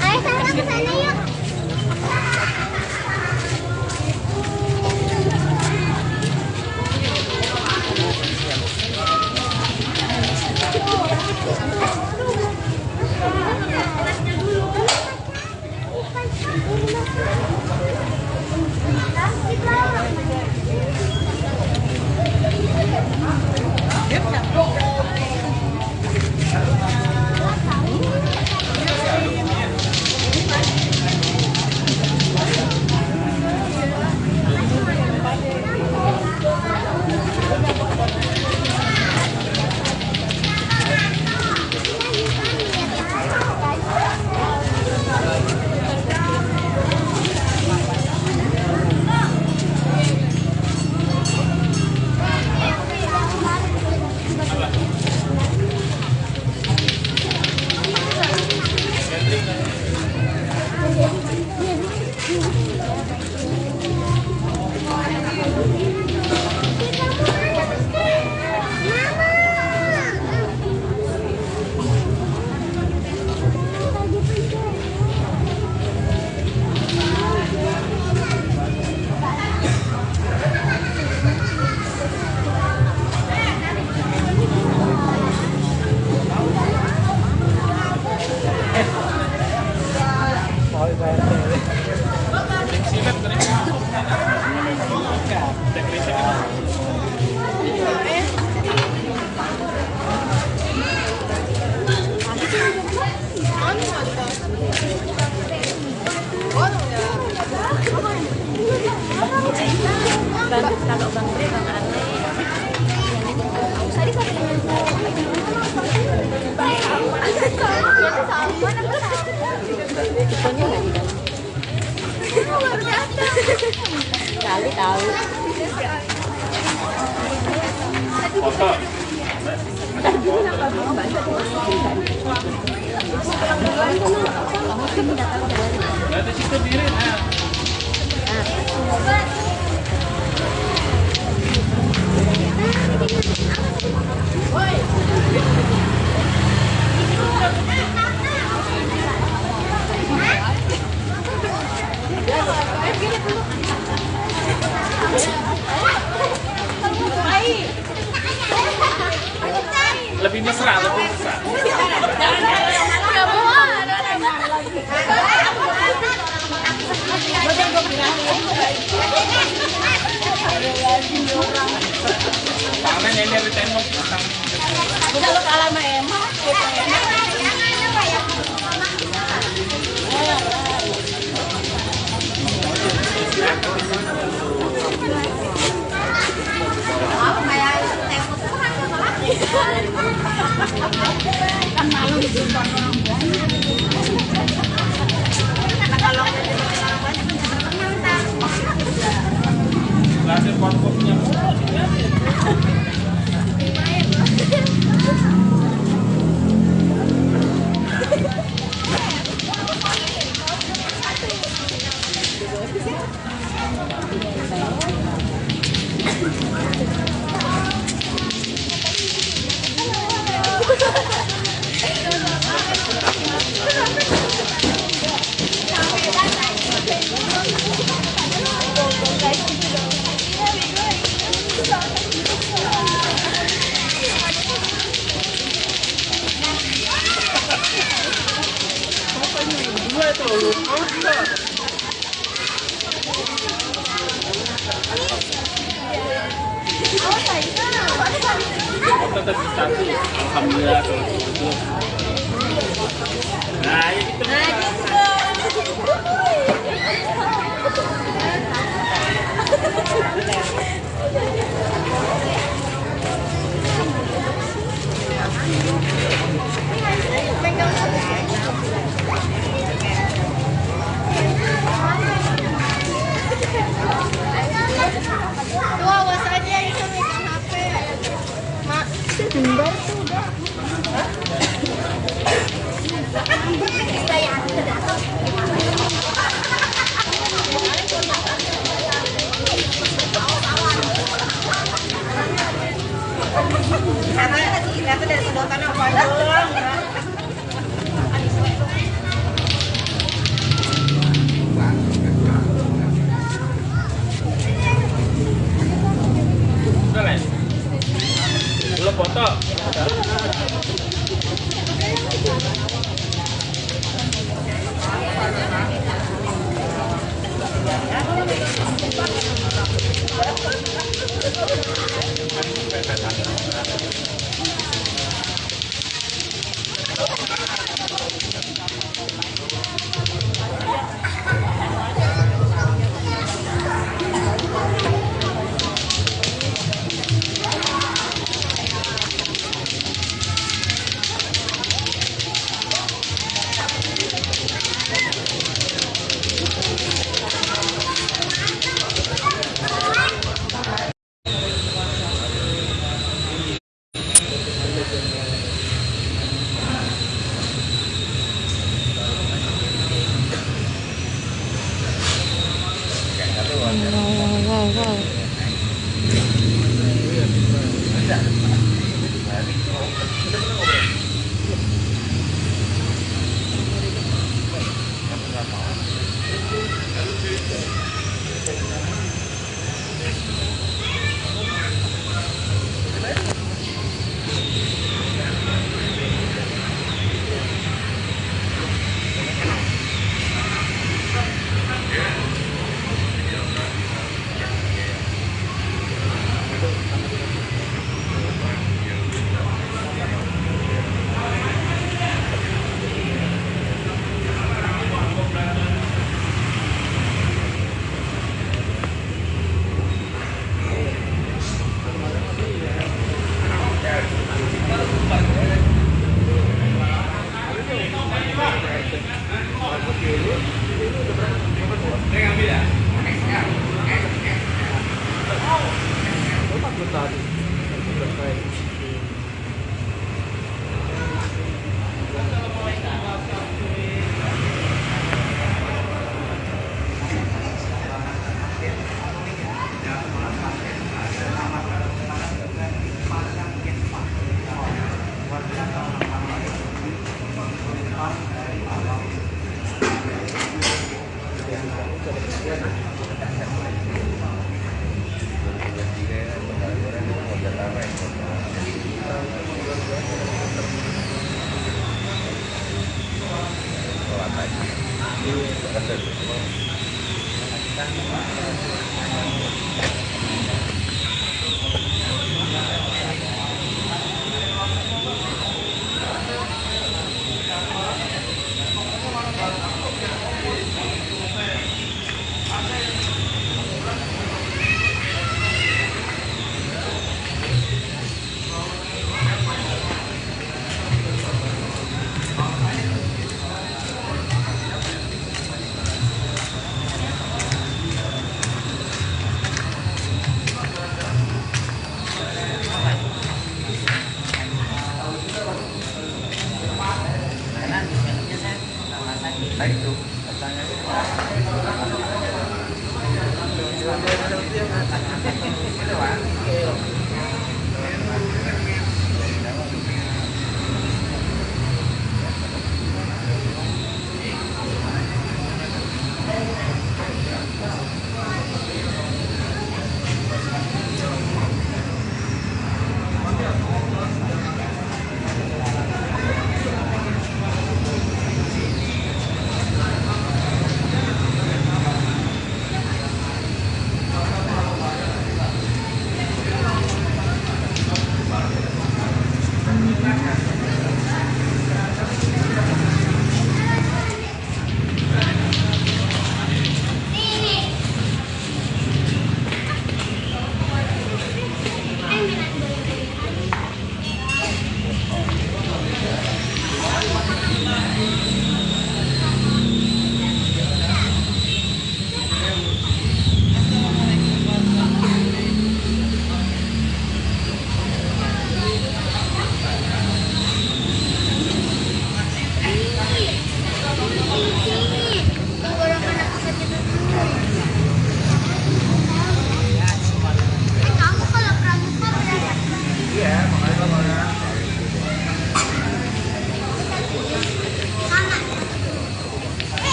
Ayo sana ke sana yuk. Kalau Bang Tri, Bang Ane. Tadi sampai dengan kali tahu. Foto. Berarti situ diri. Lebih mesra, lebih mesra. Tangan yang dari tembok. Udah lo kalah sama Emma. Tetap satu. Alhamdulillah kalau gitu. Nah, itu Tuh awas aja itu megang HP. Mak, jembar tuh udah. Ternyata dari sedotan apa doang. udah lah. Belum foto. Wow.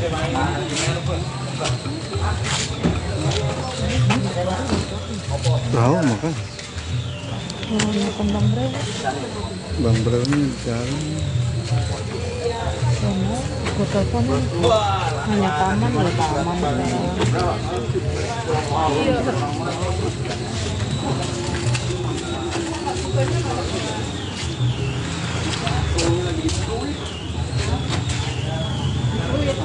Tahu makan. Makan Bang Bre. Bang Bro ini jalan. Soalnya aku telepon hanya taman ya taman. Iya.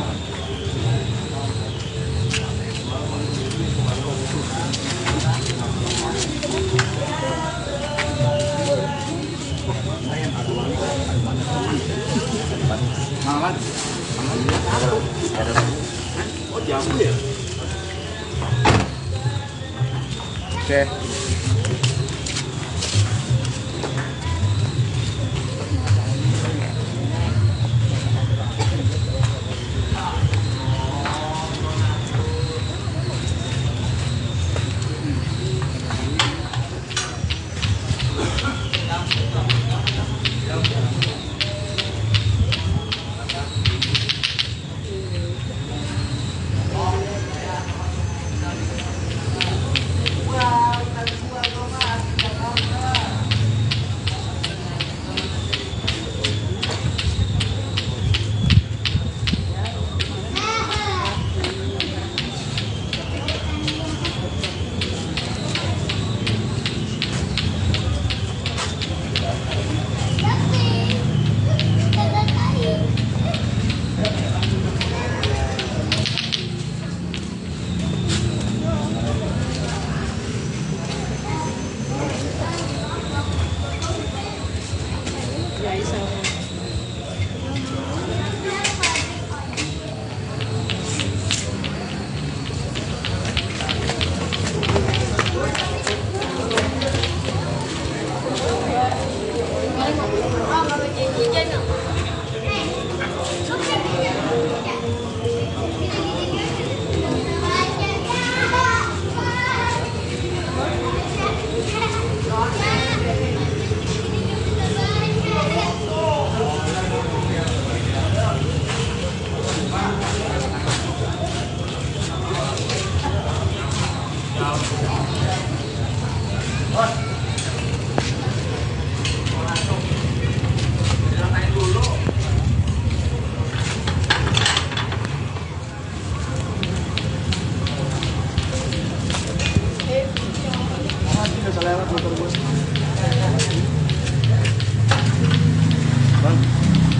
Oh, jamu ya? Oke.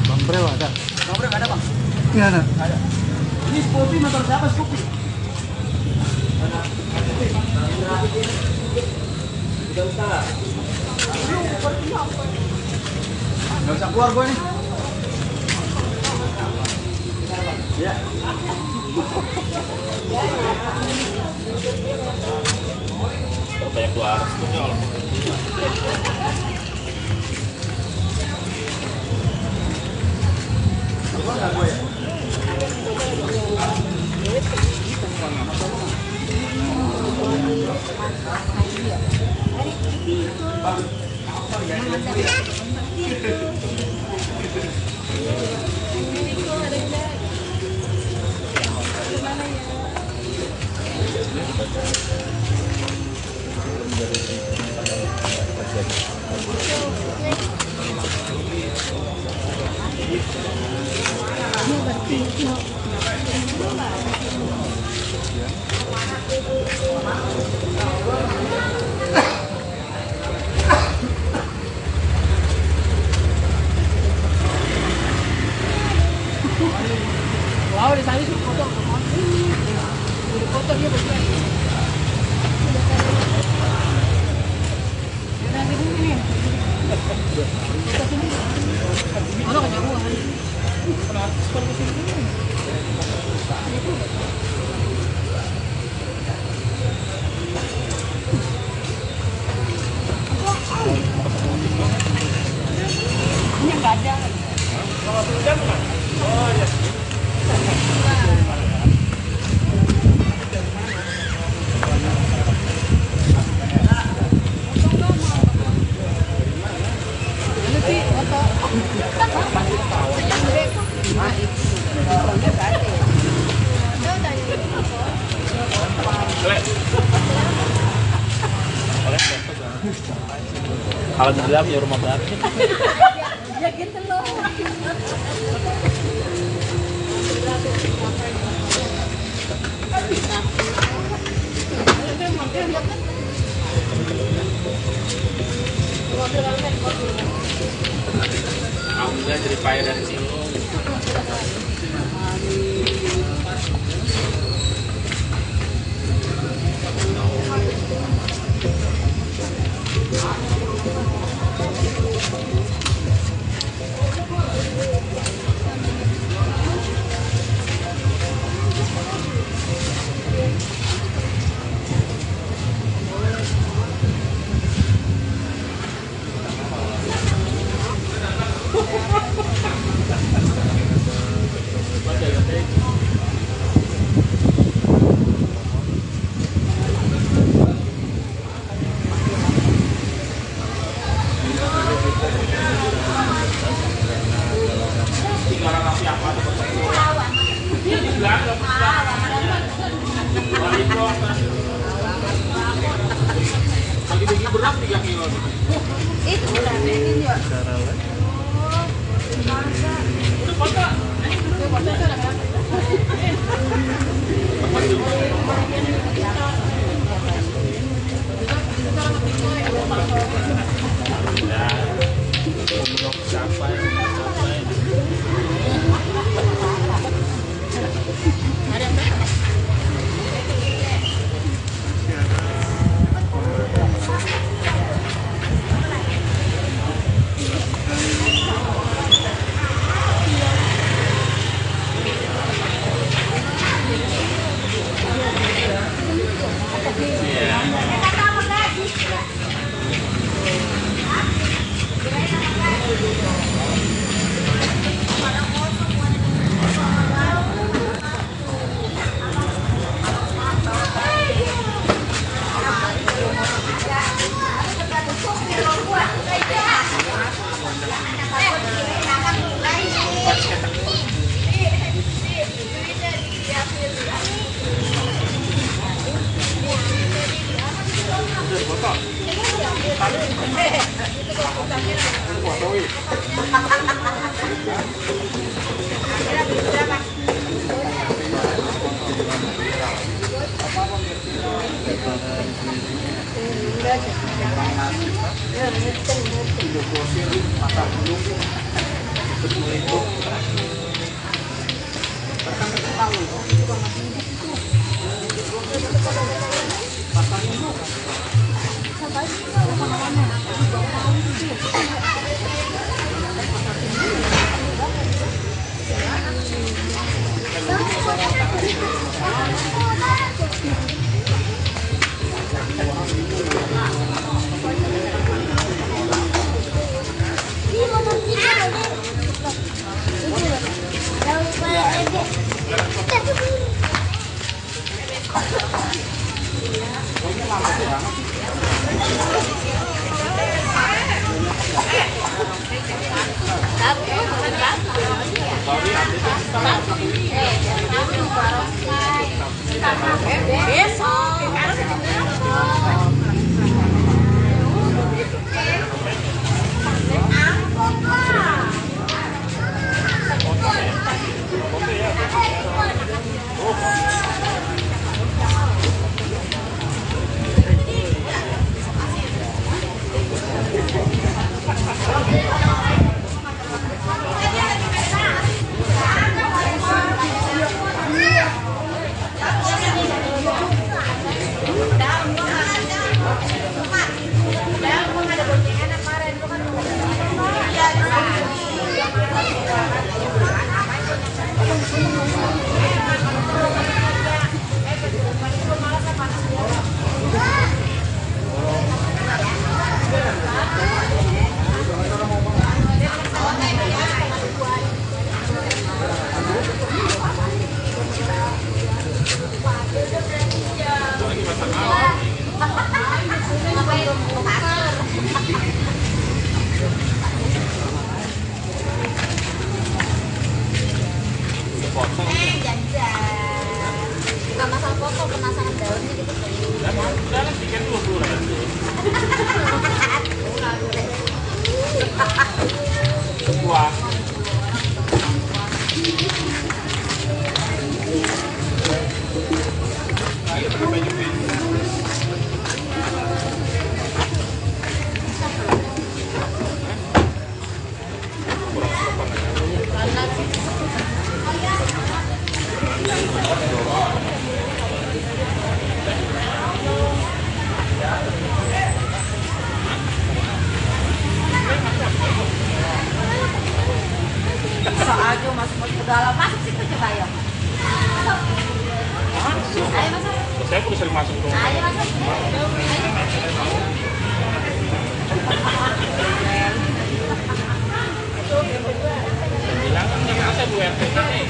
Bang Bro ada? Bang Bro nggak ada bang? Iya ada. Ini Scoopy motor siapa Scoopy? Nggak usah keluar gue nih. Ya. Banyak keluar. Wow, di sana suruh foto. Foto dia berdua. Nanti dulu nih. Foto sini. Mana kerja gua? Kenapa seperti sini? Ini enggak ada. Kalau sudah kan? Oh ya. Ini sih foto. Alhamdulillah punya rumah baru. Ya gitu loh. Alhamdulillah jadi payah dari sini. Bagi-bagi berat 3 kilo. Itu udah bikin ya. Kalau masuk situ coba ayo. Ayo masuk. Saya udah sering masuk tuh. Ayo masuk. Bilang kan nggak saya Bu RT nih.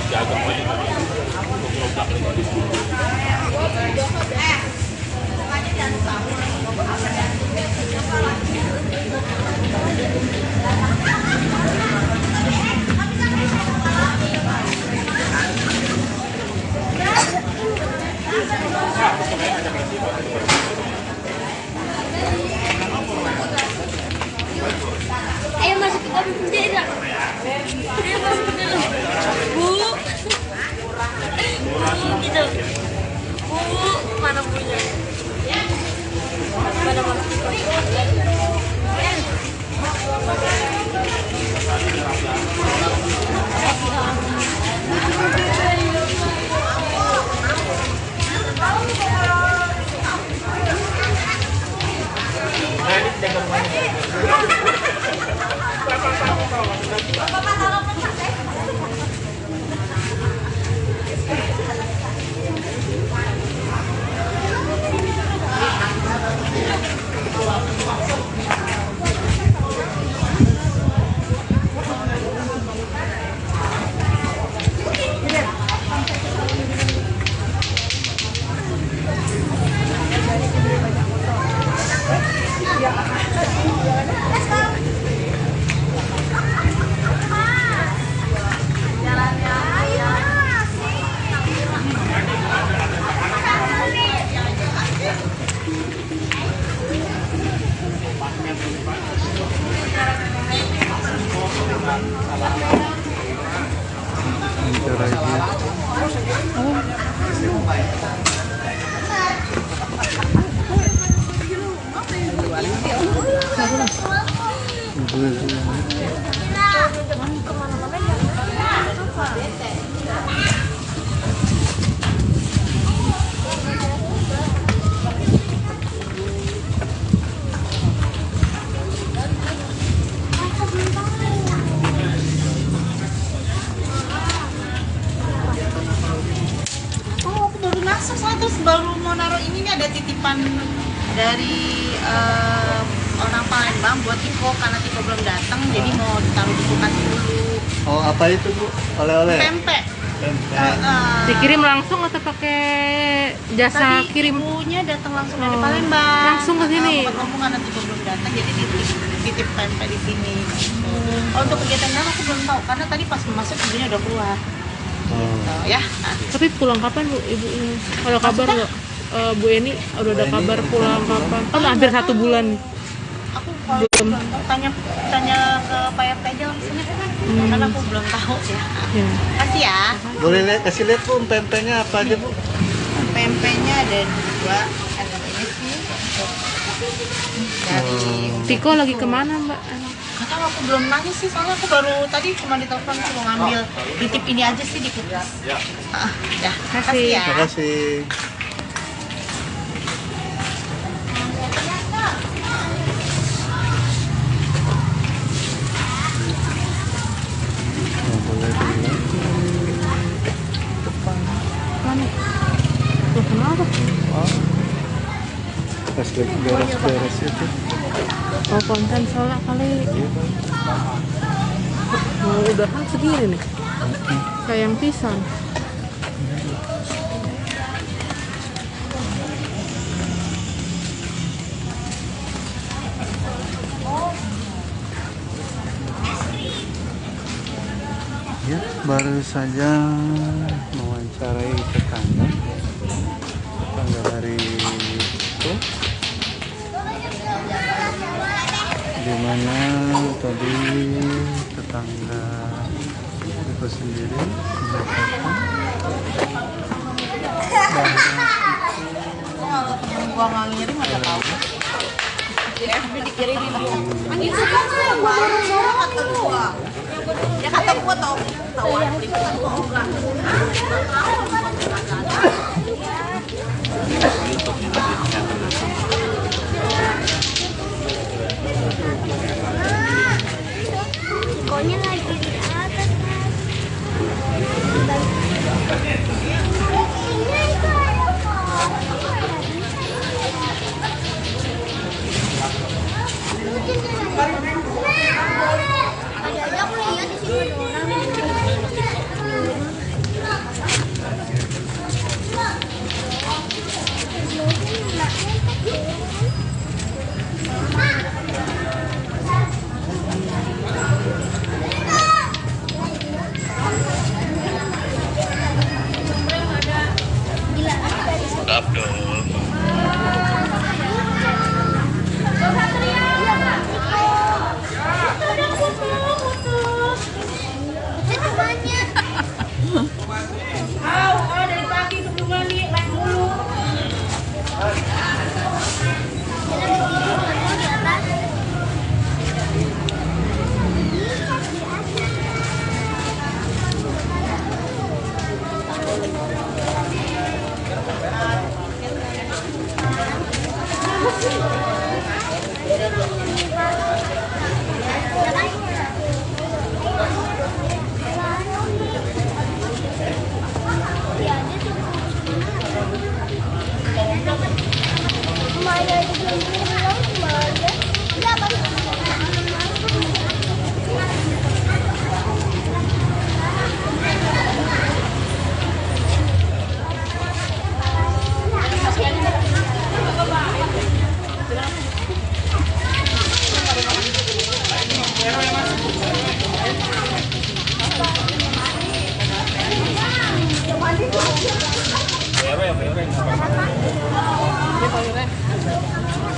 Jaga Ayo masuk ke dalam bendera. Ayo masuk ke dalam. Bu. Gitu. Bu, mana punya? Mana mana? Terus baru mau naruh ini nih, ada titipan dari orang Palembang buat Tiko karena Tiko belum datang, jadi mau ditaruh di kulkas dulu. Oh, apa itu Bu? Oleh-oleh? Pempek. Dikirim langsung atau pakai jasa Tadi kirim? ibunya datang langsung dari Oh, Palembang. langsung ke sini? Ngomong karena Tiko belum datang, jadi titip pempek di sini. Oh, untuk kegiatan dalam aku belum tahu karena tadi pas masuk ibunya udah keluar. Oh. Ya. Tapi pulang kapan Bu ibunya? Ada kabar nggak? Bu Eni udah ada kabar pulang kapan? Kan hampir 1 bulan nih. Aku kalau belum tahu, tanya ke Pak RT aja langsung ya. Karena aku belum tahu ya. Ya. Kasih ya. Boleh kasih lihat Bu, pempeknya apa aja Bu? Pempeknya ada 2, ada ini sih dari Tiko lagi kemana Mbak? kata aku belum nanya sih, soalnya aku baru tadi cuma ditelepon mau ngambil titip ini aja sih di kulkas. Ya, kasih ya. Terima kasih. Oh, boleh dilihat. Loh, kenapa? Oh. Pas lagi beres-beres itu. Oh, konten soalnya kali. Mau udahan segini nih. Sayang pisan. Ya, baru saja mewawancarai tetangga dari itu, di mana tadi tetangga itu sendiri menyatakan Gua nggak ngirim nggak tahu. Tapi dikirimin aku. Anjir suka nggak? Gua dorong kata gua. Ya kata gua tahu. Tahu di gua enggak. Maaf dong. Dari pagi sebelum balik, main dulu.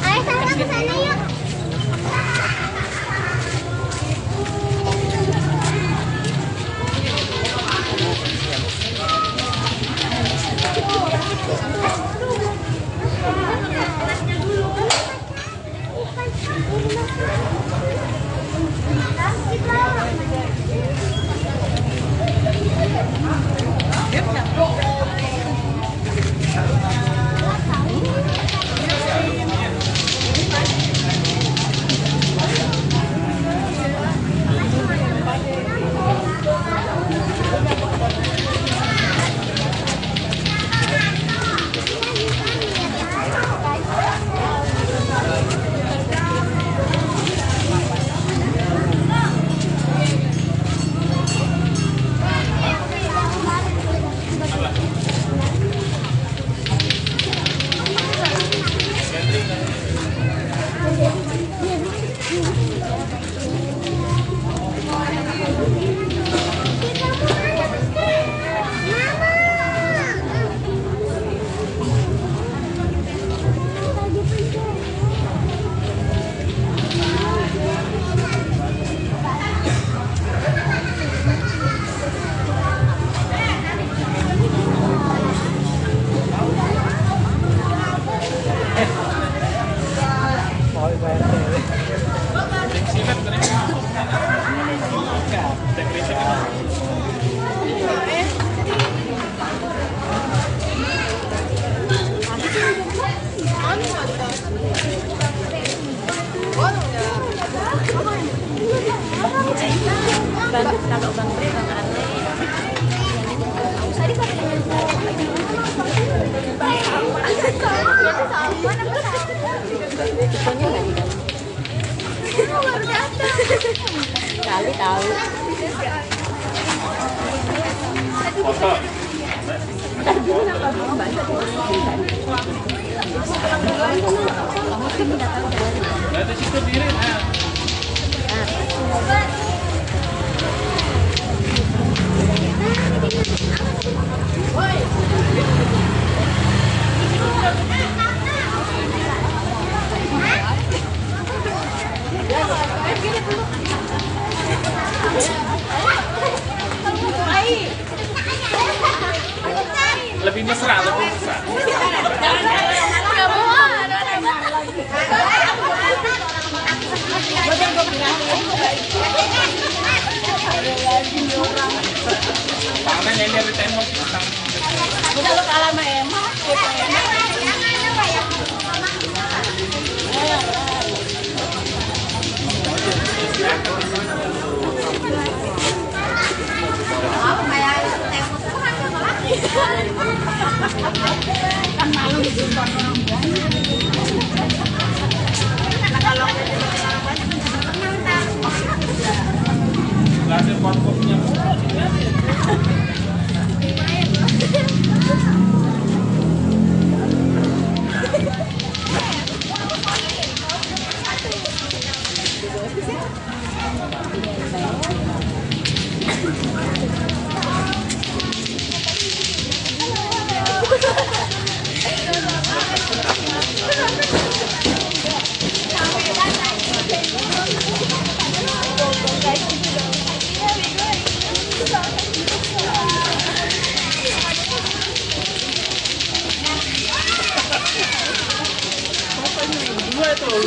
Ayo sana ke sana yuk. Kali tahu. Foto. Ada situ diri. Lebih mesra, lebih mesra. Tangan yang dari tembok. Udah lo kalah sama Emma. Kan malu disimpan orang banyak. Kalau Nggak ada pot-potnya. Tetap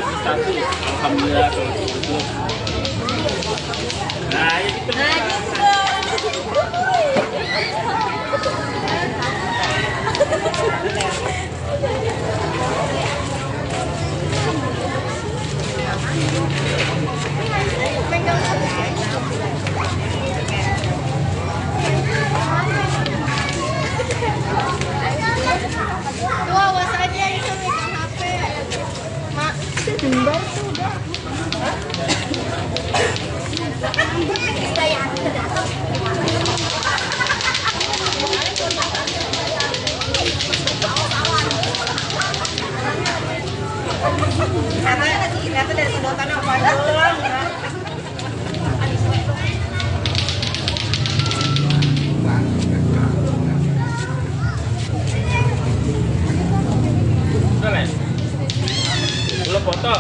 di satu. Alhamdulillah kalau gitu. Nah, ya gitu. Nah, gitu dong. Tuh awas aja itu megang HP. Mak, sebentar tuh udah. Karena ternyata dari sedotan apa doang. Udah, Les. Belum foto.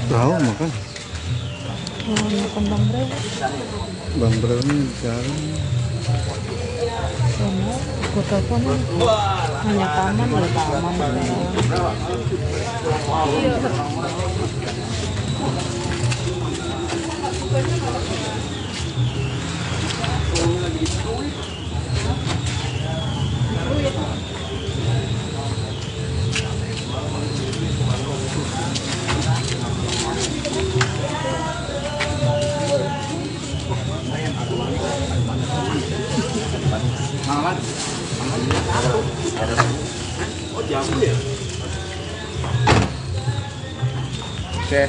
Tahu makan. Makan Bang Breu. Bang Breu ini jarang. Sono, aku telepon hanya taman, ada taman sekarang. Oh, jamu ya? Oke.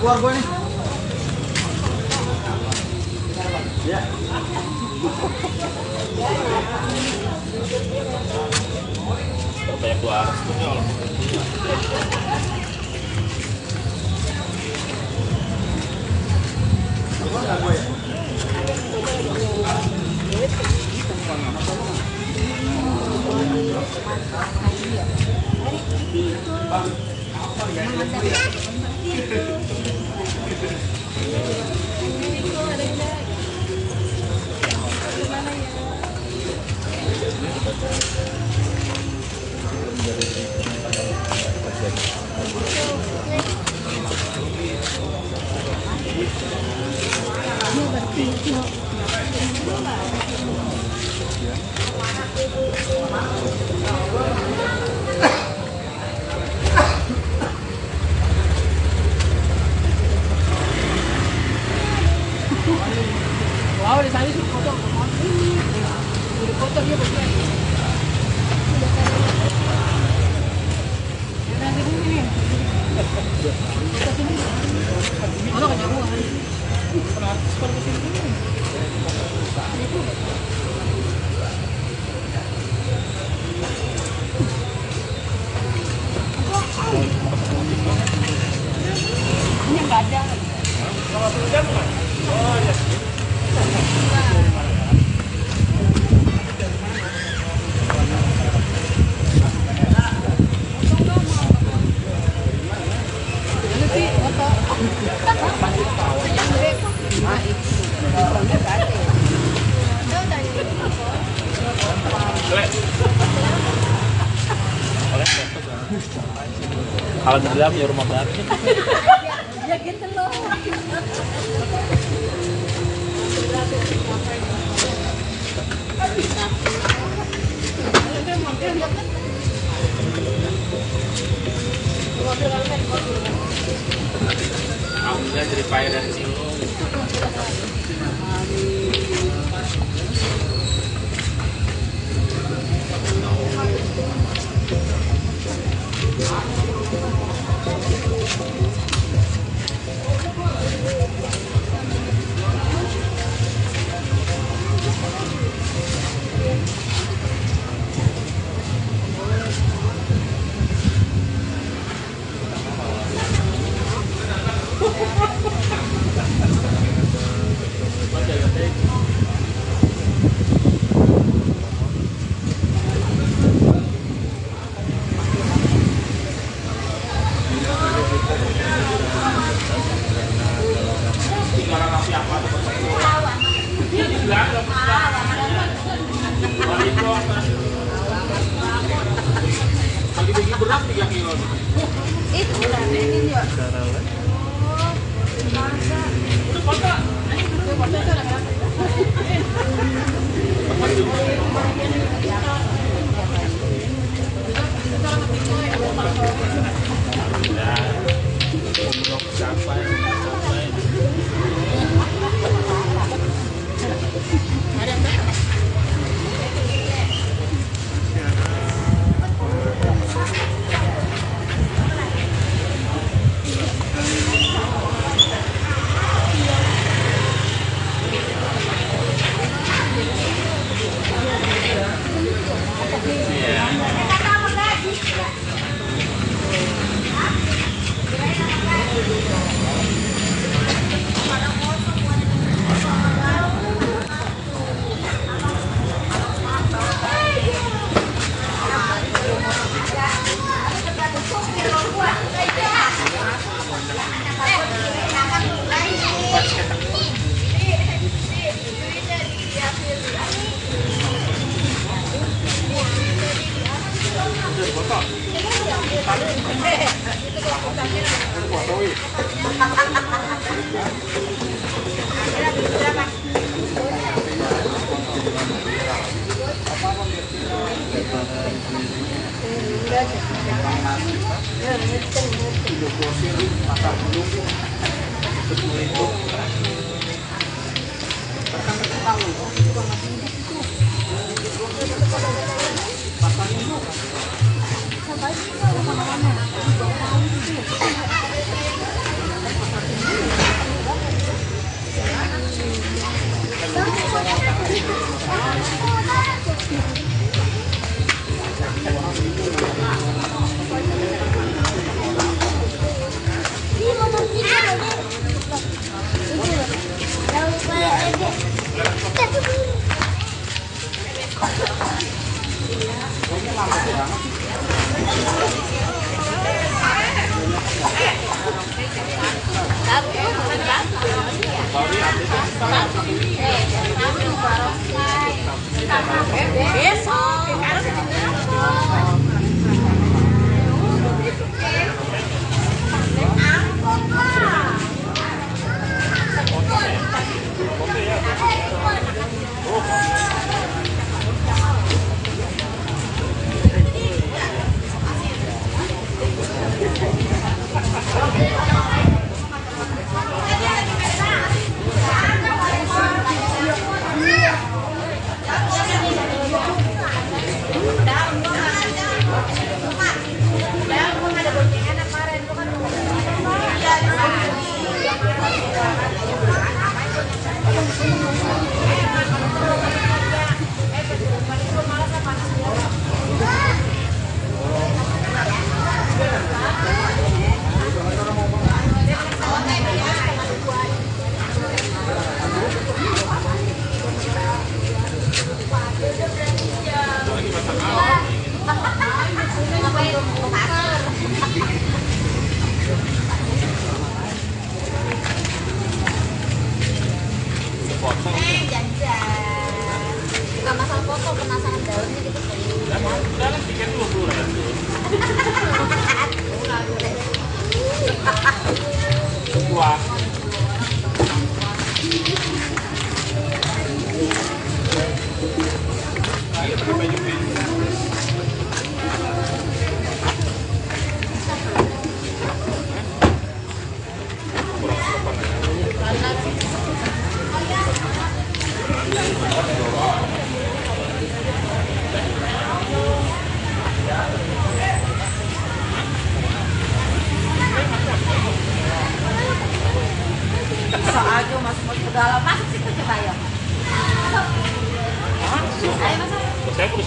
Keluar gua nih. Ya. Banyak keluar. Wow, di sana sih foto. Di foto dia berdua. Nanti ini. Ano kanya ko? Sekolah ke sini. Ini enggak ada. Oh, ya. Kalau di dalam ya rumah baru. Ya gitu loh. Alhamdulillah jadi payah dari sini. Pagi-pagi berat 3 kilo. Itu ini juga.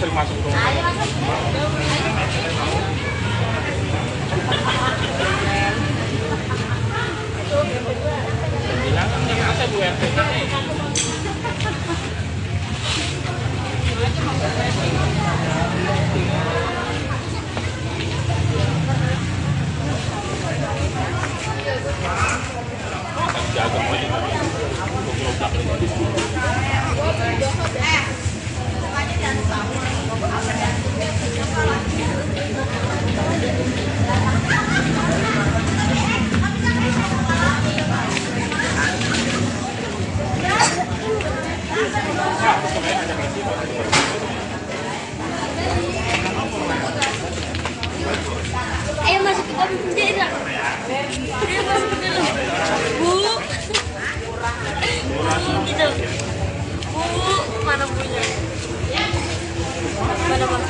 sering masuk tuh. Bilang kan ada Bu RT. Jaga Ayo masuk ke dalam penjara. Ayo masuk ke dalam. Bu. Gitu. Bu, mana punya? Mana bang?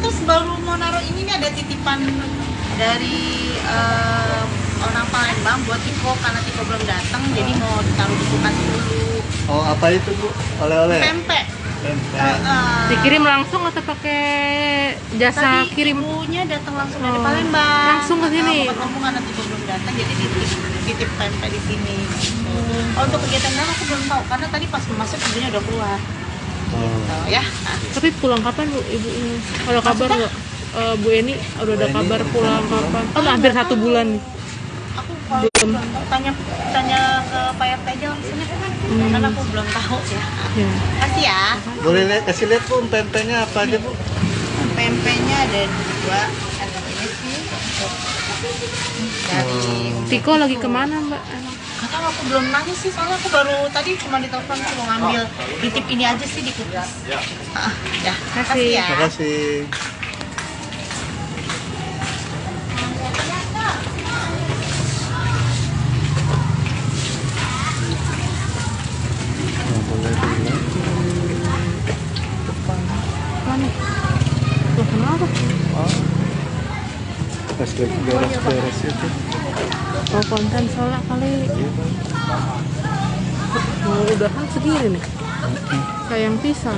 Terus baru mau naruh ini nih, ada titipan dari orang Palembang buat Tiko karena Tiko belum datang, jadi mau ditaruh di kulkas dulu. Oh, apa itu Bu? Oleh-oleh? Pempek. Pempek. Dikirim langsung atau pakai jasa Tadi kirim? ibunya datang langsung dari Oh, Palembang. langsung ke sini? Ngomong karena Tiko belum datang, jadi titip pempek di sini. Oh, untuk kegiatan dalam aku belum tahu karena tadi pas masuk ibunya udah keluar. Oh. Oh, ya. Nah, Tapi pulang kapan Bu ibu ini? Kalau kabar nggak? Bu Eni udah ada kabar pulang kapan? Kan hampir 1 bulan nih. aku kalau belum tahu, tanya ke Pak RT aja langsung karena aku belum tahu ya. Ya. Kasih ya. Boleh kasih lihat Bu, pempeknya apa aja Bu? Pempeknya ada 2, ada ini sih dari Tiko lagi kemana Mbak? kakak, aku belum nanya sih soalnya aku baru tadi cuma ditelepon mau ngambil titip ini aja sih di kulkas. Ya, kasih ya. Terima kasih. Nggak boleh bilang. Mana? Tuh kenapa? Oh. Pas lagi beres-beres itu. Oh konten sholat kali. Mau udahan segini nih. Sayang pisan.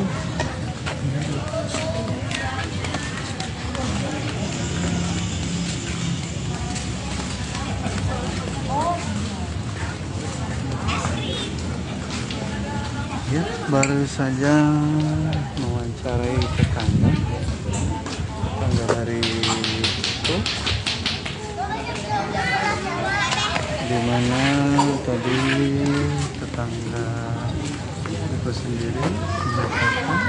Ya, baru saja mewawancarai tetangga dari itu, di mana tadi tetangga itu sendiri menyatakan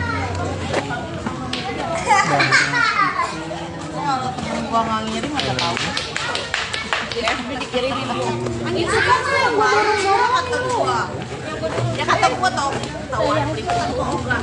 Kalau temen gua nggak ngirim nggak tahu. Di FB dikirimin aku. Itu kan gua kata gua. Ya kata gua tahu liputan gua enggak.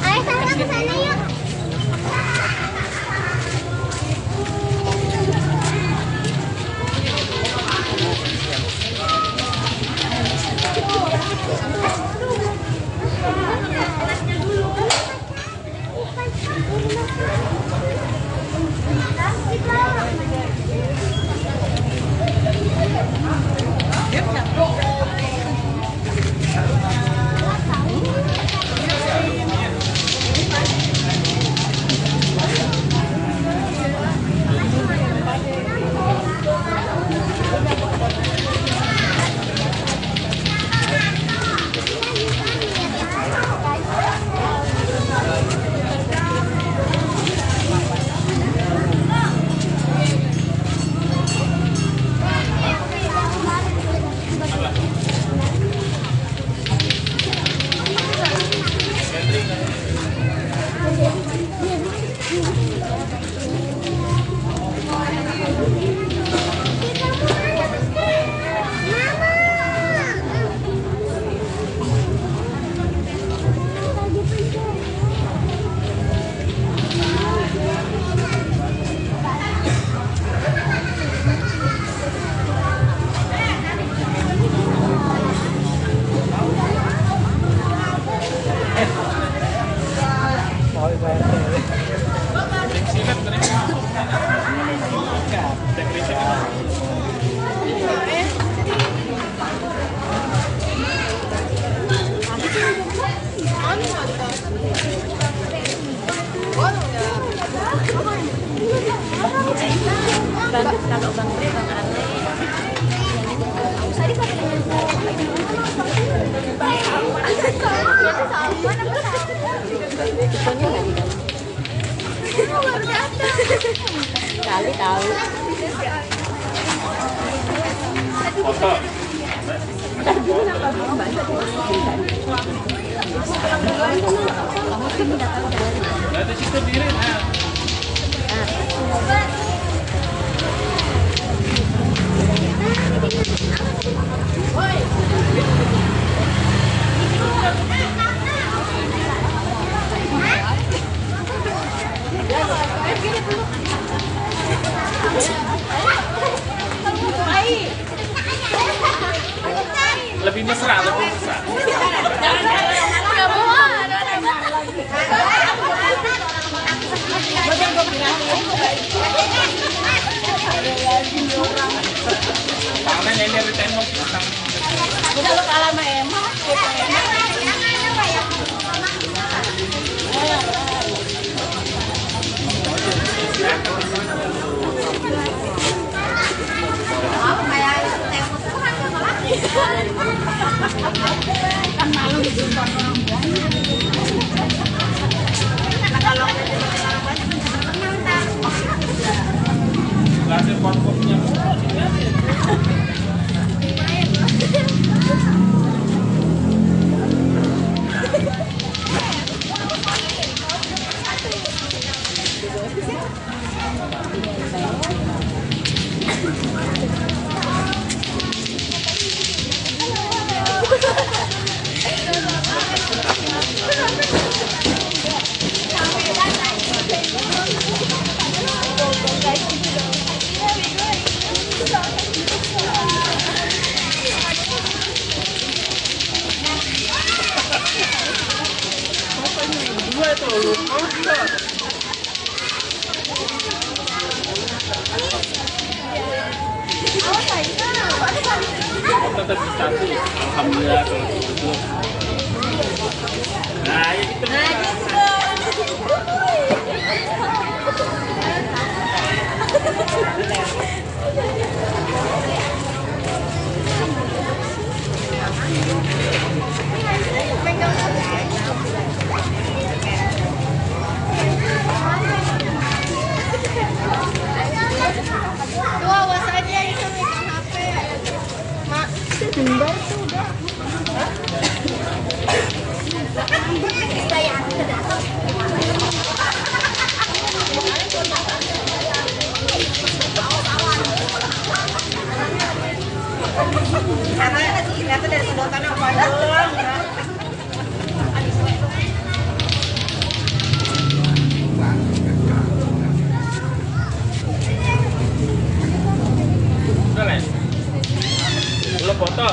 Ayo sana ke sana yuk. Kalau Bang Tri, Bang Ate. Tadi kata kali tahu. Foto. Ada situ diri. Lebih mesra, lebih mesra. Tangan ini dari tembok. Udah lo kalah sama Emma. Kan malu gitu orang kalau Hasil pot-potnya. Tetap satu. Alhamdulillah kalau gitu. Nah, itu. Tuh awas aja itu megang HP. Mak, jembar tuh udah. Karena ternyata dari sedotan apa doang. Udah lah. Belum foto.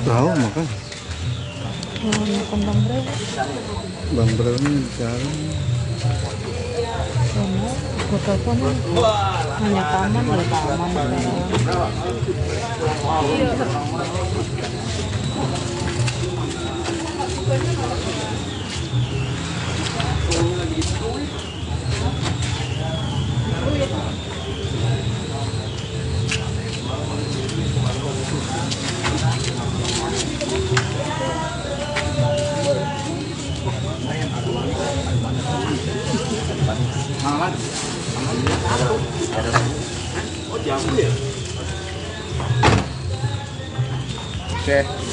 Tahu makan. Makan Bang Bro. Bang Bro ini bicara. Gue telepon hanya taman, ada taman sekarang. Oke.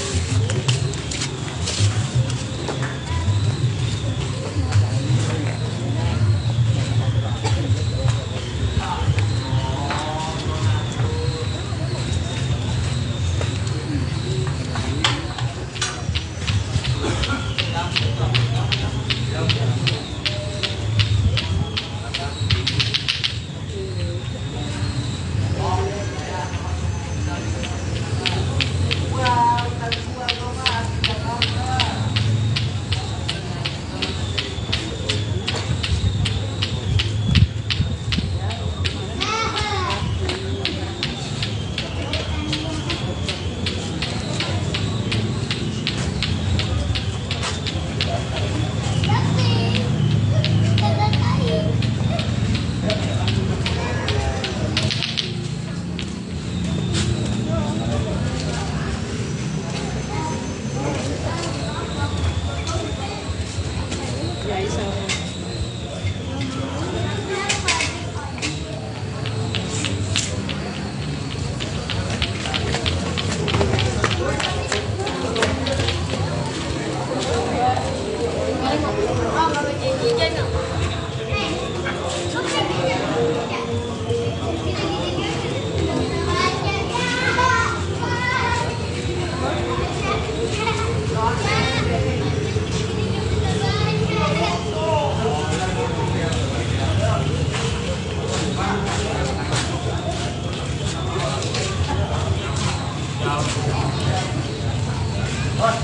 Bang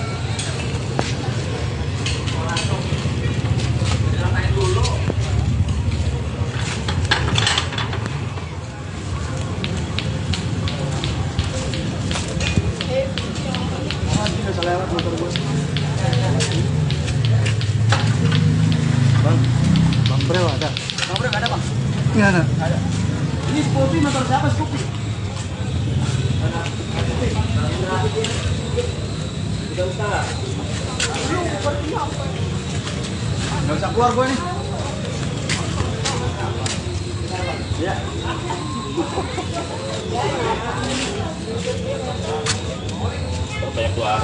Bro ada? Bang Bro nggak ada bang? Nggak ada. Ini Scoopy motor siapa Scoopy? Nggak usah keluar gue nih. Ya. Banyak keluar.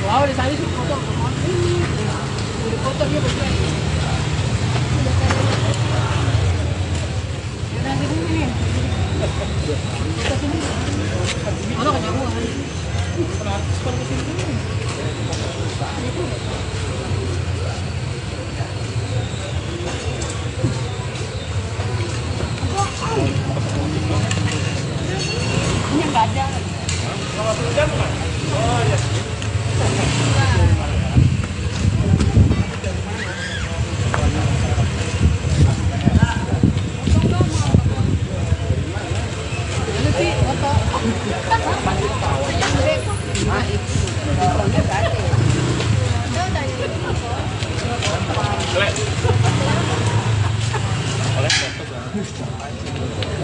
Wow, di sana sih foto. Di foto dia begini. Ada di sini. Kita sini. Mana kan jauh? Pernah seperti sini. Ini enggak ada. Kalau sudah bukan? Oh iya.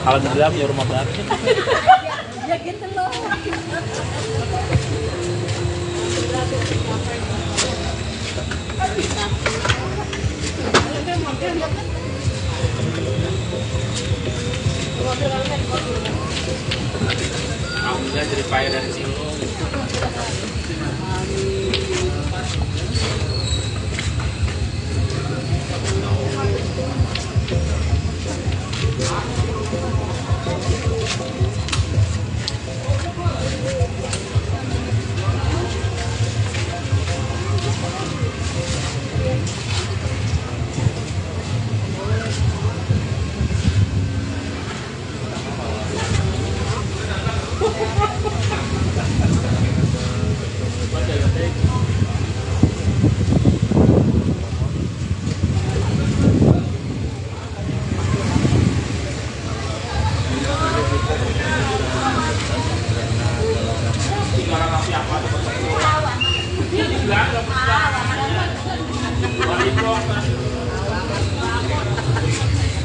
Alhamdulillah punya rumah baru. Ya gitu loh. Alhamdulillah jadi kaya dari sini.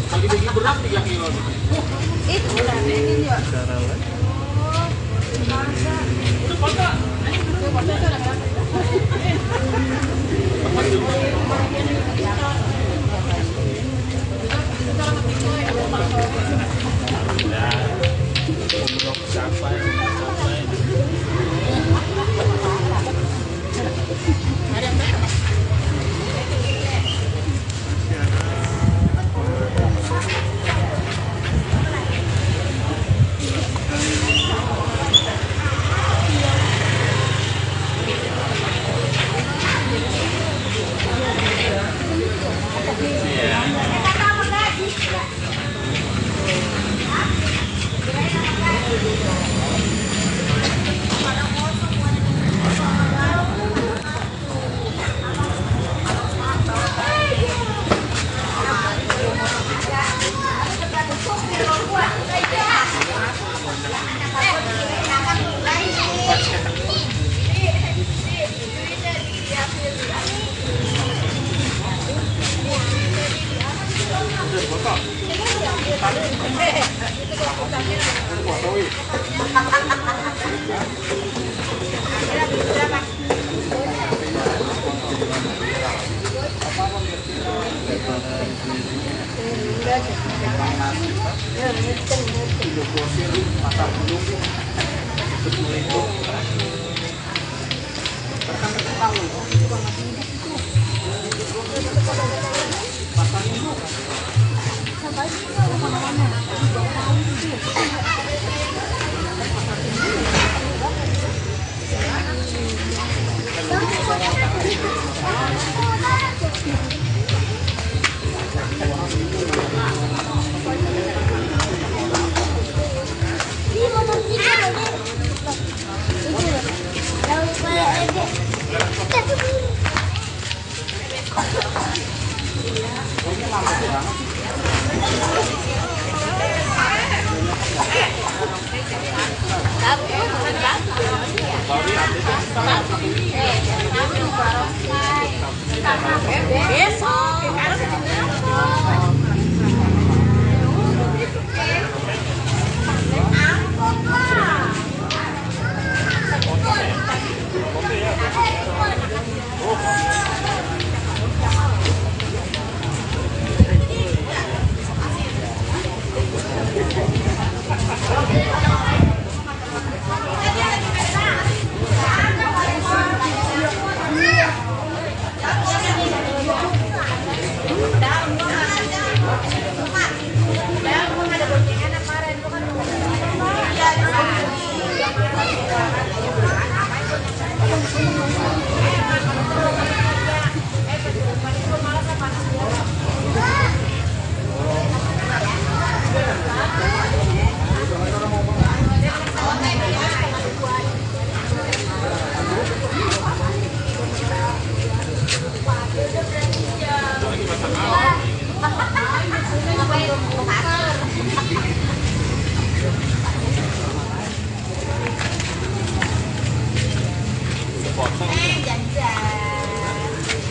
Pagi-pagi berat 3 kilo. Itu ini ya.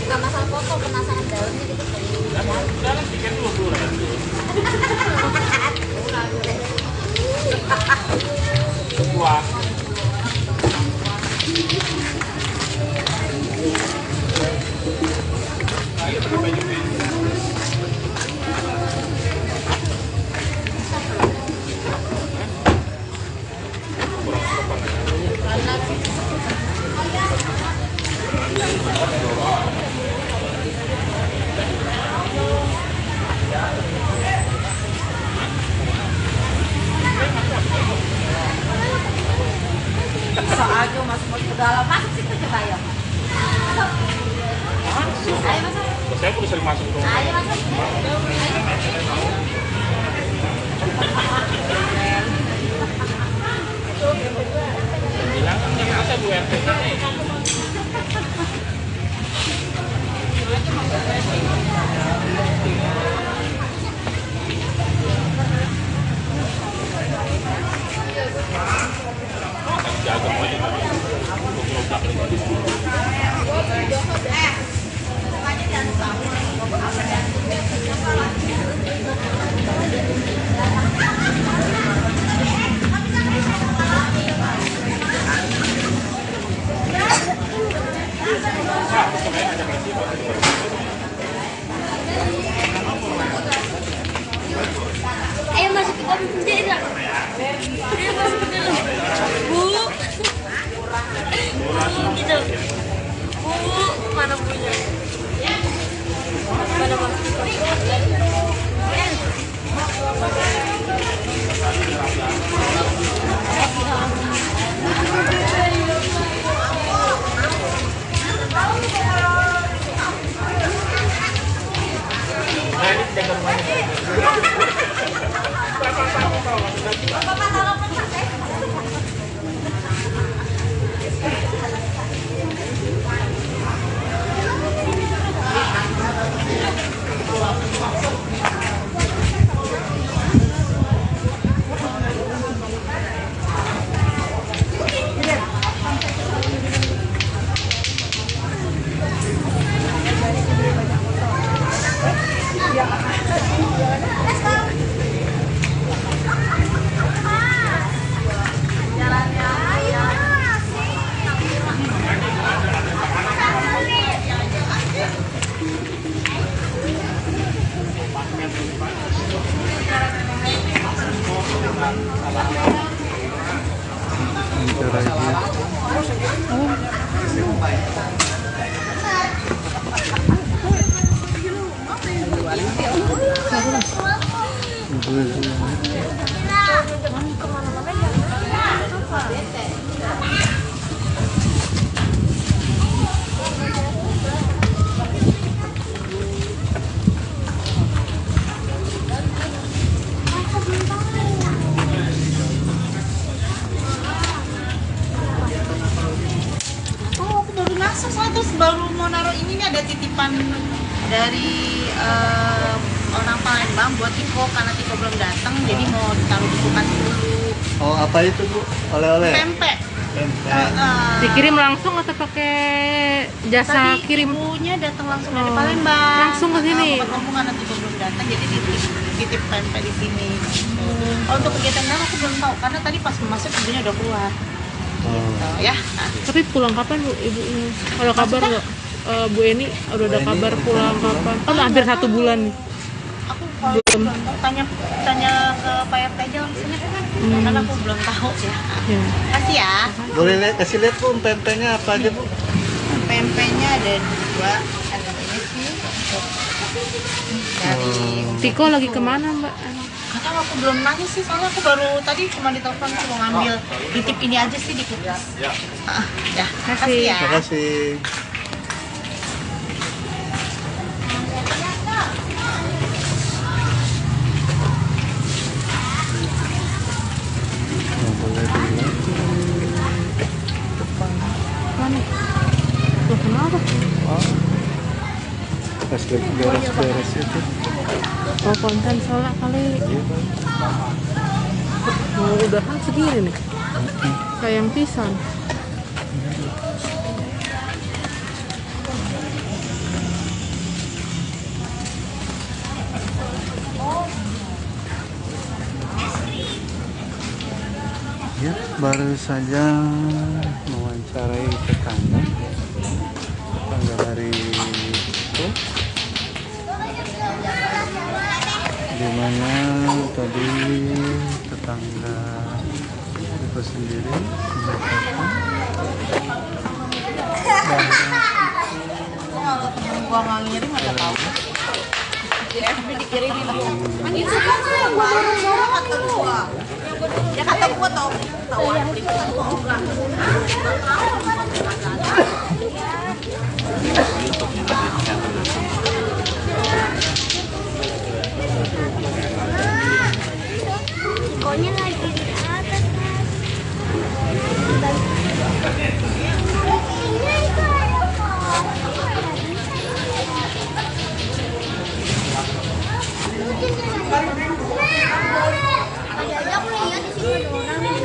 Nggak masalah foto, penasaran dalamnya gitu. Dalam tiket dulu ya. Wah. Bisa aja masuk ke dalam, masuk situ coba ya. Ayo masuk. Saya udah sering masuk tuh. Ayo masuk. Bilang kan nggak ada Bu RT nih. Jaga aja tadi. Ayo masuk ke dalam bendera. Ayo masuk ke dalam. Bu. Gitu. Bu, mana punya? Mana masuk? Oh, aku baru masuk soalnya terus baru mau naruh ini nih, ada titipan dari orang Palembang buat Tiko karena Tiko belum datang, jadi mau ditaruh di kulkas dulu. Oh, apa itu Bu? Oleh-oleh? Pempek. Pempek. Dikirim langsung atau pakai jasa Tadi kirim? ibunya datang langsung dari Oh, Palembang. langsung ke sini? Kamu karena Tiko belum datang, jadi titip pempek di sini. Oh, untuk kegiatan dalam aku belum tahu karena tadi pas masuk ibunya udah keluar. Oh. Ya. Nah, Tapi pulang kapan Bu ibunya? Ada kabar nggak? Bu Eni udah ada kabar pulang kapan? Kan hampir 1 bulan nih. aku kalau belum tahu tanya ke Pak RT aja langsung karena aku belum tahu ya. Ya. Kasih ya. Boleh kasih lihat Bu pempeknya apa aja Bu? Pempeknya ada 2, ada ini sih dari Tiko lagi kemana Mbak? kata aku belum nanya sih soalnya aku baru tadi cuma ditelepon aku mau ngambil titip ini aja sih di kulkas. Ya, kasih ya. Terima kasih. Oh, boleh dilihat. Mana? Loh kenapa? Oh. Pas lagi beres-beres itu. Oh konten salah kali. Mau udahan segini nih. Sayang pisan. Ya, baru saja mewawancarai tetangga dari itu, di mana tadi tetangga itu sendiri mengatakan Gua nggak ngirim nggak tahu. Tapi dikirimin aku. Ini sekarang gua dorong-dorong Kata gua. Ya kata gua tahu beli Pokoknya lagi di atas kan. Ini itu ada Ada aku lihat di sini ada orang.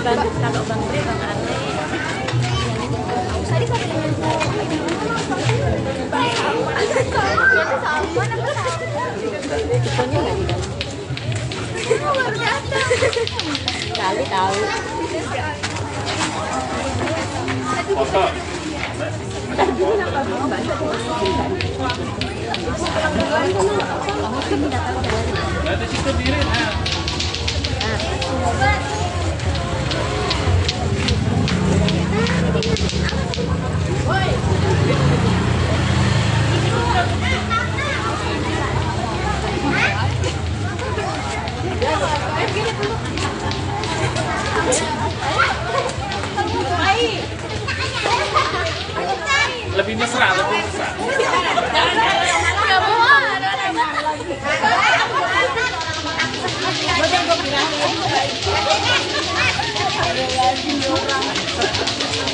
Kalau Bang Bre, Bang Ale. Tadi kan kali tahu. Foto. Ada situ diri. Lebih mesra, lebih mesra.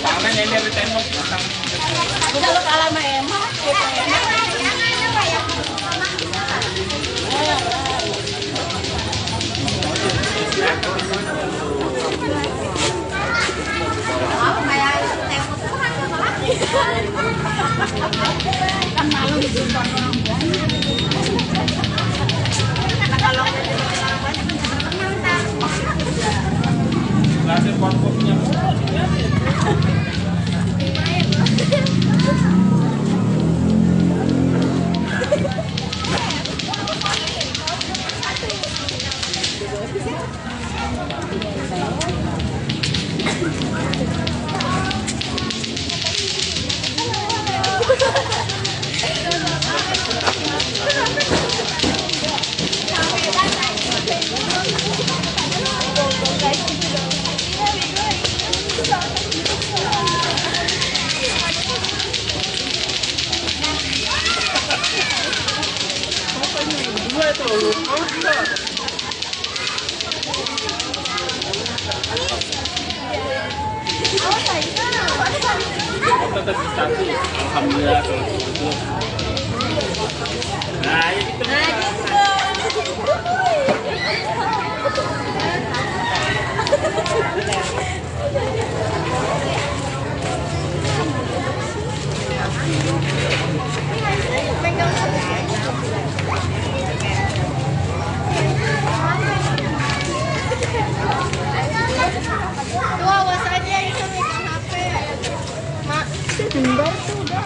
Karena ini dari tembok. Udah lo kalah sama Emma. Kan malu ditonton orang kalau Nggak ada kopinya. Tetap satu. Alhamdulillah kalau gitu. Nah, ya gitu. Tuh awas aja itu megang HP. Mak, jembar tuh udah.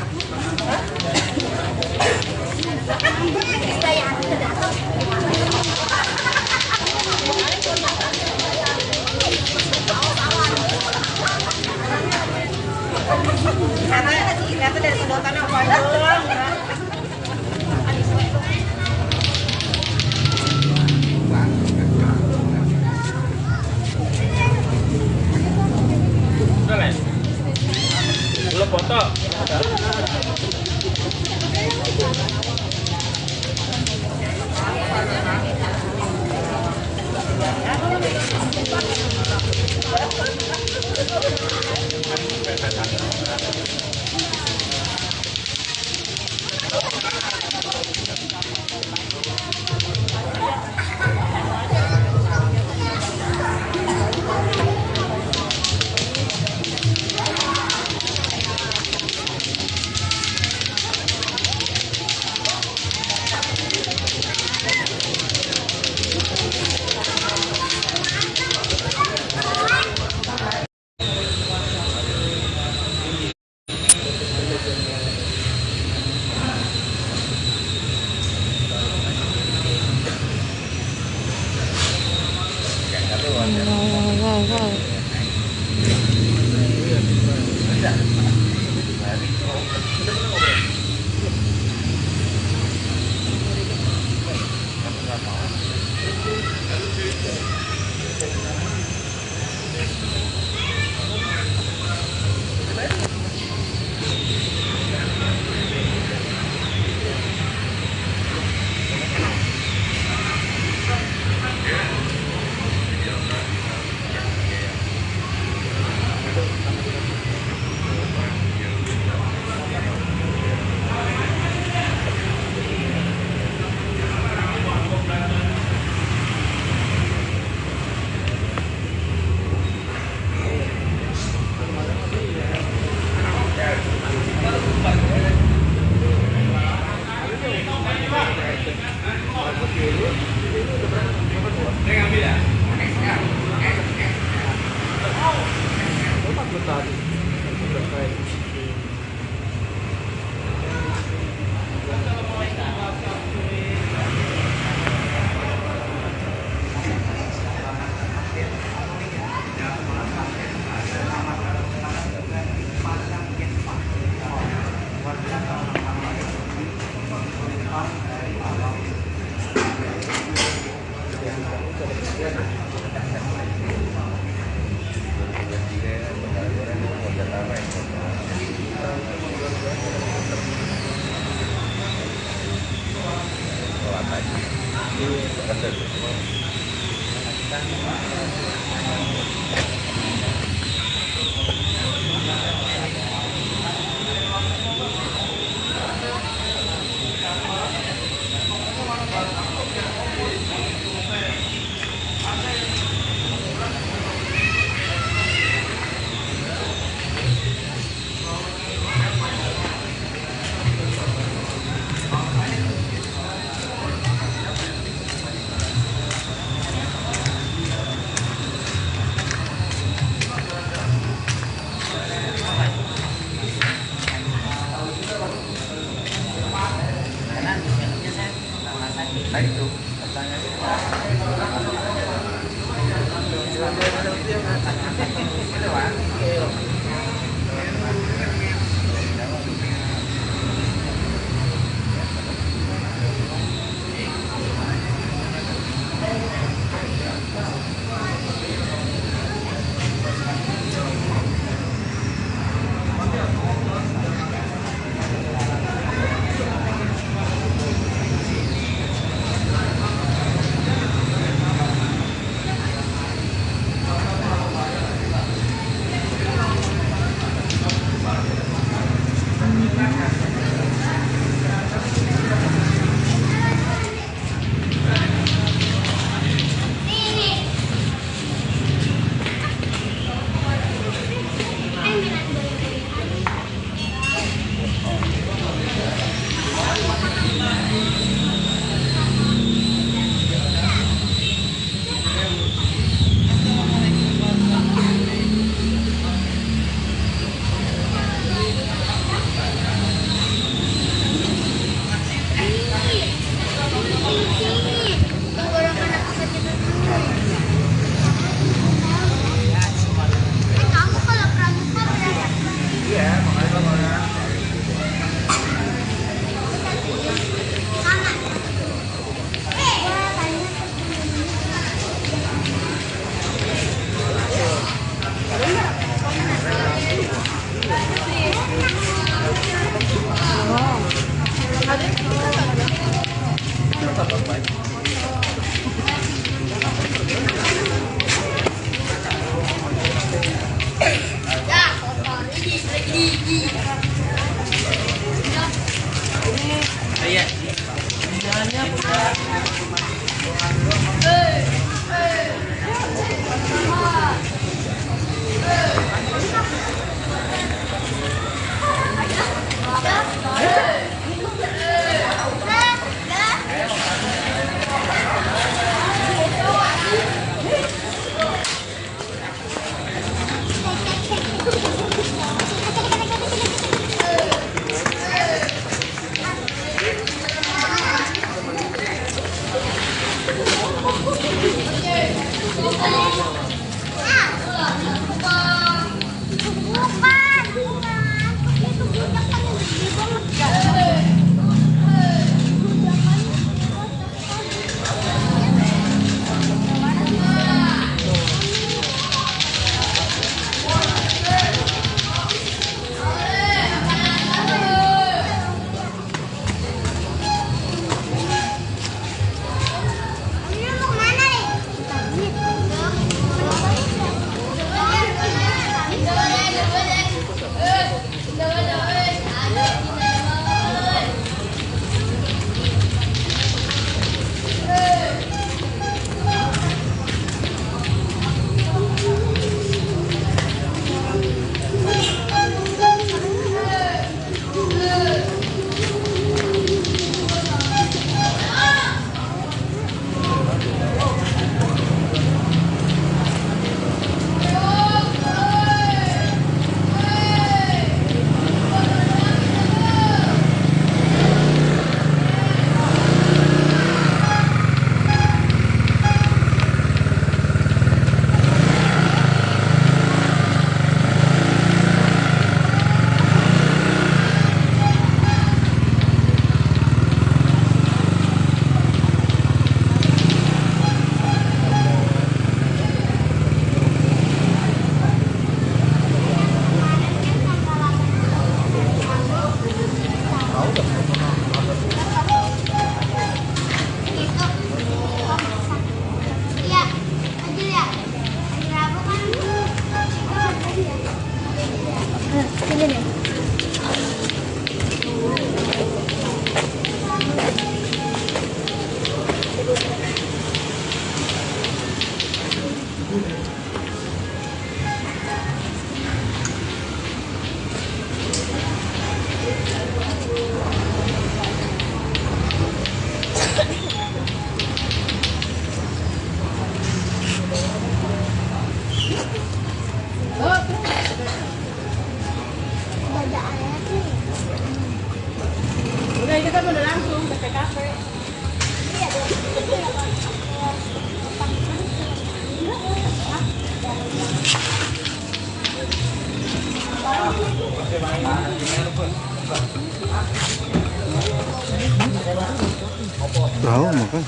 apa?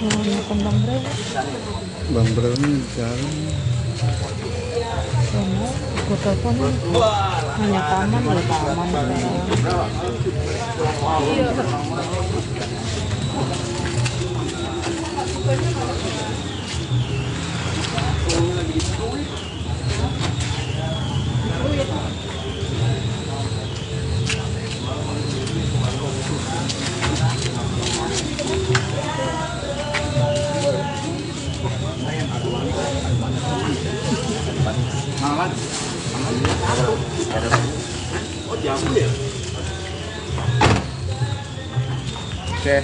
Mau makan Bang Bro. Bang Bro ini jalan. Sono, aku telepon hanya taman, udah taman sekarang. Oh jamu ya? Oke.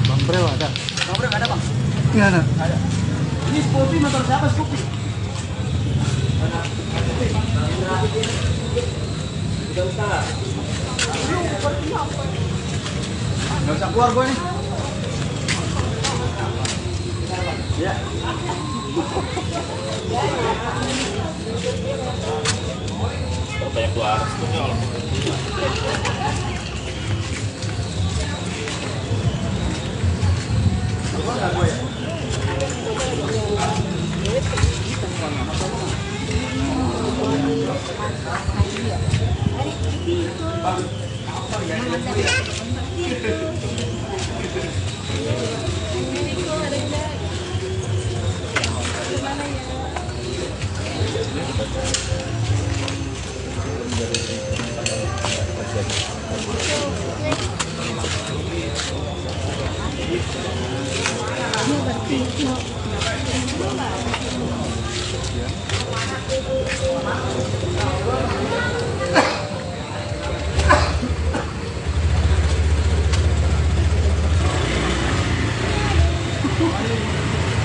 Bang Bro ada? Bang Bro ada bang? Iya ada. Ini Scoopy motor siapa Scoopy? Gak usah keluar gue nih. Ya. Banyak keluar.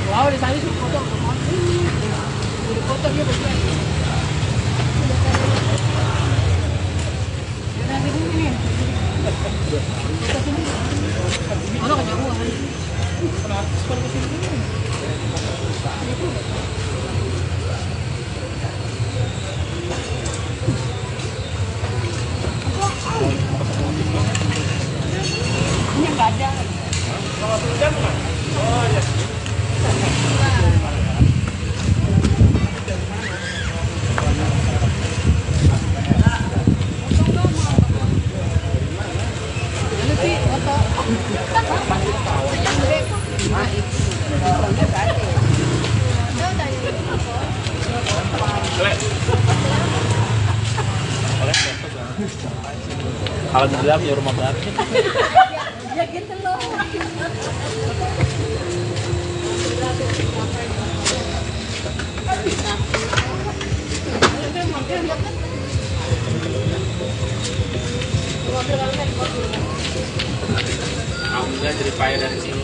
Wow, di sana sih foto. Di foto dia berdua. Nanti ini. Ano kanya ko? Kenapa seperti ini? Ini enggak ada. Oh ya. Oleh Alhamdulillah punya rumah baru. Ya gitu loh. Alhamdulillah jadi payah dari sini.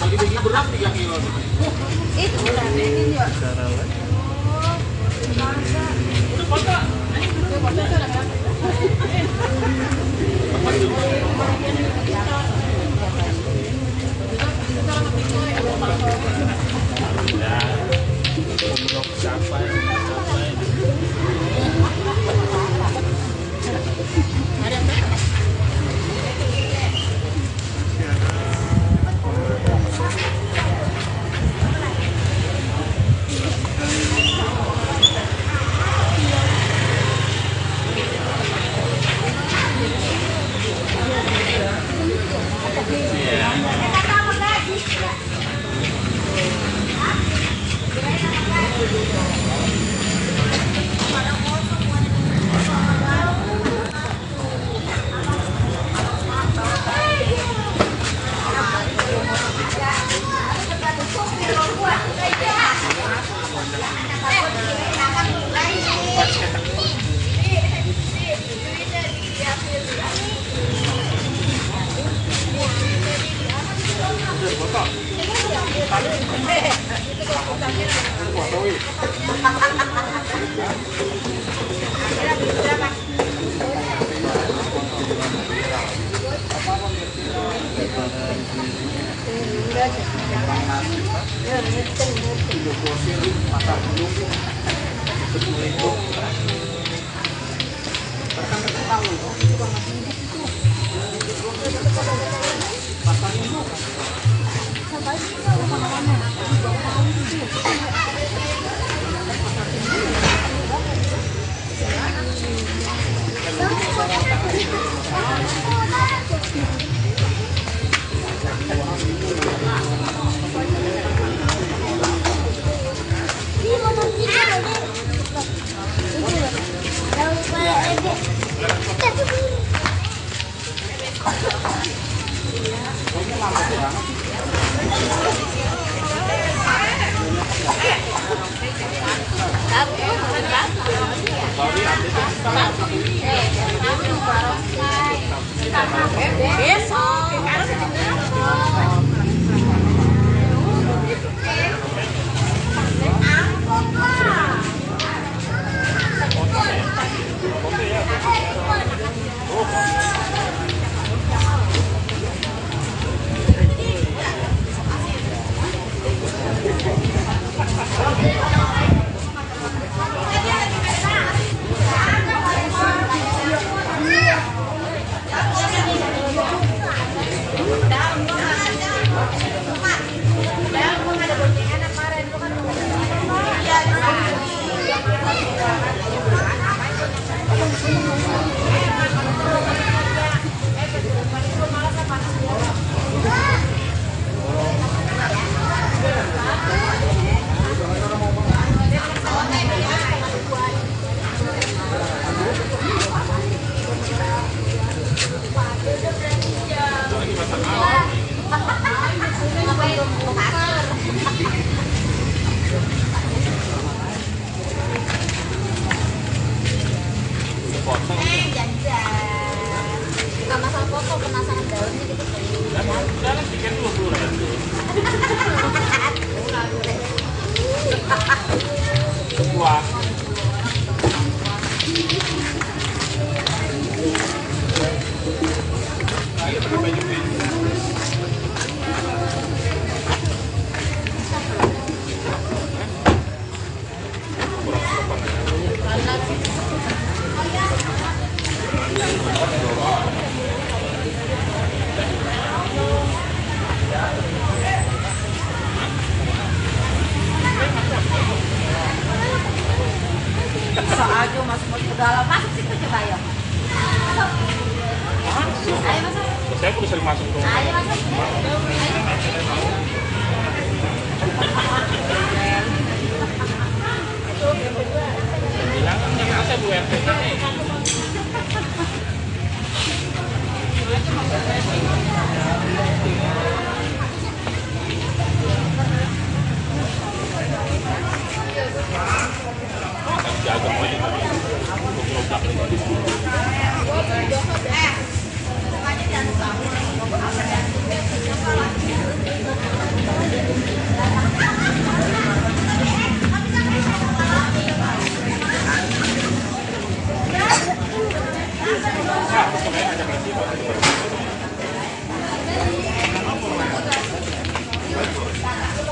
Bagi-bagi berat 3 kilo. Itu ini juga. Bisa aja masuk ke dalam. Masuk situ coba ayo. Ayo masuk. Saya perlu sering masuk tuh. Ayo masuk. Bilang kan saya Bu RT. Jaga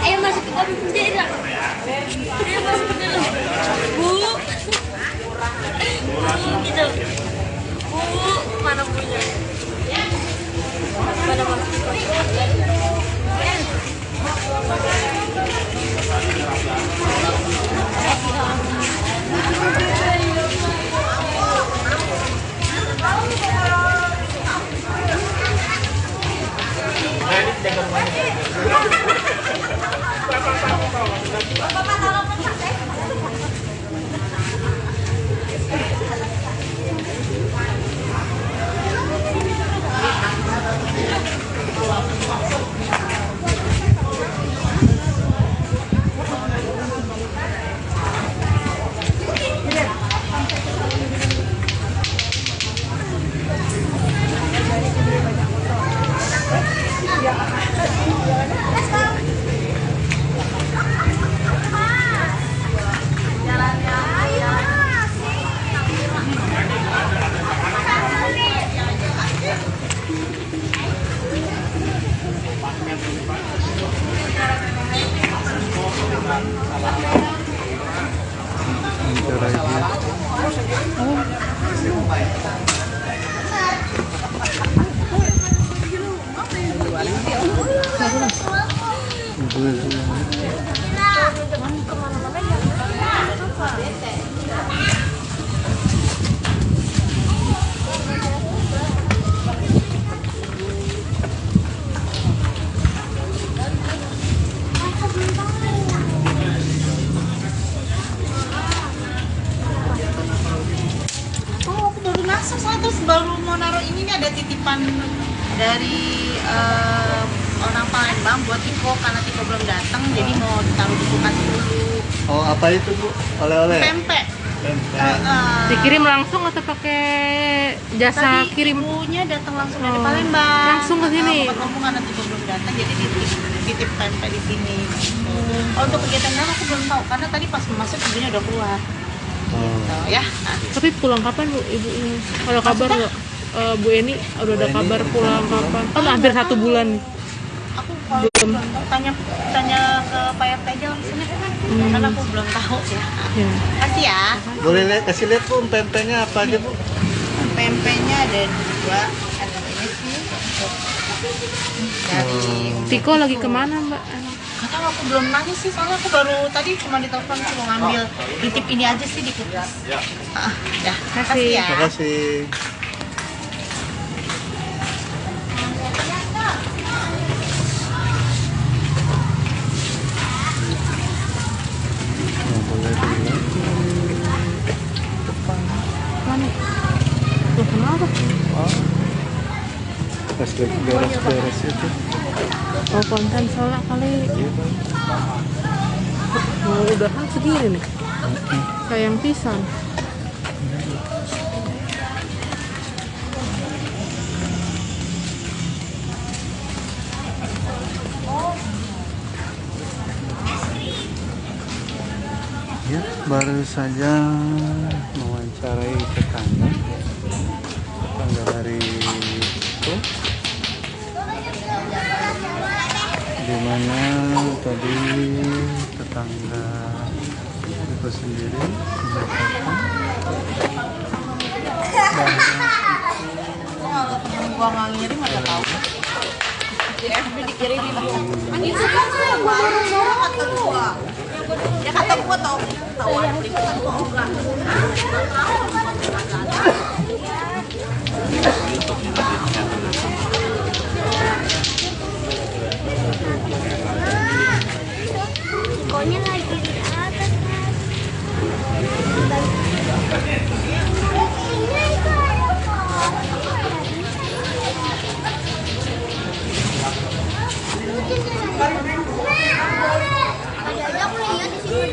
Ayo masuk ke dalam bendera. Ayo masuk ke dalam. Bu. Gitu. Bu, mana punya? Mana mana? Terus baru mau naruh ini nih, ada titipan dari orang Palembang buat Tiko karena Tiko belum datang, jadi mau ditaruh di kulkas dulu. Oh, apa itu Bu? Oleh-oleh? Pempek. Dikirim langsung atau pakai jasa Tadi kirim? ibunya datang langsung dari Oh, Palembang. langsung ke sini? Ngomong karena Tiko belum datang, jadi titip pempek di sini. Oh, untuk kegiatan dalam aku belum tahu karena tadi pas masuk ibunya udah keluar. Gitu, ya. Nah, Tapi pulang kapan Bu ibunya? Kalau kabar nggak? Bu Eni udah ada kabar pulang kapan? Kan hampir 1 bulan. aku kalau belum tahu, tanya ke Pak RT aja langsung ya. Karena aku belum tahu ya. Ya. Kasih ya. Boleh kasih lihat Bu, pempeknya apa aja Bu? Pempeknya ada 2, ada ini sih dari Tiko lagi kemana Mbak? karena aku belum nanya sih, soalnya aku baru tadi cuma ditelepon mau ngambil titip ini aja sih di kulkas. Ya, kasih ya. Terima kasih. Boleh dilihat. Mana? Tuh kenapa? Oh. Pas lagi beres-beres itu. Oh konten soalnya kali. Oh, udahan segini nih. Sayang pisan. Ya, baru saja mau wawancarai tetangga dari itu, dimana tadi tetangga itu sendiri mengatakan gua nggak ngirim nggak tahu. Di FB dikirimin aku. Angin suka nggak? Barang-barang kata gua. Ya kata gua tawaran liputan gua enggak. Pokoknya lagi di atas. Ada aku lihat di sini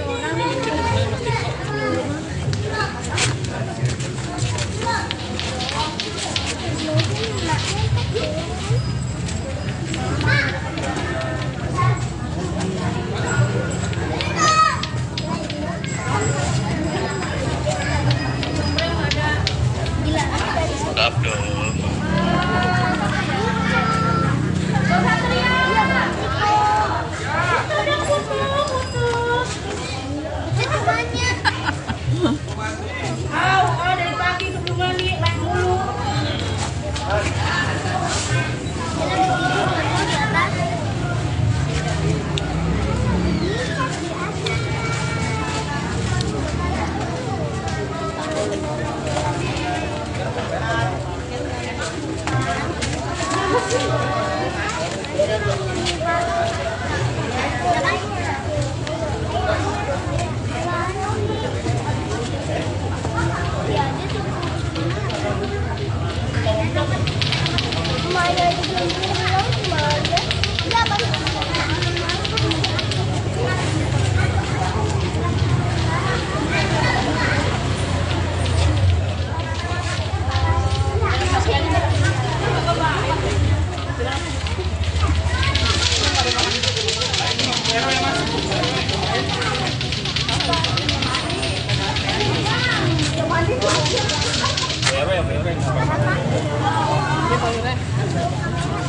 Sedap dong. dari pagi sebelum mandi naik mulu.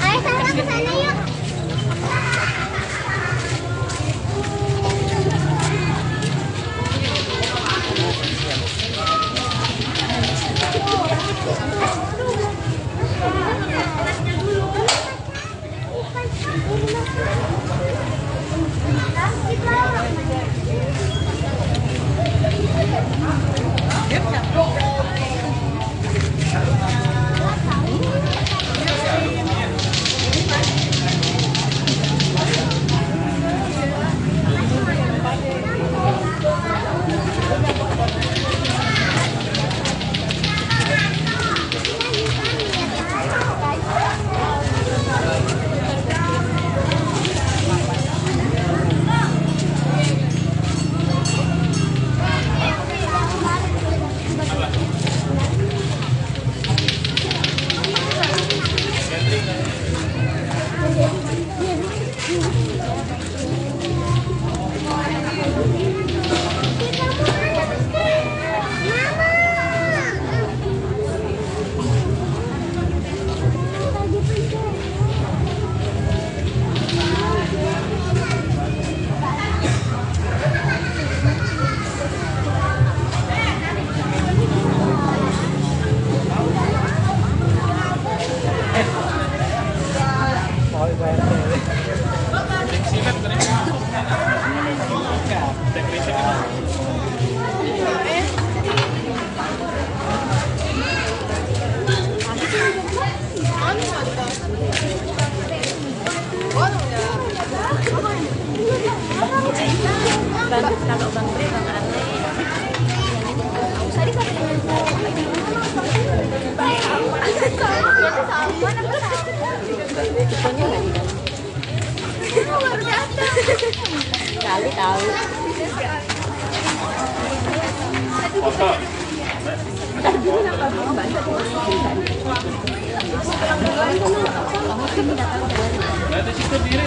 Ayo sana ke sana yuk. Kalau Bang Tri Bang Ate. Tadi kata kali tahu. Foto. Berarti situ diri.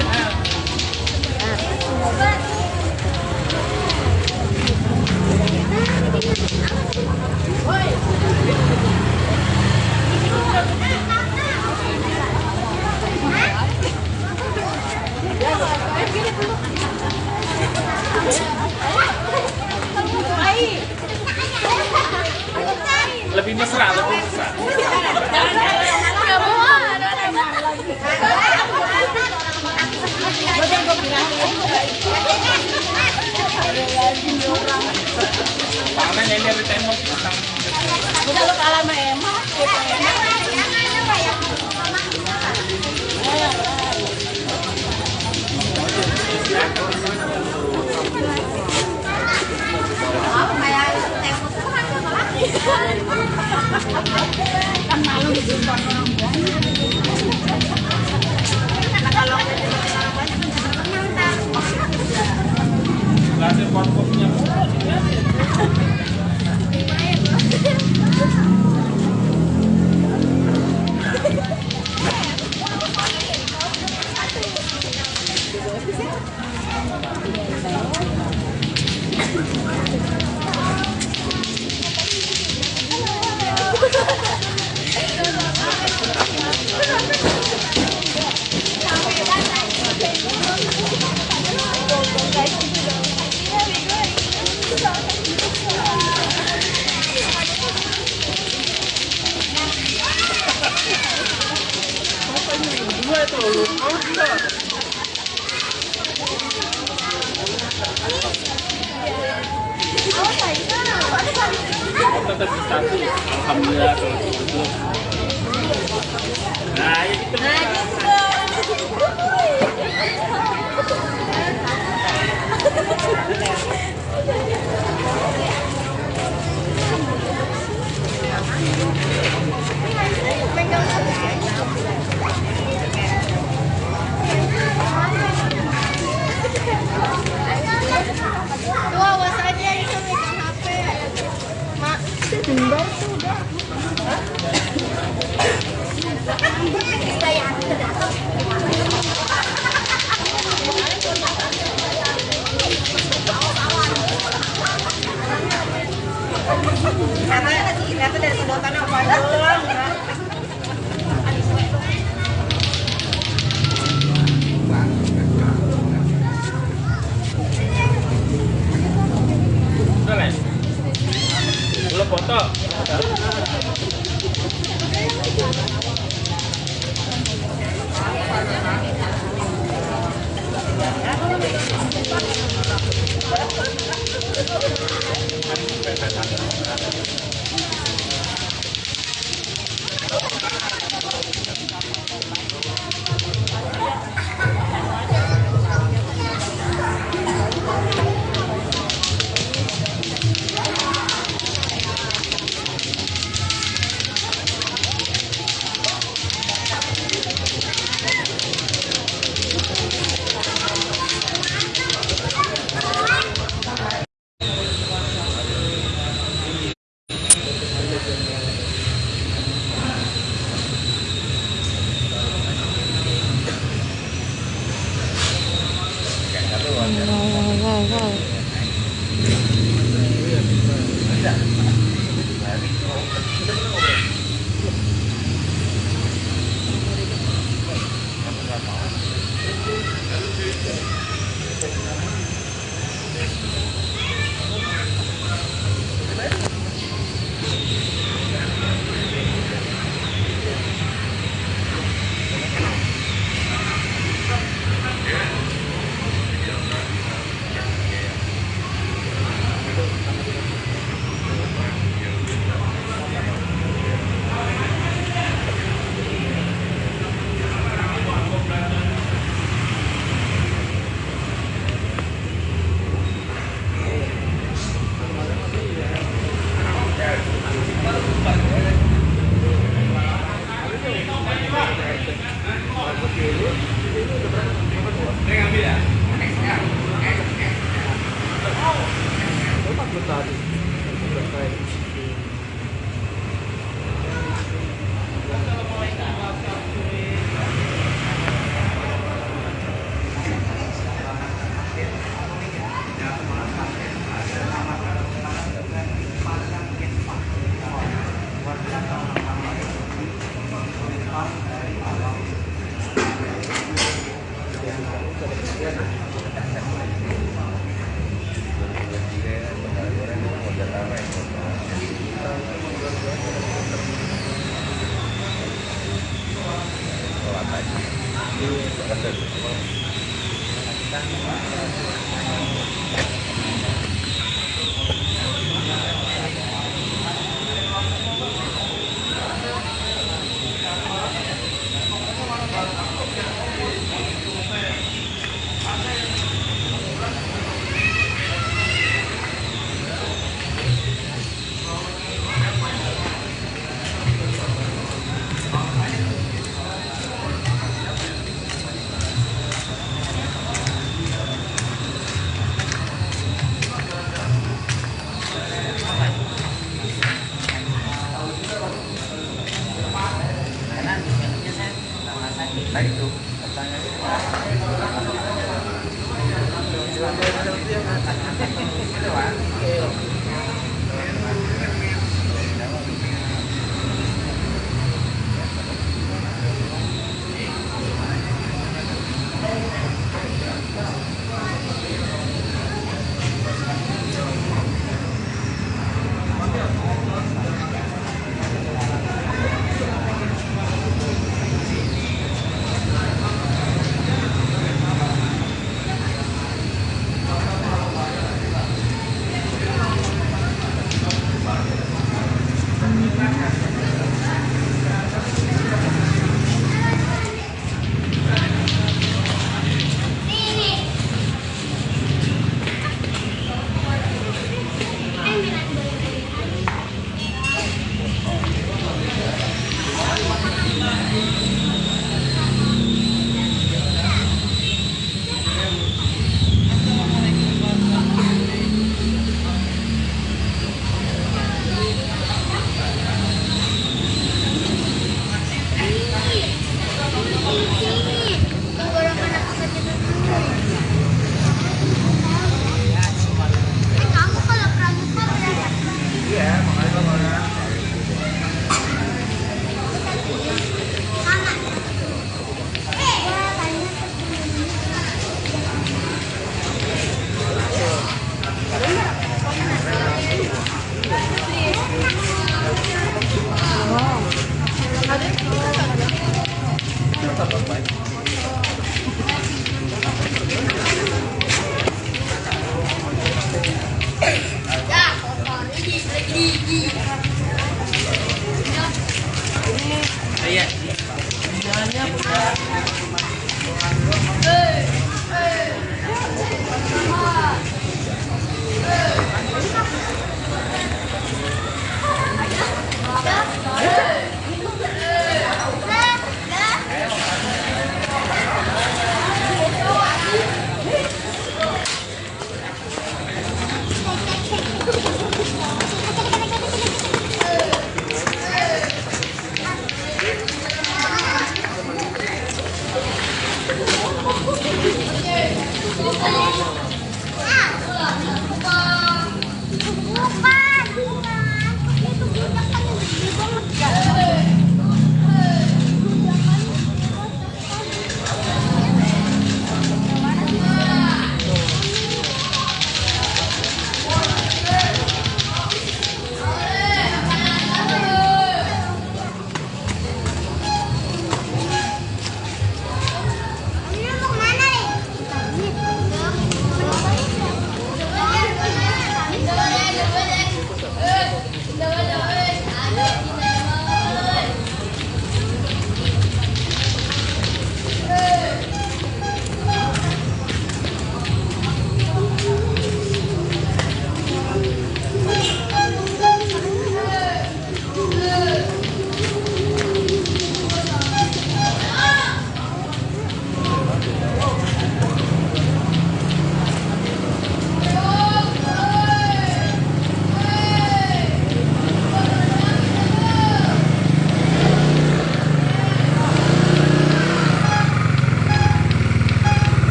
Woi, lebih mesra, lebih mesra. Nggak mau Tangan yang dari tembok. Udah lo kalah sama Emma. Nggak ada pot-potnya. Dua itu lu. Tetap satu. Alhamdulillah kalau gitu. Nah, itu. Tuh awas aja itu megang HP. Mak, sebentar tuh udah. Karena ternyata dari sedotan apa doang. Udah lah. Belum foto.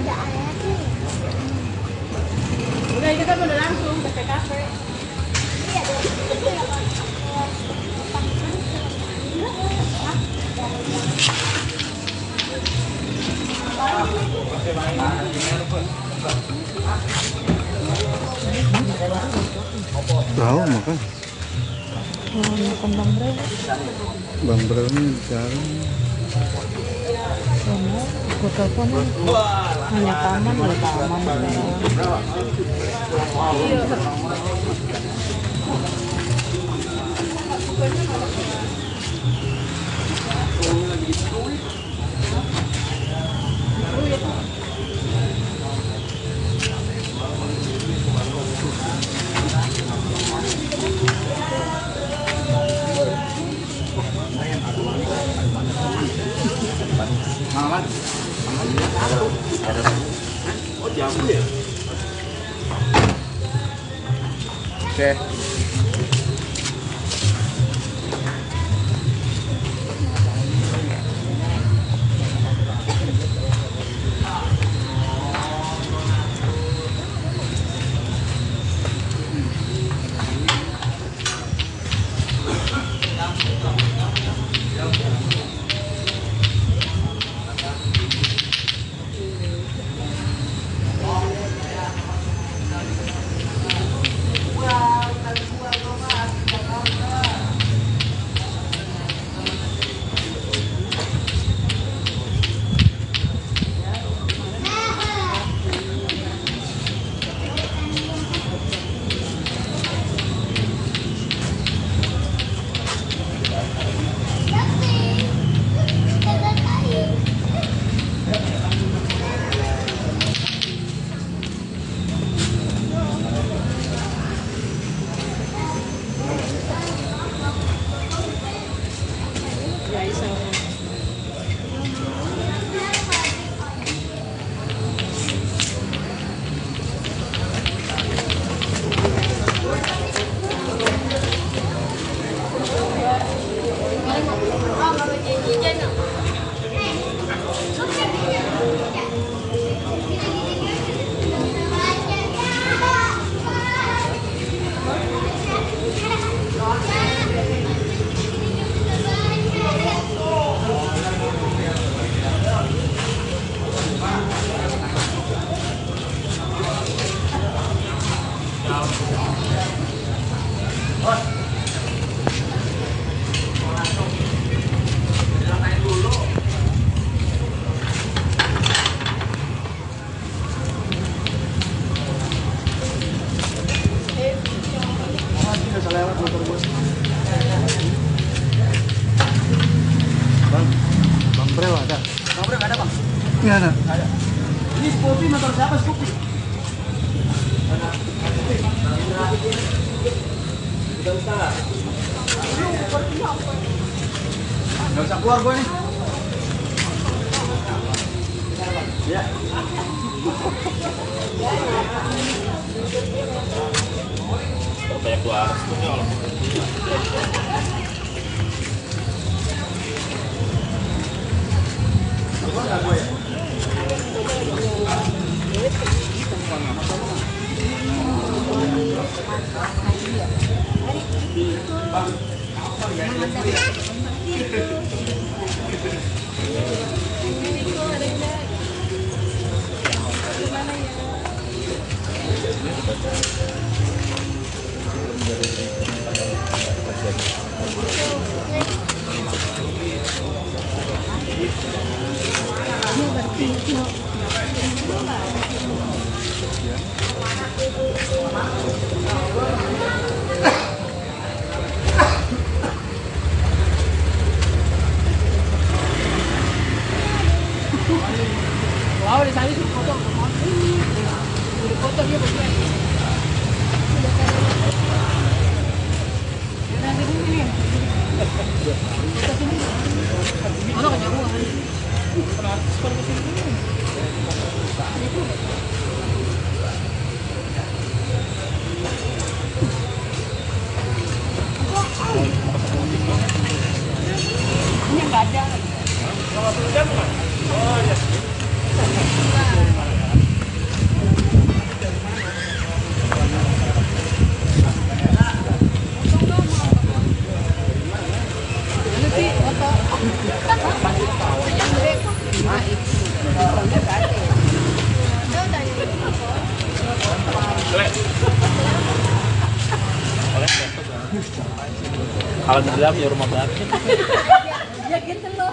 ada airnya. Udah kita udah langsung ke kafe. Iya, itu ya Pak. Tahu makan. Makan Bang Bre. Bang Bro ini bicara. Aku telepon hanya taman ada taman sekarang. Oh, jamu ya? Oke. Bang Bro ada. Bang Bro nggak ada bang? Iya ada. Ini Scoopy motor siapa Scoopy? Nggak usah keluar gue nih. Ya. Banyak keluar. Wow, di sana sih foto. Foto dia begini. Nanti ini. Mana kan jauh? Seperti sini. Alhamdulillah punya rumah baru. Ya gitu loh.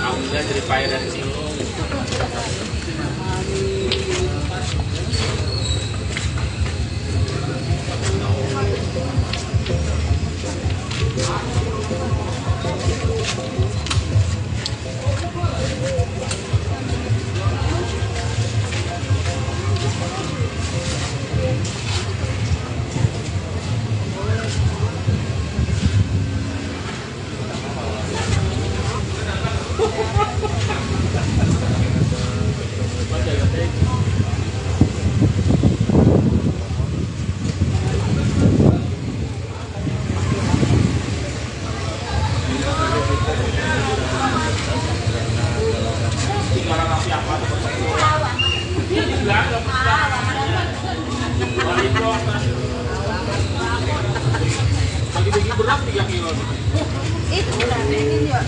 Alhamdulillah jadi payah dari sini. Pagi-pagi berat 3 kilo. Itu udah ini ya.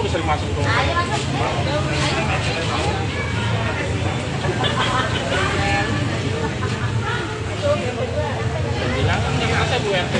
aku bisa masuk dong. Bilang kan nggak ada Bu RT.